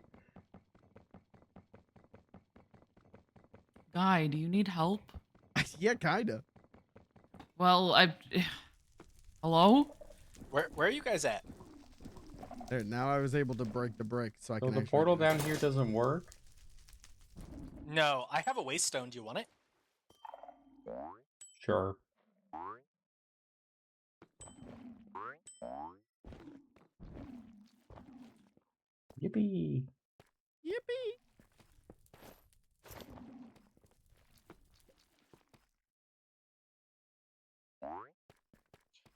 Guy, do you need help? Yeah, kinda. Well, hello? Where are you guys at? There, now I was able to break the brick, so I So can the actually portal do it. down here doesn't work? No, I have a waste stone. Do you want it? Sure. Yippee. Yippee!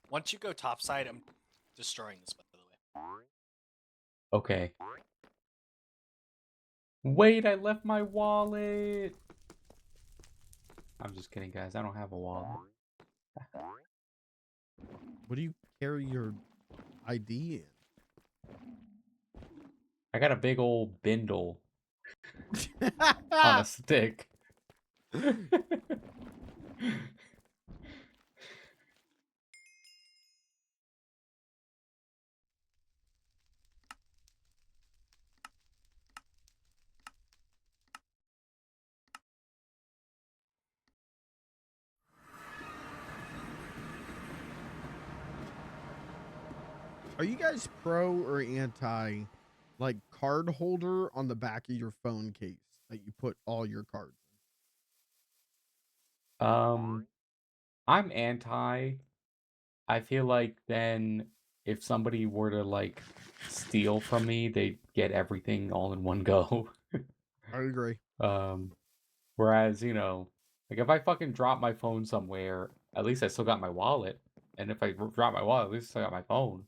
Once you go topside, I'm destroying this, by the way. Okay. Wait, I left my wallet. I'm just kidding, guys. I don't have a wallet. What do you carry your ID in? I got a big old bindle on a stick. Are you guys pro or anti, like, card holder on the back of your phone case that you put all your cards I'm anti. I feel like then if somebody were to like steal from me, they'd get everything all in one go. in? I agree. Whereas, you know, like if I fucking drop my phone somewhere, at least I still got my wallet. And if I drop my wallet, at least I still got my phone.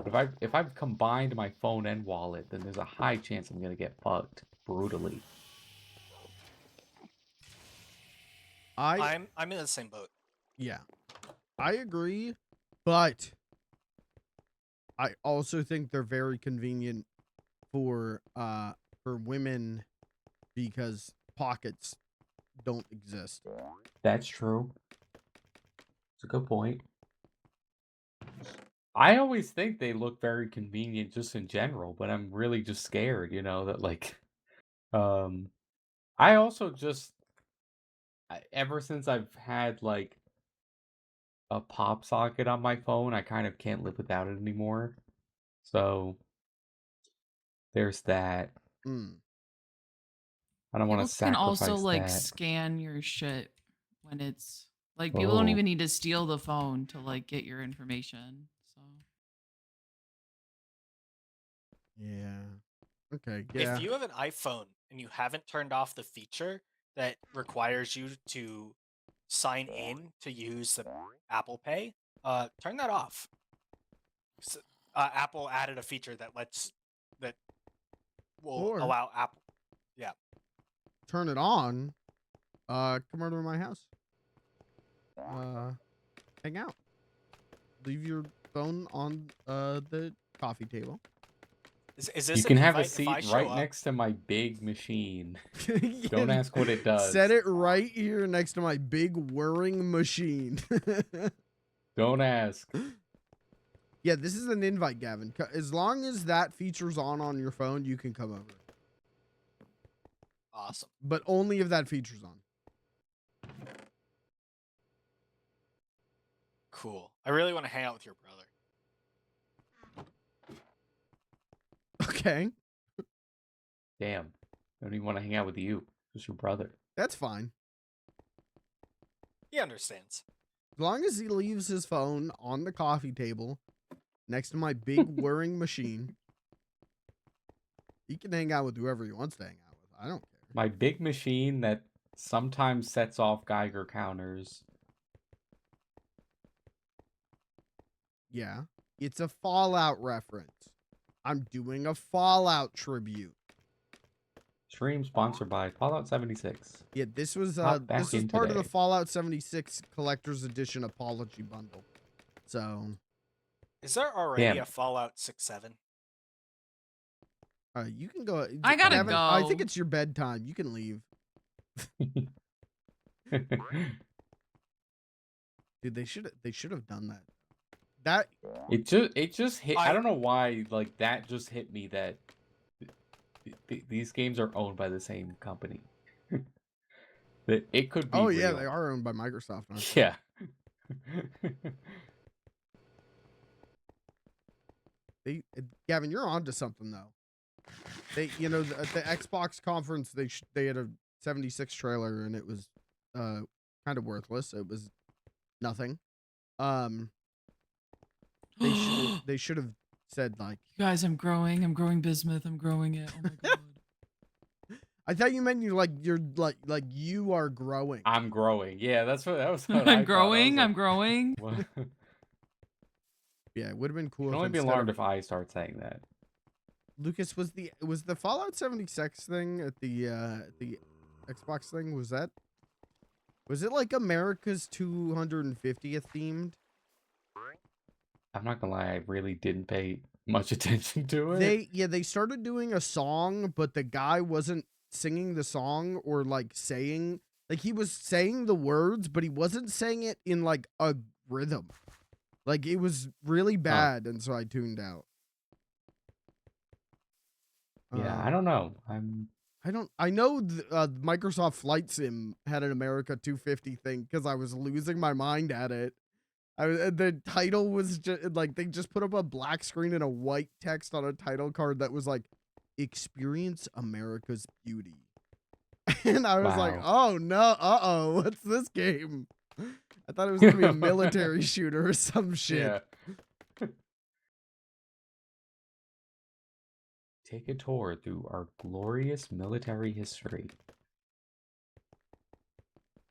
But if I've combined my phone and wallet, then there's a high chance I'm gonna get fucked brutally. I'm in the same boat. Yeah, I agree, but I also think they're very convenient for women because pockets don't exist. That's true. It's a good point. I always think they look very convenient just in general, but I'm really just scared, you know, that like I also just ever since I've had like a pop socket on my phone, I kind of can't live without it anymore. So there's that. Mm. I don't want People to can also sacrifice like that. scan your shit when it's like people don't Oh, even need to steal the phone to like get your information. So Yeah. Okay. Yeah. If you have an iPhone and you haven't turned off the feature that requires you to sign in to use the Apple Pay, turn that off. Apple added a feature that will Or allow Apple. Yeah. turn it on. Come over to my house. Hang out. Leave your phone on the coffee table. Is you this can an have a invite? If I seat show right up, next to my big machine. Yeah, Don't ask what it does. Set it right here next to my big whirring machine. Don't ask. Yeah, this is an invite, Gavin. As long as that feature's on your phone, you can come over. awesome. But only if that feature's on. Cool. I really want to hang out with your brother. Okay, Damn. I don't even want to hang out with you. Just your brother. that's fine. He understands. As long as he leaves his phone on the coffee table next to my big whirring machine, he can hang out with whoever he wants to hang out with. I don't care. My big machine that sometimes sets off Geiger counters. Yeah, it's a Fallout reference. I'm doing a Fallout tribute. Stream sponsored by Fallout 76. Yeah, this was Hop back this was in part of the today. Fallout 76 Collector's Edition Apology Bundle. So Is there already Damn a it. Fallout 6-7? you can go. I gotta Gavin, I think go. it's your bedtime. You can leave. Dude, they should have done that. That It just hit. I don't know why. Like that just hit me that these games are owned by the same company. That it could be. oh yeah, real. they are owned by Microsoft. Aren't they? Yeah. Gavin, you're onto something though. They, you know, at the Xbox conference, they had a 76 trailer and it was kind of worthless. It was nothing. They should have said like, You guys, I'm growing bismuth, I'm growing it. Oh my god. I thought you meant you're like you are growing. I'm growing. Yeah, that was what I I'm growing, thought. I'm growing. What? Yeah, it would have been cool. Can If only be instead alarmed of, if I start saying that. Lucas, was the Fallout 76 thing at the Xbox thing, was it like America's 250th themed? I'm not gonna lie, I really didn't pay much attention to it. They started doing a song, but the guy wasn't singing the song or like saying, like he was saying the words, but he wasn't saying it in like a rhythm. Like it was really bad, and so I tuned out. Yeah, I don't know. I know Microsoft Flight Sim had an America 250 thing because I was losing my mind at it. The title was just like they just put up a black screen and a white text on a title card that was like "Experience America's Beauty," and I was like, Wow. "Oh no, what's this game?" I thought it was gonna be a military shooter or some shit. Yeah. Take a tour through our glorious military history.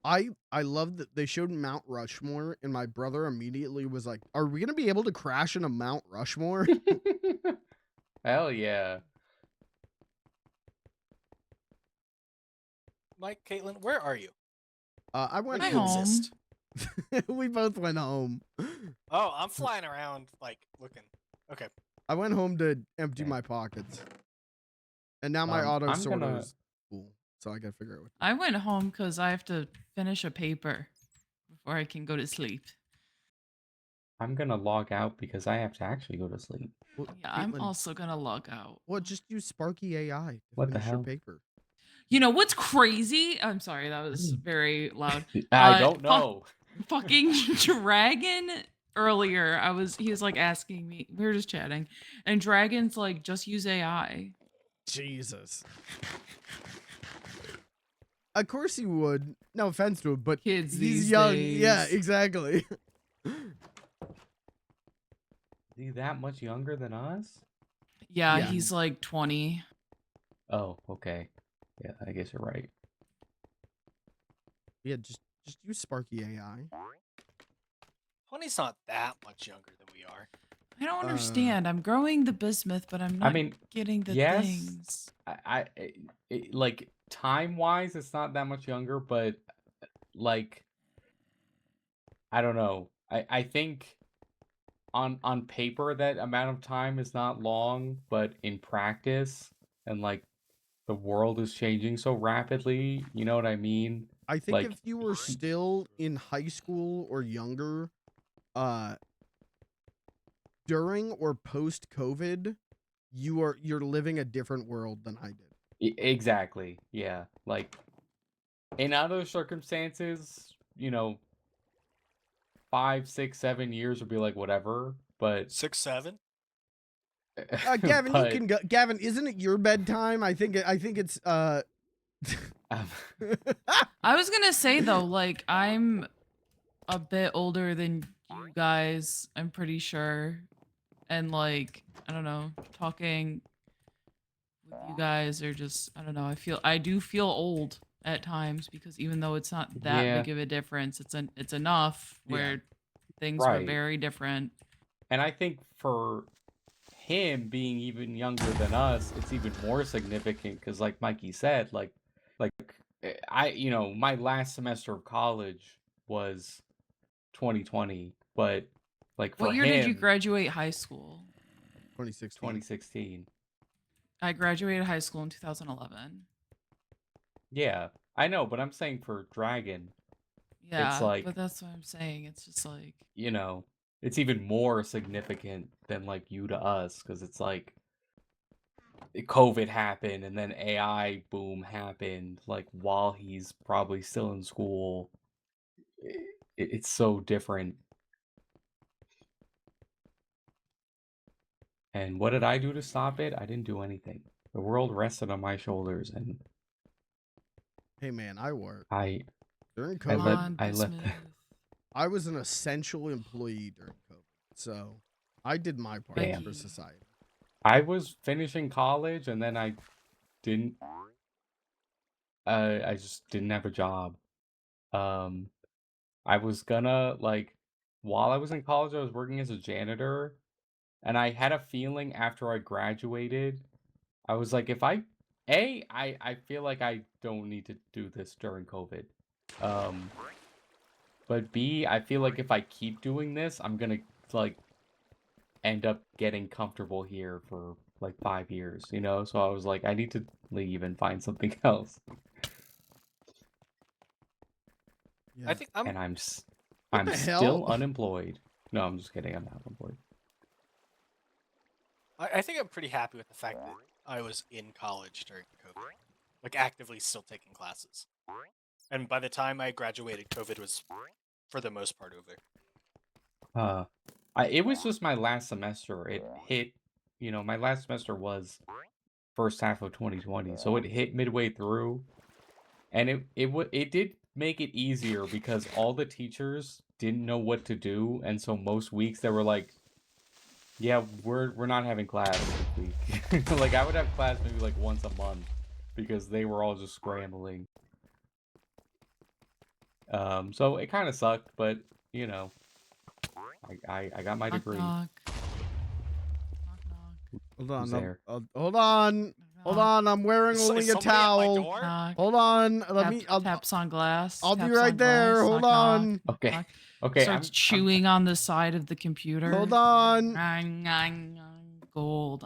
I love that they showed Mount Rushmore, and my brother immediately was like, "Are we gonna be able to crash into Mount Rushmore?" Hell yeah. Mike, Caitlin, where are you? I went Where Hi, do you home. exist? we both went home. Oh, I'm flying around, like, looking. Okay. I went home to empty Okay. my pockets, and now my auto I'm sorter gonna- is cool, so I gotta figure out what. I went home because I have to finish a paper before I can go to sleep. I'm gonna log out because I have to actually go to sleep. Well, Yeah, I'm Caitlin, also gonna log out. Well, just use Sparky AI to What the finish your hell? paper. You know what's crazy? I'm sorry, that was very loud. I don't know. Fucking Dragon earlier, he was like asking me, we were just chatting, and Dragon's like, just use AI. Jesus. Of course he would. No offense to him, but Kids he's these young. Yeah, days. exactly. Is he that much younger than us? Yeah, Yeah. he's like 20. Oh, okay. Yeah, I guess you're right. Yeah, just use Sparky AI. 20's not that much younger than we are. I don't understand. I'm growing the bismuth, but I'm not getting the yes, things. Like time-wise, it's not that much younger, but like, I don't know. I think on paper that amount of time is not long, but in practice and like the world is changing so rapidly, you know what I mean? I think Like, if you were still in high school or younger, during or post COVID, you're living a different world than I did. Exactly. Yeah. Like in other circumstances, you know, 5, 6, 7 years would be like whatever, but 6, 7? Gavin, but, you can go. Gavin, isn't it your bedtime? I think it's I was gonna say though, like I'm a bit older than you guys, I'm pretty sure. And like, I don't know, talking with you guys are just, I don't know, I do feel old at times because even though it's not that Yeah. big of a difference, it's enough where things were Right. very different. And I think for him being even younger than us, it's even more significant because like Mikey said, like my last semester of college was 2020, but Like for What year did you him, graduate high school? 2016. 2016. I graduated high school in 2011. Yeah, I know, but I'm saying for Dragon, Yeah, like- but that's what I'm saying. It's just like, you know, it's even more significant than like you to us because it's like COVID happened and then AI boom happened like while he's probably still in school. It's so different. And what did I do to stop it? I didn't do anything. The world rested on my shoulders, and Hey man, I work I during I COVID. let on I let Bismuth. I was an essential employee during COVID, so I did my part Damn. for society. I was finishing college, and then I didn't. I just didn't have a job. Um, I was gonna like while I was in college, I was working as a janitor, and I had a feeling after I graduated, I was like, if I feel like I don't need to do this during COVID. But B, I feel like if I keep doing this, I'm gonna like end up getting comfortable here for like 5 years, you know? So I was like, I need to leave and find something else. Yeah. I think I'm. And What I'm the still hell? unemployed. No, I'm just kidding. I'm not unemployed. I think I'm pretty happy with the fact that I was in college during COVID, like actively still taking classes. And by the time I graduated, COVID was, for the most part, over. It was just my last semester. It hit, my last semester was first half of 2020, so it hit midway through, and it did make it easier because all the teachers didn't know what to do, and so most weeks they were like, "Yeah, we're not having class this week." Like I would have class maybe like once a month because they were all just scrambling. So it kind of sucked, but you know, I got my Knock, degree. knock. Knock, knock. Hold on. Who's there? Hold on. Hold Knock, on. I'm wearing Is only a somebody at my towel. door? knock. Hold on. Let Tap, me. taps on glass. I'll be taps right on there. glass, Hold knock, on. knock, Okay. knock. Okay, Starts I'm chewing on the side of the computer. Hold on. Gold.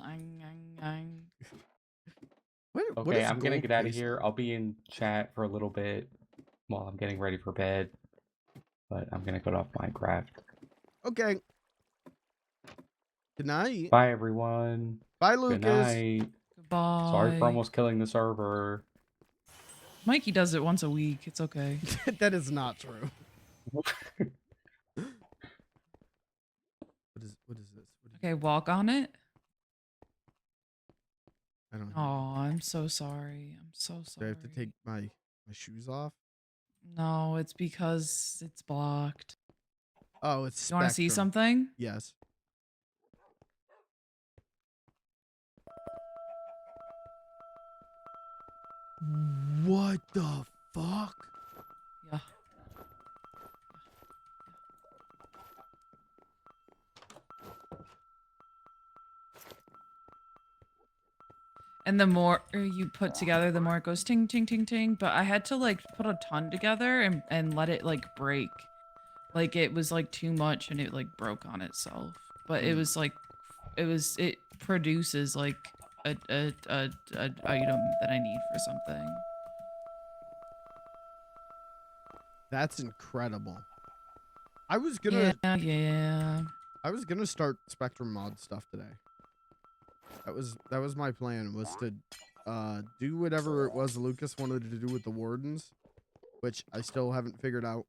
What okay, does I'm gonna gold get out of taste here. like? I'll be in chat for a little bit while I'm getting ready for bed. But I'm gonna go off Minecraft. Okay. Good night. Bye everyone. Bye, Good Lucas. night. Goodbye. Sorry for almost killing the server. Mikey does it once a week. It's okay. That is not true. What is this? Okay, walk on it. I don't know. Oh, I'm so sorry. I'm so Do I sorry. have to take my shoes off? No, it's because it's blocked. Oh, it's You want to see Spectrum. something? Yes. What the fuck? Yeah. And the more you put together, the more it goes ting, ting, ting, ting. But I had to like put a ton together and let it like break. Like it was like too much and it like broke on itself. But it was like, it produces like a item that I need for something. That's incredible. I was gonna Yeah. I was gonna start Spectrum mod stuff today. That was my plan, was to do whatever it was Lucas wanted to do with the wardens, which I still haven't figured out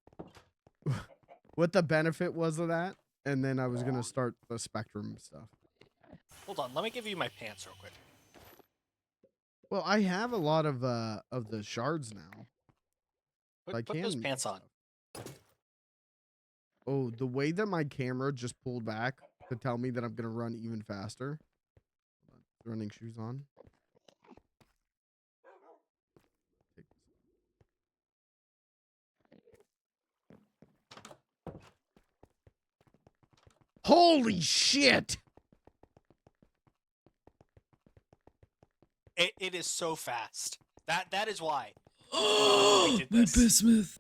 what the benefit was of that. And then I was gonna start the Spectrum stuff. Hold on, let me give you my pants real quick. Well, I have a lot of the shards now. I Put those can pants on. Oh, the way that my camera just pulled back to tell me that I'm gonna run even faster. Hold on, running shoes on. Take this off. Holy shit! It is so fast. That is why. Oh, did this. Bismuth.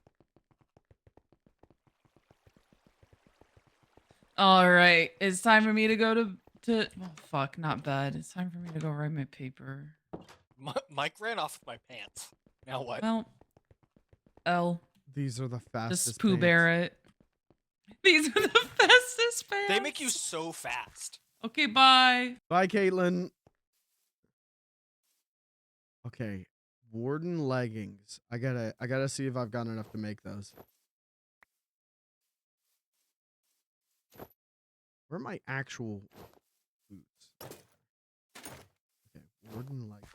All right, it's time for me to go to. Oh fuck, not bad. It's time for me to go write my paper. Mike ran off with my pants. Now what? Well, L. These are the fastest. Just Pooh pants. Bear it. These are the fastest pants. They make you so fast. Okay, bye. Bye, Caitlin. Okay, Warden leggings. I gotta see if I've got enough to make those. Where are my actual boots? Okay, Warden leggings.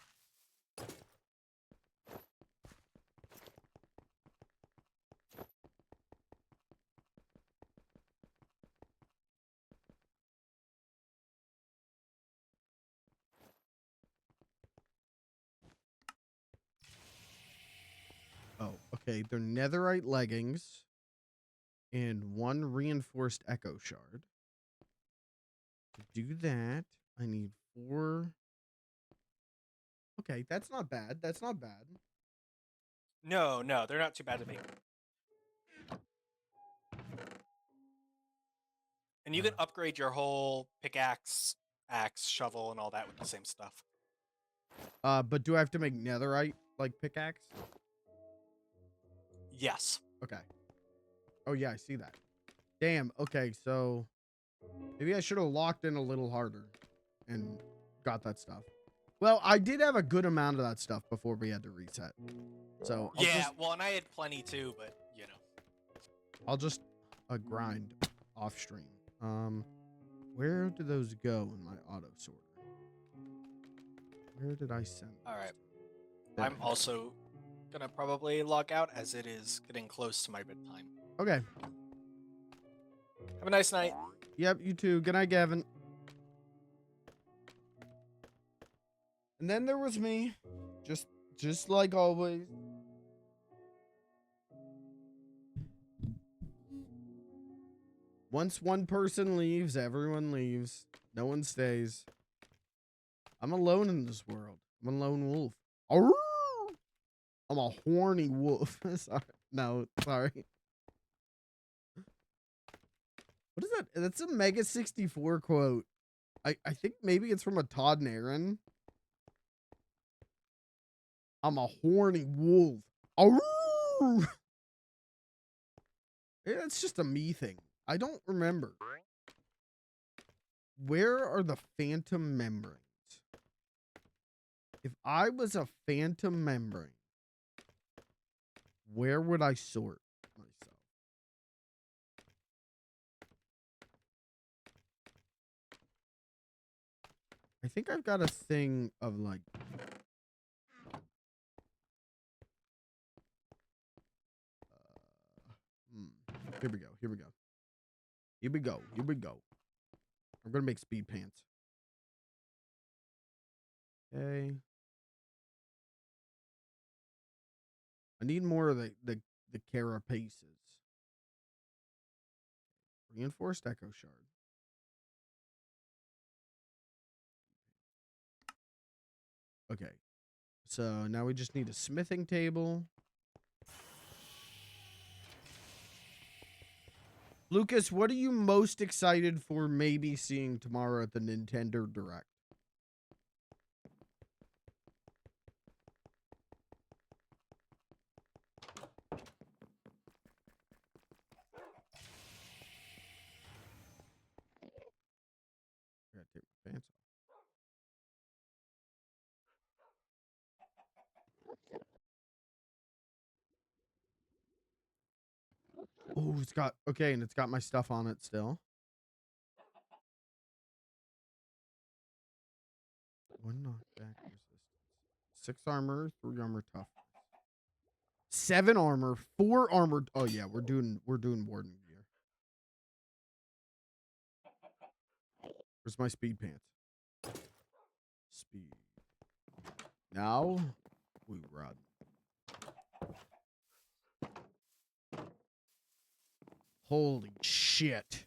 Oh, okay. They're netherite leggings and 1 reinforced echo shard. To do that, I need 4. Okay, that's not bad. That's not bad. No, they're not too bad to make. And you can upgrade your whole pickaxe, axe, shovel, and all that with the same stuff. But do I have to make netherite like pickaxe? Yes. Okay. Oh yeah, I see that. Damn. Okay, so maybe I should have locked in a little harder and got that stuff. Well, I did have a good amount of that stuff before we had to reset. So Well, and I had plenty too, but you know. I'll just grind off stream. Where do those go in my auto sorter? Where did I send? All right. There. I'm also gonna probably log out as it is getting close to my bedtime. Okay. Have a nice night. Yep, you too. Good night, Gavin. And then there was me, just like always. Once one person leaves, everyone leaves. No one stays. I'm alone in this world. I'm a lone wolf. Arrgh! I'm a horny wolf. Sorry. No, sorry. What is that? That's a Mega 64 quote. I think maybe it's from a Todd and Aaron. I'm a horny wolf. Arrgh! Yeah, that's just a me thing. I don't remember. Where are the phantom membranes? If I was a phantom membrane, where would I sort myself? I think I've got a thing of like... Here we go. Here we go. Here we go. Here we go. I'm going to make speed pants. Okay. I need more of the carapaces. Reinforced echo shard. Okay. So now we just need a smithing table. Lucas, what are you most excited for maybe seeing tomorrow at the Nintendo Direct? I gotta take my pants off. Oh, it's got, okay, and it's got my stuff on it still. One knockback resistance. 6 armor, 3 armor toughness. 7 armor, 4 armor. Oh yeah, we're doing warden gear. Where's my speed pants? Speed. Now we run. Holy shit.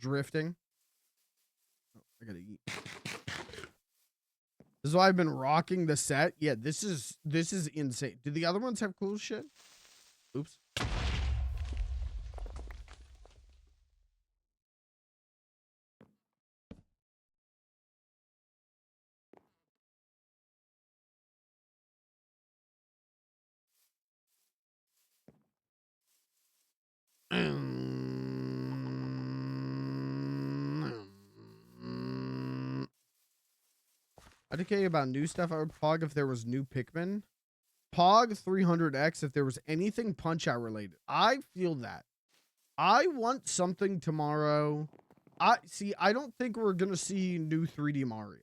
drifting. Oh, I gotta eat. This is why I've been rocking the set. Yeah, this is insane. Do the other ones have cool shit? Oops. I'd care about new stuff. I would pog if there was new Pikmin. Pog 300X if there was anything Punch-Out related. I feel that. I want something tomorrow. I don't think we're gonna see new 3D Mario.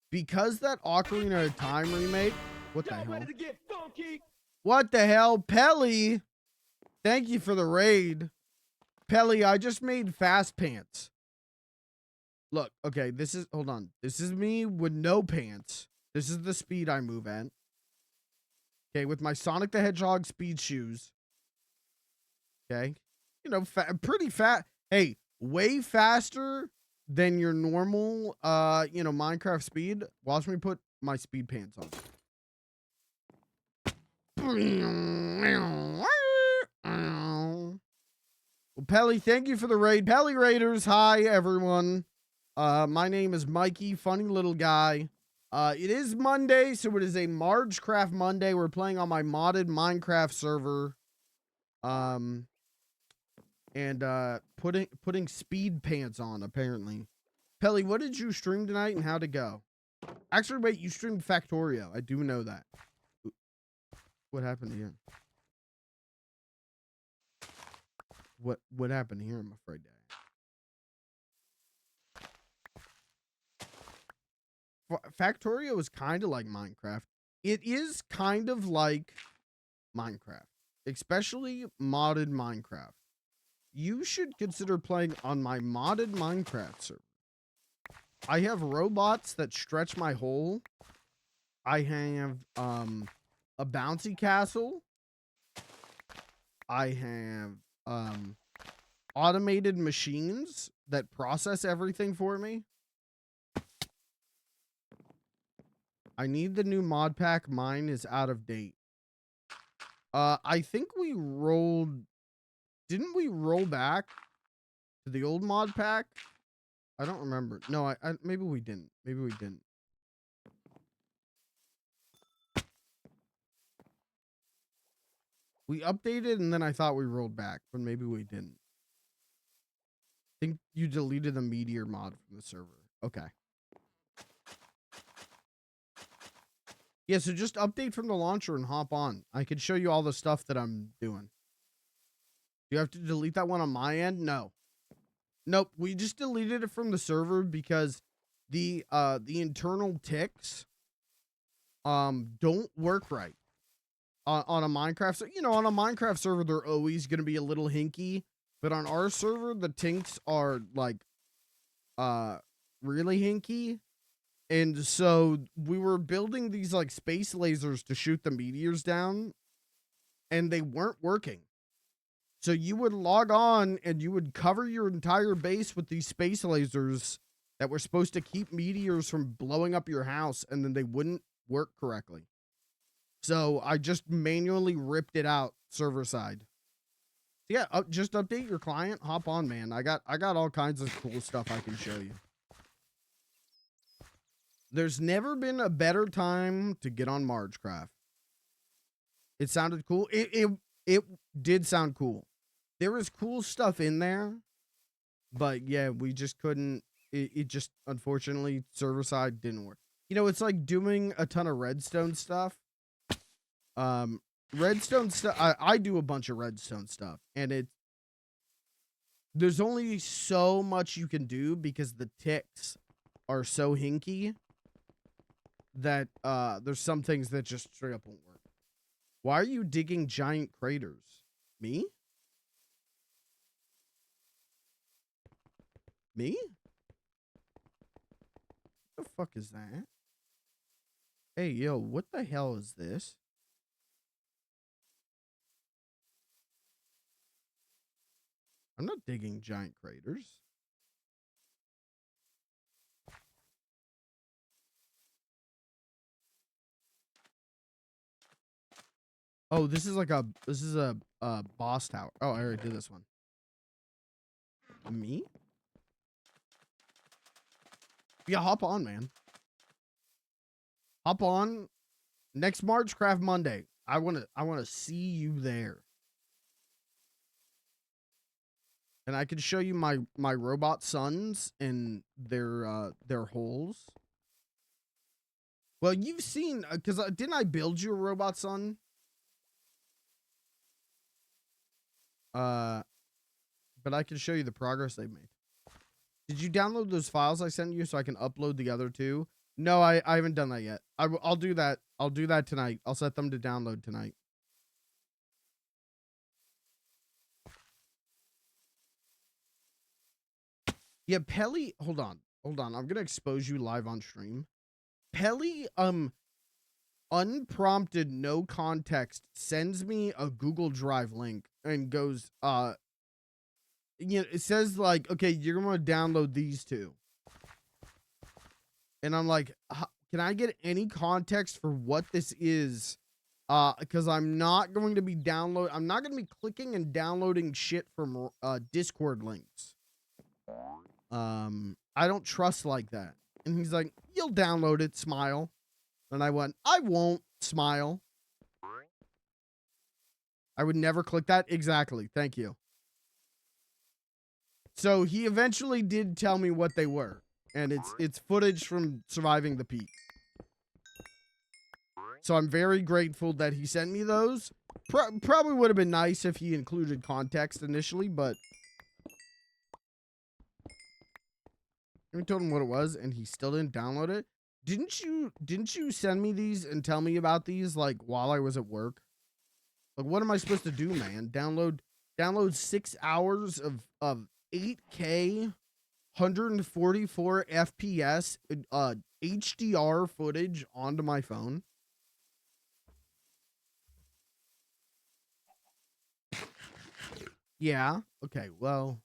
Because that Ocarina of Time remake. What the hell? What the hell? Pelly! Thank you for the raid. Pelly, I just made fast pants. Look, okay, hold on. This is me with no pants. This is the speed I move at. Okay, with my Sonic the Hedgehog speed shoes. Okay. You know, pretty fast. Hey, way faster than your normal, Minecraft speed. Watch me put my speed pants on. Well, Pelly, thank you for the raid. Pelly Raiders, hi, everyone. My name is Mikey, funny little guy. It is Monday, so it is a Margecraft Monday. We're playing on my modded Minecraft server. Putting speed pants on, apparently. Pelly, what did you stream tonight and how'd it go? Actually, wait, you streamed Factorio. I do know that. What happened here? What happened here, I'm afraid to ask. Factorio is kind of like Minecraft. It is kind of like Minecraft, especially modded Minecraft. You should consider playing on my modded Minecraft server. I have robots that stretch my hole. I have a bouncy castle. I have automated machines that process everything for me. I need the new mod pack. Mine is out of date. I think we rolled... Didn't we roll back to the old mod pack? I don't remember. No, I maybe we didn't. Maybe we didn't. We updated and then I thought we rolled back, but maybe we didn't. I think you deleted the Meteor mod from the server. Okay. Yeah, so just update from the launcher and hop on. I could show you all the stuff that I'm doing. Do you have to delete that one on my end? No. Nope, we just deleted it from the server because the internal ticks don't work right. On a Minecraft, so on a Minecraft server, they're always going to be a little hinky, but on our server, the tinks are like, really hinky. And so we were building these like space lasers to shoot the meteors down, and they weren't working. So you would log on and you would cover your entire base with these space lasers that were supposed to keep meteors from blowing up your house, and then they wouldn't work correctly. So I just manually ripped it out server side. Yeah, just update your client. Hop on, man. I got all kinds of cool stuff I can show you. There's never been a better time to get on Margecraft. It sounded cool. It did sound cool. There was cool stuff in there, but yeah, we just couldn't. It just unfortunately server side didn't work. It's like doing a ton of redstone stuff. Redstone stuff, I do a bunch of redstone stuff, and there's only so much you can do because the ticks are so hinky that there's some things that just straight up won't work. Why are you digging giant craters? Me? Me? What the fuck is that? Hey, yo, what the hell is this? I'm not digging giant craters. Oh, this is a boss tower. Oh, I already did this one. Me? Yeah, hop on, man. Hop on next Margecraft Monday. I wanna see you there. And I can show you my robot sons and their holes. Well, you've seen, because didn't I build you a robot son? But I can show you the progress they've made. Did you download those files I sent you so I can upload the other two? No, I haven't done that yet. I'll do that. I'll do that tonight. I'll set them to download tonight. Yeah, Pelly, hold on. Hold on. I'm going to expose you live on stream. Pelly, unprompted, no context, sends me a Google Drive link and goes, you know, it says like, okay, you're going to download these two. And I'm like, can I get any context for what this is? Because I'm not going to be I'm not going to be clicking and downloading shit from Discord links. I don't trust like that. And he's like, you'll download it, smile. And I went, I won't, smile. I would never click that. Exactly. Thank you. So he eventually did tell me what they were. And it's footage from surviving the peak. So I'm very grateful that he sent me those. Probably would have been nice if he included context initially, but I told him what it was and he still didn't download it. Didn't you send me these and tell me about these like while I was at work? Like, what am I supposed to do, man? Download 6 hours of 8K 144 FPS HDR footage onto my phone? Yeah. Okay. Well,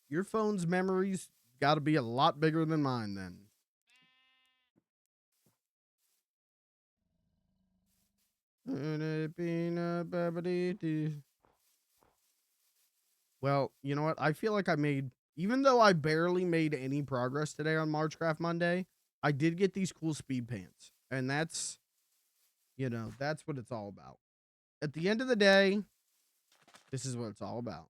your phone's memories got to be a lot bigger than mine then. Well, you know what? I feel like even though I barely made any progress today on Margecraft Monday, I did get these cool speed pants. And that's, that's what it's all about. At the end of the day, this is what it's all about.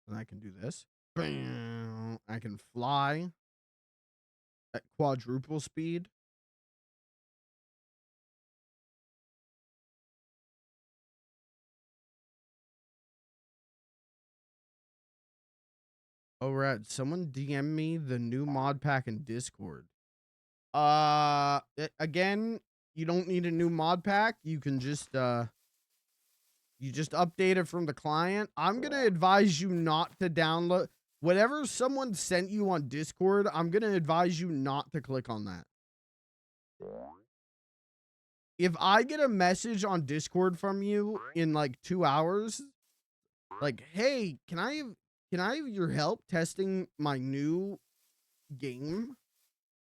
And I can do this. Bam. I can fly at quadruple speed. Oh, right. Someone DM me the new mod pack in Discord. Again, you don't need a new mod pack. You can just you just update it from the client. I'm gonna advise you not to download whatever someone sent you on Discord. I'm gonna advise you not to click on that. If I get a message on Discord from you in like 2 hours, like, hey, can I have your help testing my new game?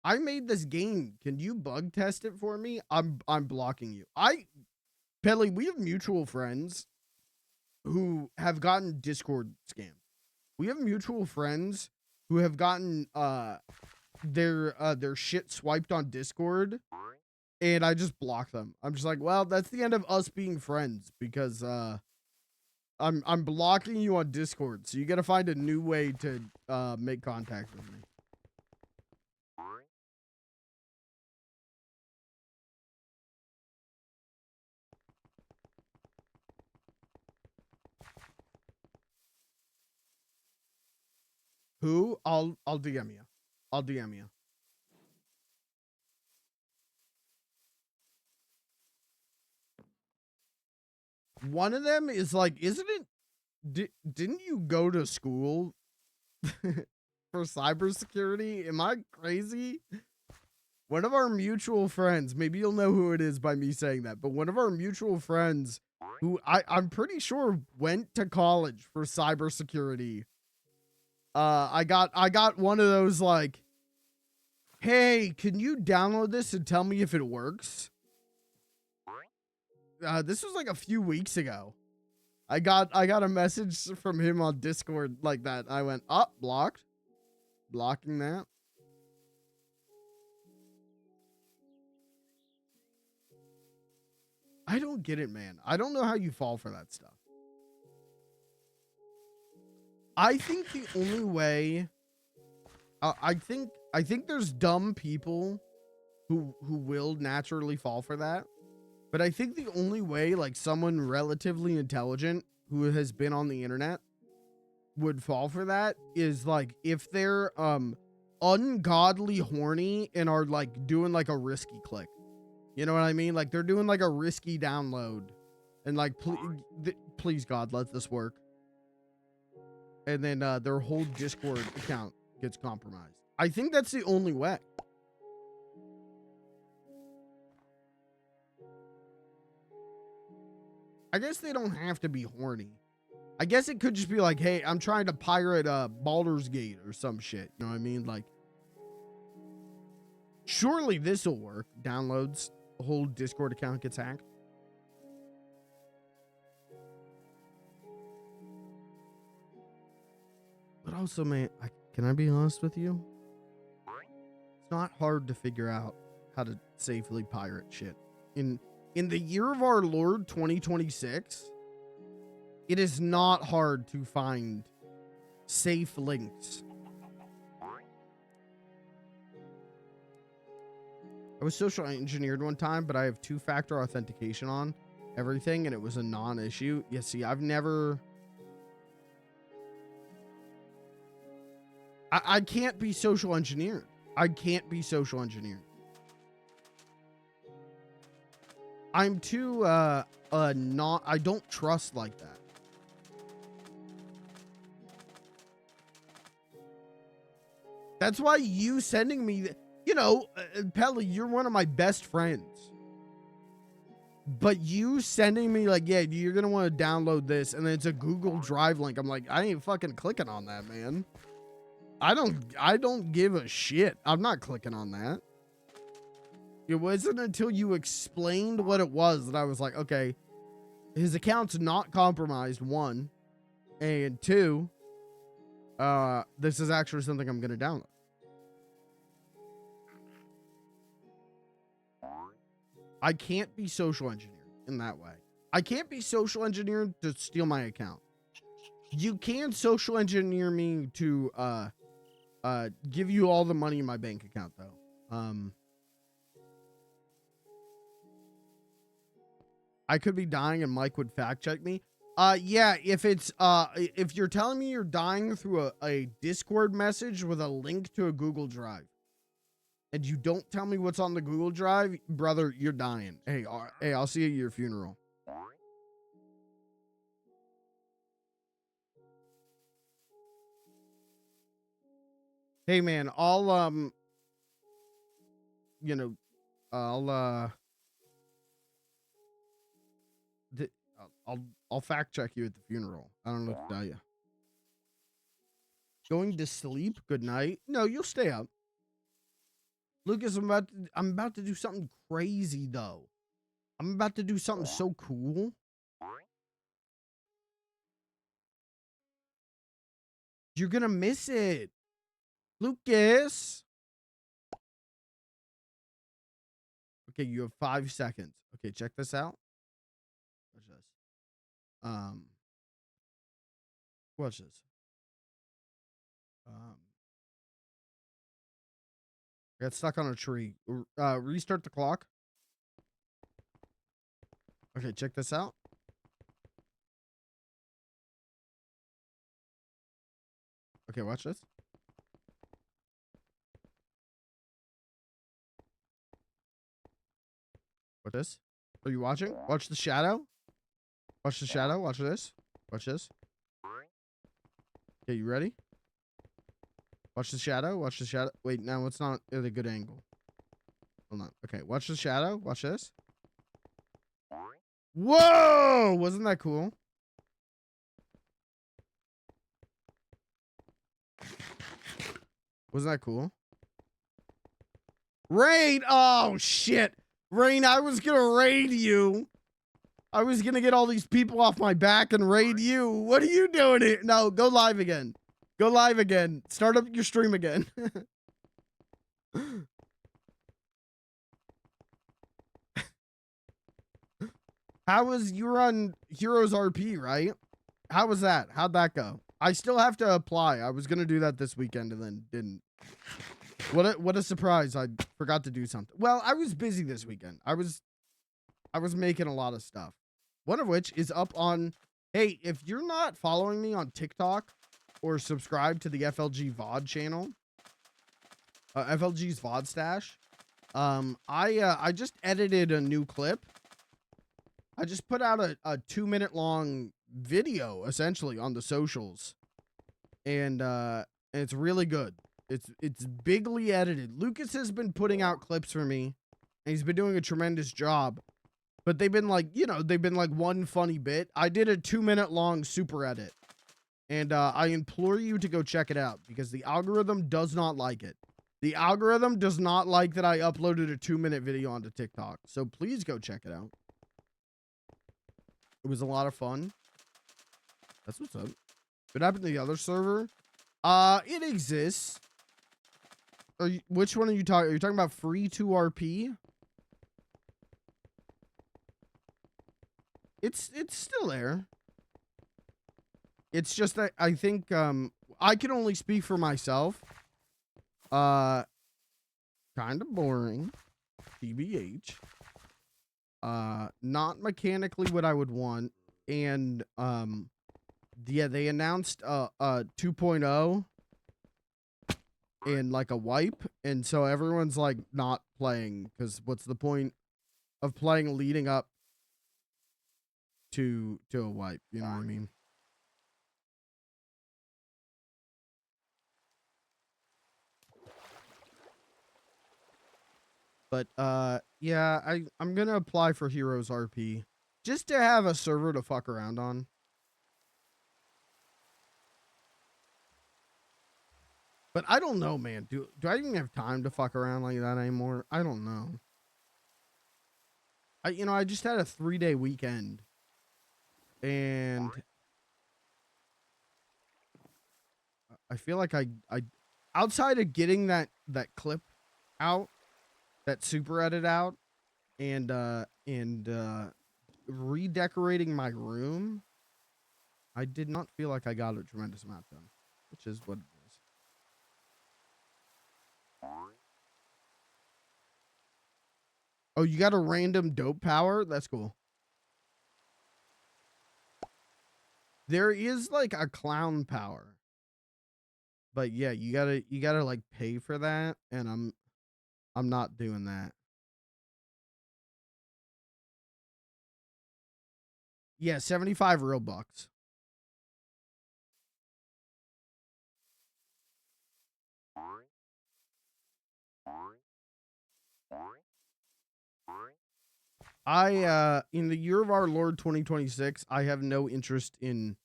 I made this game. Can you bug test it for me? I'm blocking you. Pedley, we have mutual friends who have gotten Discord scammed. We have mutual friends who have gotten their shit swiped on Discord, and I just block them. I'm just like, well, that's the end of us being friends because I'm blocking you on Discord, so you gotta find a new way to make contact with me. Who? I'll DM you. I'll DM you. One of them is like, isn't it didn't you go to school for cybersecurity? Am I crazy? One of our mutual friends, maybe you'll know who it is by me saying that, but one of our mutual friends who I'm pretty sure went to college for cybersecurity. I got one of those like, hey, can you download this and tell me if it works? This was like a few weeks ago. I got a message from him on Discord like that. I went, up, blocked. Blocking that. I don't get it, man. I don't know how you fall for that stuff. I think the only way I think there's dumb people who will naturally fall for that. But I think the only way like someone relatively intelligent who has been on the internet would fall for that is like if they're ungodly horny and are like doing like a risky click. You know what I mean? Like they're doing like a risky download and like please God, let this work. And then their whole Discord account gets compromised. I think that's the only way. I guess they don't have to be horny. I guess it could just be like, hey, I'm trying to pirate Baldur's Gate or some shit. You know what I mean? Like, surely this will work. Downloads, the whole Discord account gets hacked. But also, man, can I be honest with you? It's not hard to figure out how to safely pirate shit. In the year of our Lord 2026, it is not hard to find safe links. I was social engineered one time, but I have 2-factor authentication on everything, and it was a non-issue. Yeah, see, I've never... I can't be social engineered. I can't be social engineered. I'm too, I don't trust like that. That's why you sending me, you know, Pelly, you're one of my best friends. But you sending me like, yeah, you're going to want to download this, and then it's a Google Drive link. I'm like, I ain't fucking clicking on that, man. I don't give a shit. I'm not clicking on that. It wasn't until you explained what it was that I was like, okay, his account's not compromised, 1. And 2, this is actually something I'm going to download. I can't be social engineered in that way. I can't be social engineered to steal my account. You can social engineer me to, give you all the money in my bank account, though. I could be dying and Mike would fact check me. Yeah, if it's, if you're telling me you're dying through a Discord message with a link to a Google Drive, and you don't tell me what's on the Google Drive, brother, you're dying. Hey, I'll see you at your funeral. Hey, man, I'll, you know, I'll fact check you at the funeral. I don't know what to tell you. Going to sleep? Good night. No, you'll stay up. Lucas, I'm about to do something crazy though. I'm about to do something so cool. You're gonna miss it. Lucas. Okay, you have 5 seconds. Okay, check this out. Watch this. Watch this. I got stuck on a tree. Restart the clock. Okay, check this out. Okay, watch this. Watch this. Are you watching? Watch the shadow. Watch the shadow. Watch this. Watch this. Okay, you ready? Watch the shadow. Watch the shadow. Wait, no, it's not at a good angle. Hold on. Okay, watch the shadow. Watch this. Whoa! Wasn't that cool? Wasn't that cool? Raid! Oh, shit. Rain, I was gonna raid you. I was gonna get all these people off my back and raid you. What are you doing here? No, go live again. Go live again. Start up your stream again. How was you were on Heroes RP, right? How was that? How'd that go? I still have to apply. I was gonna do that this weekend and then didn't. What a surprise. I forgot to do something. Well, I was busy this weekend. I was making a lot of stuff. One of which is up on, hey, if you're not following me on TikTok or subscribe to the FLG VOD channel, FLG's VOD stash, I just edited a new clip. I just put out a 2-minute long video essentially on the socials, and it's really good. It's bigly edited. Lucas has been putting out clips for me, and he's been doing a tremendous job. But they've been like, they've been like one funny bit. I did a 2-minute long super edit, and I implore you to go check it out because the algorithm does not like it. The algorithm does not like that I uploaded a 2-minute video onto TikTok. So please go check it out. It was a lot of fun. That's what's up. What happened to the other server? It exists. Which one are you talking? Are you talking about free 2RP? It's still there. It's just that I think I can only speak for myself. Kind of boring. TBH. Not mechanically what I would want. And yeah, they announced a 2.0 and like a wipe, and so everyone's like not playing because what's the point of playing leading up to a wipe? You know what I mean? But yeah, I'm gonna apply for Heroes RP just to have a server to fuck around on. But I don't know, man. Do I even have time to fuck around like that anymore? I don't know. I just had a 3-day weekend, and I feel like I outside of getting that clip out, that super edit out, and redecorating my room, I did not feel like I got a tremendous amount done, which is what it is. Oh, you got a random dope power? That's cool. There is like a clown power. But yeah, you gotta like pay for that, and I'm not doing that. Yeah, 75 real bucks. In the year of our Lord 2026, I have no interest in,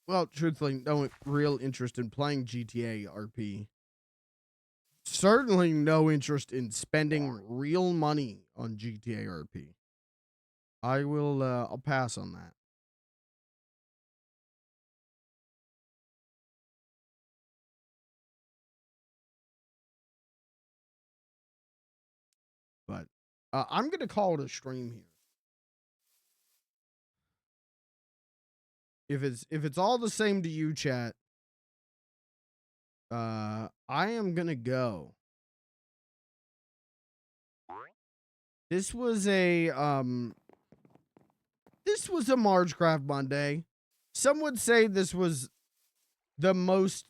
well, truthfully, no real interest in playing GTA RP. Certainly no interest in spending real money on GTA RP. I'll pass on that. But I'm going to call it a stream here. If it's all the same to you, chat, I am going to go. This was a Margecraft Monday. Some would say this was the most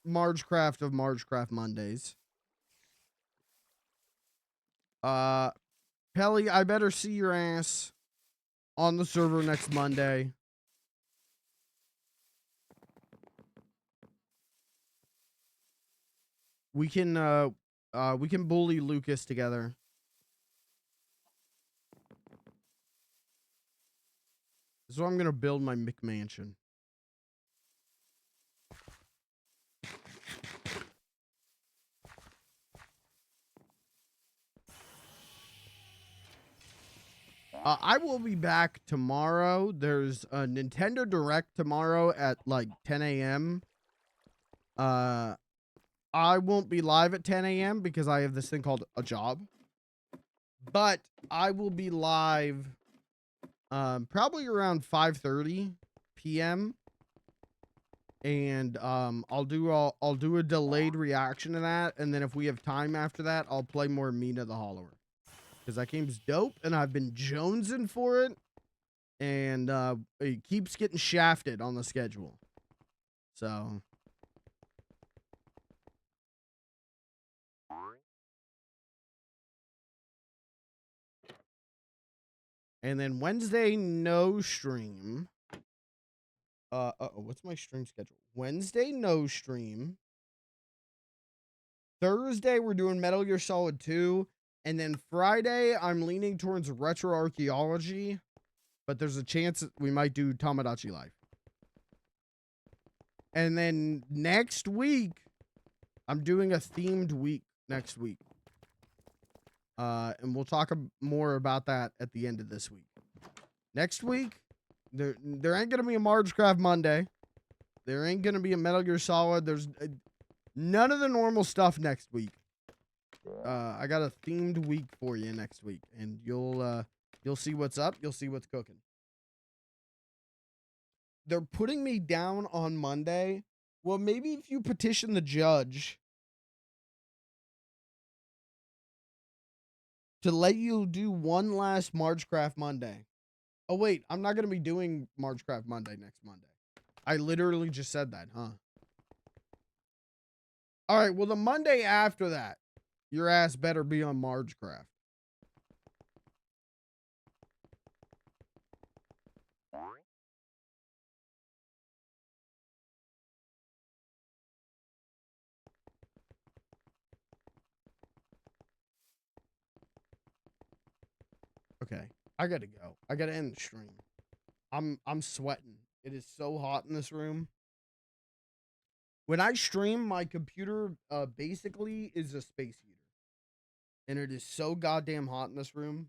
Margecraft of Margecraft Mondays. Pelly, I better see your ass on the server next Monday. we can bully Lucas together. So I'm gonna build my McMansion. I will be back tomorrow. There's a Nintendo Direct tomorrow at like 10 a.m. I won't be live at 10 a.m. because I have this thing called a job. But I will be live probably around 5:30 p.m. And I'll do a delayed reaction to that, and then if we have time after that, I'll play more Mina the Hollower. Because that game's dope, and I've been jonesing for it, and it keeps getting shafted on the schedule. So. And then Wednesday, no stream. What's my stream schedule? Wednesday, no stream. Thursday, we're doing Metal Gear Solid 2. And then Friday, I'm leaning towards retro archaeology, but there's a chance that we might do Tamagotchi Life. And then next week, I'm doing a themed week next week. And we'll talk more about that at the end of this week. Next week, there ain't gonna be a Margecraft Monday. There ain't gonna be a Metal Gear Solid. There's none of the normal stuff next week. I got a themed week for you next week, and you'll see what's up. You'll see what's cooking. They're putting me down on Monday. Well, maybe if you petition the judge to let you do one last Margecraft Monday. Oh, wait, I'm not going to be doing Margecraft Monday next Monday. I literally just said that, huh? All right, well, the Monday after that, your ass better be on Margecraft. Okay, I gotta go. I gotta end the stream. I'm sweating. It is so hot in this room. When I stream, my computer basically is a space heater. And it is so goddamn hot in this room.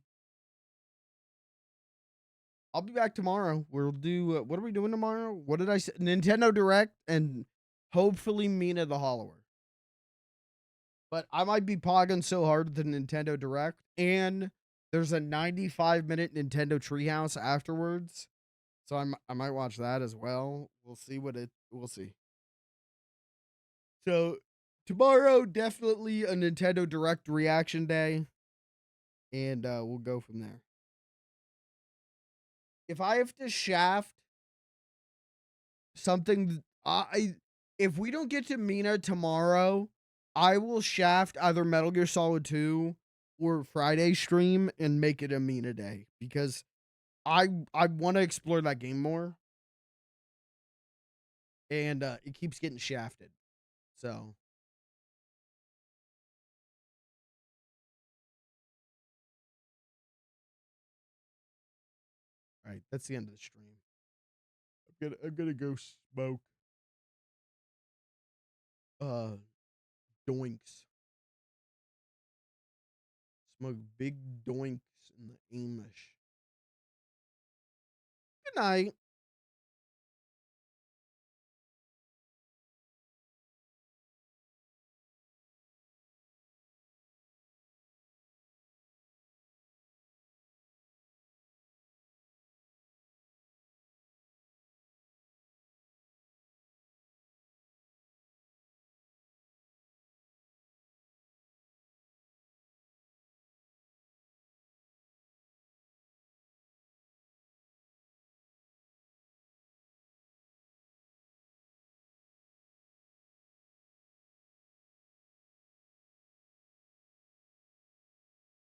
I'll be back tomorrow. We'll do, what are we doing tomorrow? What did I say? Nintendo Direct and hopefully Mina the Hollower. But I might be pogging so hard at the Nintendo Direct. And there's a 95-minute Nintendo Treehouse afterwards. So I might watch that as well. We'll see we'll see. So tomorrow, definitely a Nintendo Direct reaction day. And we'll go from there. If I have to shaft something, if we don't get to Mina tomorrow, I will shaft either Metal Gear Solid 2 or Friday stream and make it a Mina day. Because I want to explore that game more. And it keeps getting shafted. So. All right, that's the end of the stream. I'm gonna go smoke. Doinks. Smoke big doinks in the Amish. Good night.